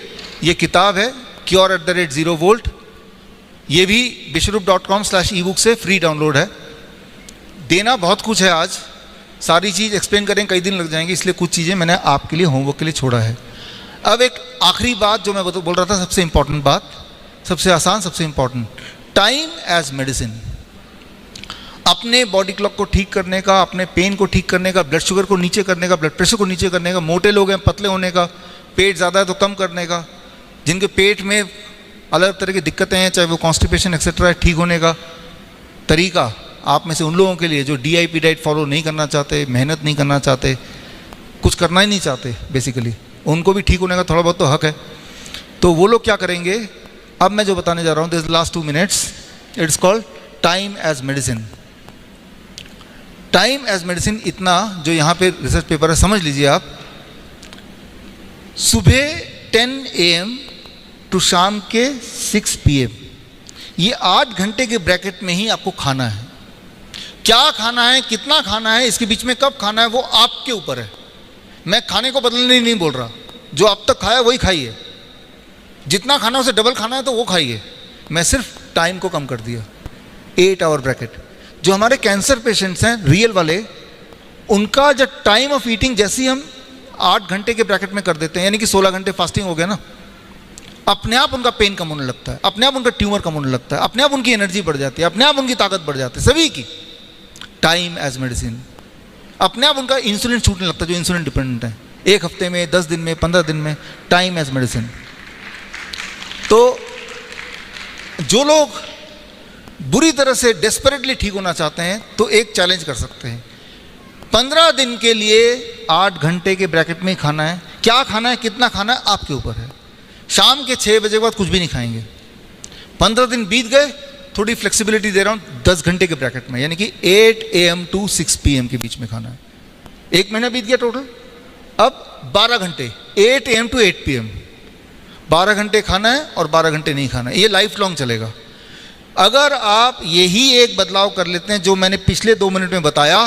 ये किताब है cure@0 volt, ये भी vishwarup.com/ebook से फ्री डाउनलोड है। देना बहुत कुछ है, आज सारी चीज़ एक्सप्लेन करें कई दिन लग जाएंगे, इसलिए कुछ चीज़ें मैंने आपके लिए होमवर्क के लिए छोड़ा है। अब एक आखिरी बात जो मैं बोल रहा था, सबसे इंपॉर्टेंट बात, सबसे आसान, सबसे इंपॉर्टेंट, टाइम एज मेडिसिन। अपने बॉडी क्लॉक को ठीक करने का, अपने पेन को ठीक करने का, ब्लड शुगर को नीचे करने का, ब्लड प्रेशर को नीचे करने का, मोटे लोग हैं पतले होने का, पेट ज़्यादा है तो कम करने का, जिनके पेट में अलग तरह की दिक्कतें हैं, चाहे वो कॉन्स्टिपेशन एक्सेट्रा है, ठीक होने का तरीका आप में से उन लोगों के लिए जो DIP डाइट फॉलो नहीं करना चाहते, मेहनत नहीं करना चाहते, कुछ करना ही नहीं चाहते, बेसिकली उनको भी ठीक होने का थोड़ा बहुत तो हक है। तो वो लोग क्या करेंगे, अब मैं जो बताने जा रहा हूँ, this last 2 minutes, it's called time as medicine. Time as medicine इतना जो यहाँ पे रिसर्च पेपर है, समझ लीजिए आप, सुबह 10 AM टू शाम के 6 PM, ये 8 घंटे के ब्रैकेट में ही आपको खाना है। क्या खाना है, कितना खाना है, इसके बीच में कब खाना है, वो आपके ऊपर है। मैं खाने को बदलने नहीं बोल रहा, जो अब तक खाया वही खाइए, जितना खाना है उसे डबल खाना है तो वो खाइए, मैं सिर्फ टाइम को कम कर दिया, 8 आवर ब्रैकेट। जो हमारे कैंसर पेशेंट्स हैं रियल वाले, उनका जो टाइम ऑफ ईटिंग जैसे ही हम 8 घंटे के ब्रैकेट में कर देते हैं, यानी कि 16 घंटे फास्टिंग हो गया ना, अपने आप उनका पेन कम होने लगता है, अपने आप उनका ट्यूमर कम होने लगता है, अपने आप उनकी एनर्जी बढ़ जाती है, अपने आप उनकी ताकत बढ़ जाती है, सभी की। Time as medicine. अपने आप उनका इंसुलिन छूटने लगता है जो इंसुलिन डिपेंडेंट है, 1 हफ्ते में, 10 दिन में, 15 दिन में। Time as medicine. तो जो लोग बुरी तरह से डेस्परेटली ठीक होना चाहते हैं तो एक चैलेंज कर सकते हैं, 15 दिन के लिए 8 घंटे के ब्रैकेट में ही खाना है। क्या खाना है, कितना खाना है, आपके ऊपर है। शाम के 6 बजे के बाद कुछ भी नहीं खाएंगे। 15 दिन बीत गए, थोड़ी फ्लेक्सिबिलिटी दे रहा हूँ, 10 घंटे के ब्रैकेट में, यानी कि 8 AM to 6 PM के बीच में खाना है। 1 महीना बीत गया टोटल। अब 12 घंटे, 8 AM to 8 PM, 12 घंटे खाना है और 12 घंटे नहीं खाना है। ये लाइफ लॉन्ग चलेगा। अगर आप यही एक बदलाव कर लेते हैं जो मैंने पिछले 2 मिनट में बताया,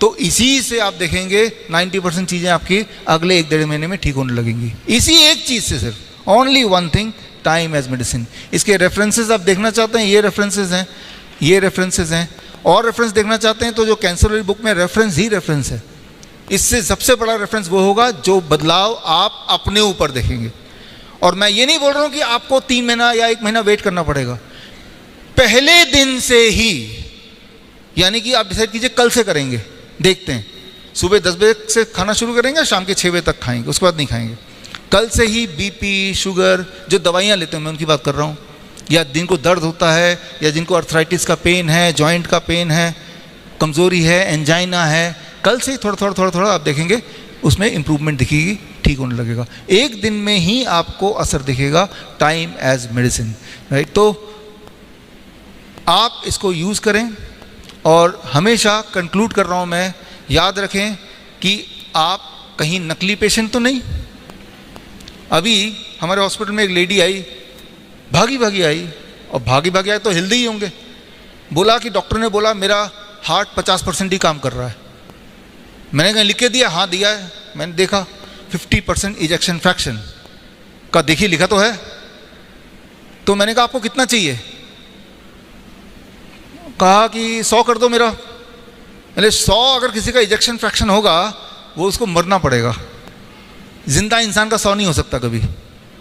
तो इसी से आप देखेंगे 90% चीज़ें आपकी अगले 1-1.5 महीने में ठीक होने लगेंगी। इसी एक चीज़ से, सिर्फ only one thing, time as medicine. इसके रेफरेंसेस आप देखना चाहते हैं, ये रेफरेंसेस हैं, ये रेफरेंसेस हैं। और रेफरेंस देखना चाहते हैं तो जो कैंसर वाली बुक में रेफरेंस ही रेफरेंस है। इससे सबसे बड़ा रेफरेंस वो होगा जो बदलाव आप अपने ऊपर देखेंगे। और मैं ये नहीं बोल रहा हूँ कि आपको 3 महीना या 1 महीना वेट करना पड़ेगा। पहले दिन से ही, यानी कि आप डिसाइड कीजिए कल से करेंगे, देखते हैं। सुबह 10 बजे से खाना शुरू करेंगे, शाम के 6 बजे तक खाएंगे, उसके बाद नहीं खाएंगे। कल से ही बीपी, शुगर, जो दवाइयाँ लेते हैं मैं उनकी बात कर रहा हूँ, या जिनको दर्द होता है, या जिनको अर्थराइटिस का पेन है, जॉइंट का पेन है, कमज़ोरी है, एंजाइना है, कल से ही थोड़ा आप देखेंगे उसमें इम्प्रूवमेंट दिखेगी, ठीक होने लगेगा। एक दिन में ही आपको असर दिखेगा। Time as medicine, right. तो आप इसको यूज़ करें। और हमेशा कंक्लूड कर रहा हूँ मैं, याद रखें कि आप कहीं नकली पेशेंट तो नहीं। अभी हमारे हॉस्पिटल में एक लेडी आई, भागी आई, और भागी आई तो हेल्दी ही होंगे। बोला कि डॉक्टर ने बोला मेरा हार्ट 50% ही काम कर रहा है। मैंने कहा लिख के दिया, हाँ दिया है। मैंने देखा 50% इजेक्शन फ्रैक्शन का देखिए लिखा तो है। तो मैंने कहा आपको कितना चाहिए? कहा कि 100 कर दो मेरा। मैंने 100 अगर किसी का इजेक्शन फ्रैक्शन होगा वो उसको मरना पड़ेगा। जिंदा इंसान का 100 नहीं हो सकता कभी।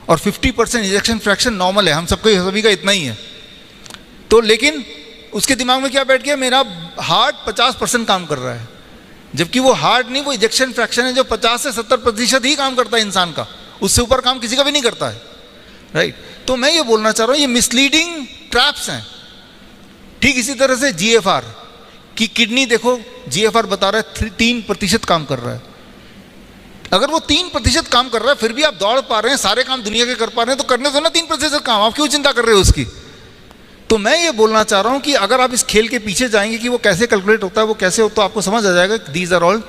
और 50% इजेक्शन फ्रैक्शन नॉर्मल है, हम सबको सभी का इतना ही है। तो लेकिन उसके दिमाग में क्या बैठ गया, मेरा हार्ट 50% काम कर रहा है, जबकि वो हार्ट नहीं, वो इजेक्शन फ्रैक्शन है जो 50 से 70% ही काम करता है इंसान का। उससे ऊपर काम किसी का भी नहीं करता है, राइट। तो मैं ये बोलना चाह रहा हूँ, ये मिसलीडिंग ट्रैप्स हैं। ठीक इसी तरह से GFR की किडनी देखो, GFR बता रहा है 3% काम कर रहा है। अगर वो 3% काम कर रहा है फिर भी आप दौड़ पा रहे हैं, सारे काम दुनिया के कर पा रहे हैं, तो करने दो ना 3% काम। आप क्यों चिंता कर रहे हो उसकी? तो मैं ये बोलना चाह रहा हूँ कि अगर आप इस खेल के पीछे जाएंगे कि वो कैसे कैलकुलेट होता है, वो कैसे होता है, आपको समझ आ जाएगा कि these are all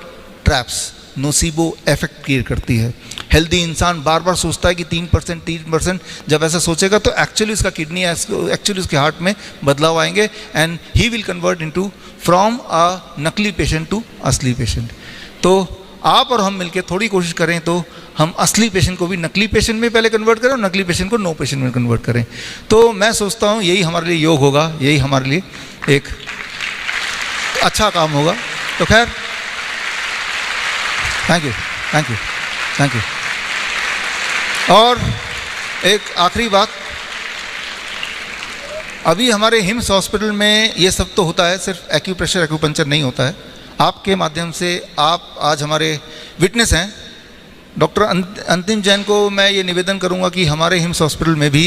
traps. Nocebo effect create करती है। हेल्दी इंसान बार बार सोचता है कि 3%, जब ऐसा सोचेगा तो एक्चुअली उसका किडनी, एक्चुअली उसके हार्ट में बदलाव आएंगे, and he will convert into from a नकली पेशेंट टू असली पेशेंट। तो आप और हम मिलकर थोड़ी कोशिश करें तो हम असली पेशेंट को भी नकली पेशेंट में पहले कन्वर्ट करें और नकली पेशेंट को नो पेशेंट में कन्वर्ट करें। तो मैं सोचता हूँ यही हमारे लिए योग होगा, यही हमारे लिए एक अच्छा काम होगा। तो खैर, थैंक यू। और एक आखिरी बात, अभी हमारे हिम्स हॉस्पिटल में ये सब तो होता है, सिर्फ एक्यूप्रेशर एक्यूपंक्चर नहीं होता है। आपके माध्यम से आप आज हमारे विटनेस हैं। डॉक्टर अंतिम जैन को मैं ये निवेदन करूंगा कि हमारे हिम्स हॉस्पिटल में भी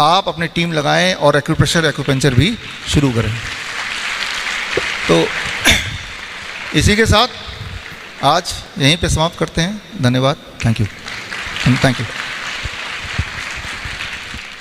आप अपनी टीम लगाएं और एक्यूप्रेशर एक्यूपंक्चर भी शुरू करें। तो इसी के साथ आज यहीं पे समाप्त करते हैं। धन्यवाद। Thank you.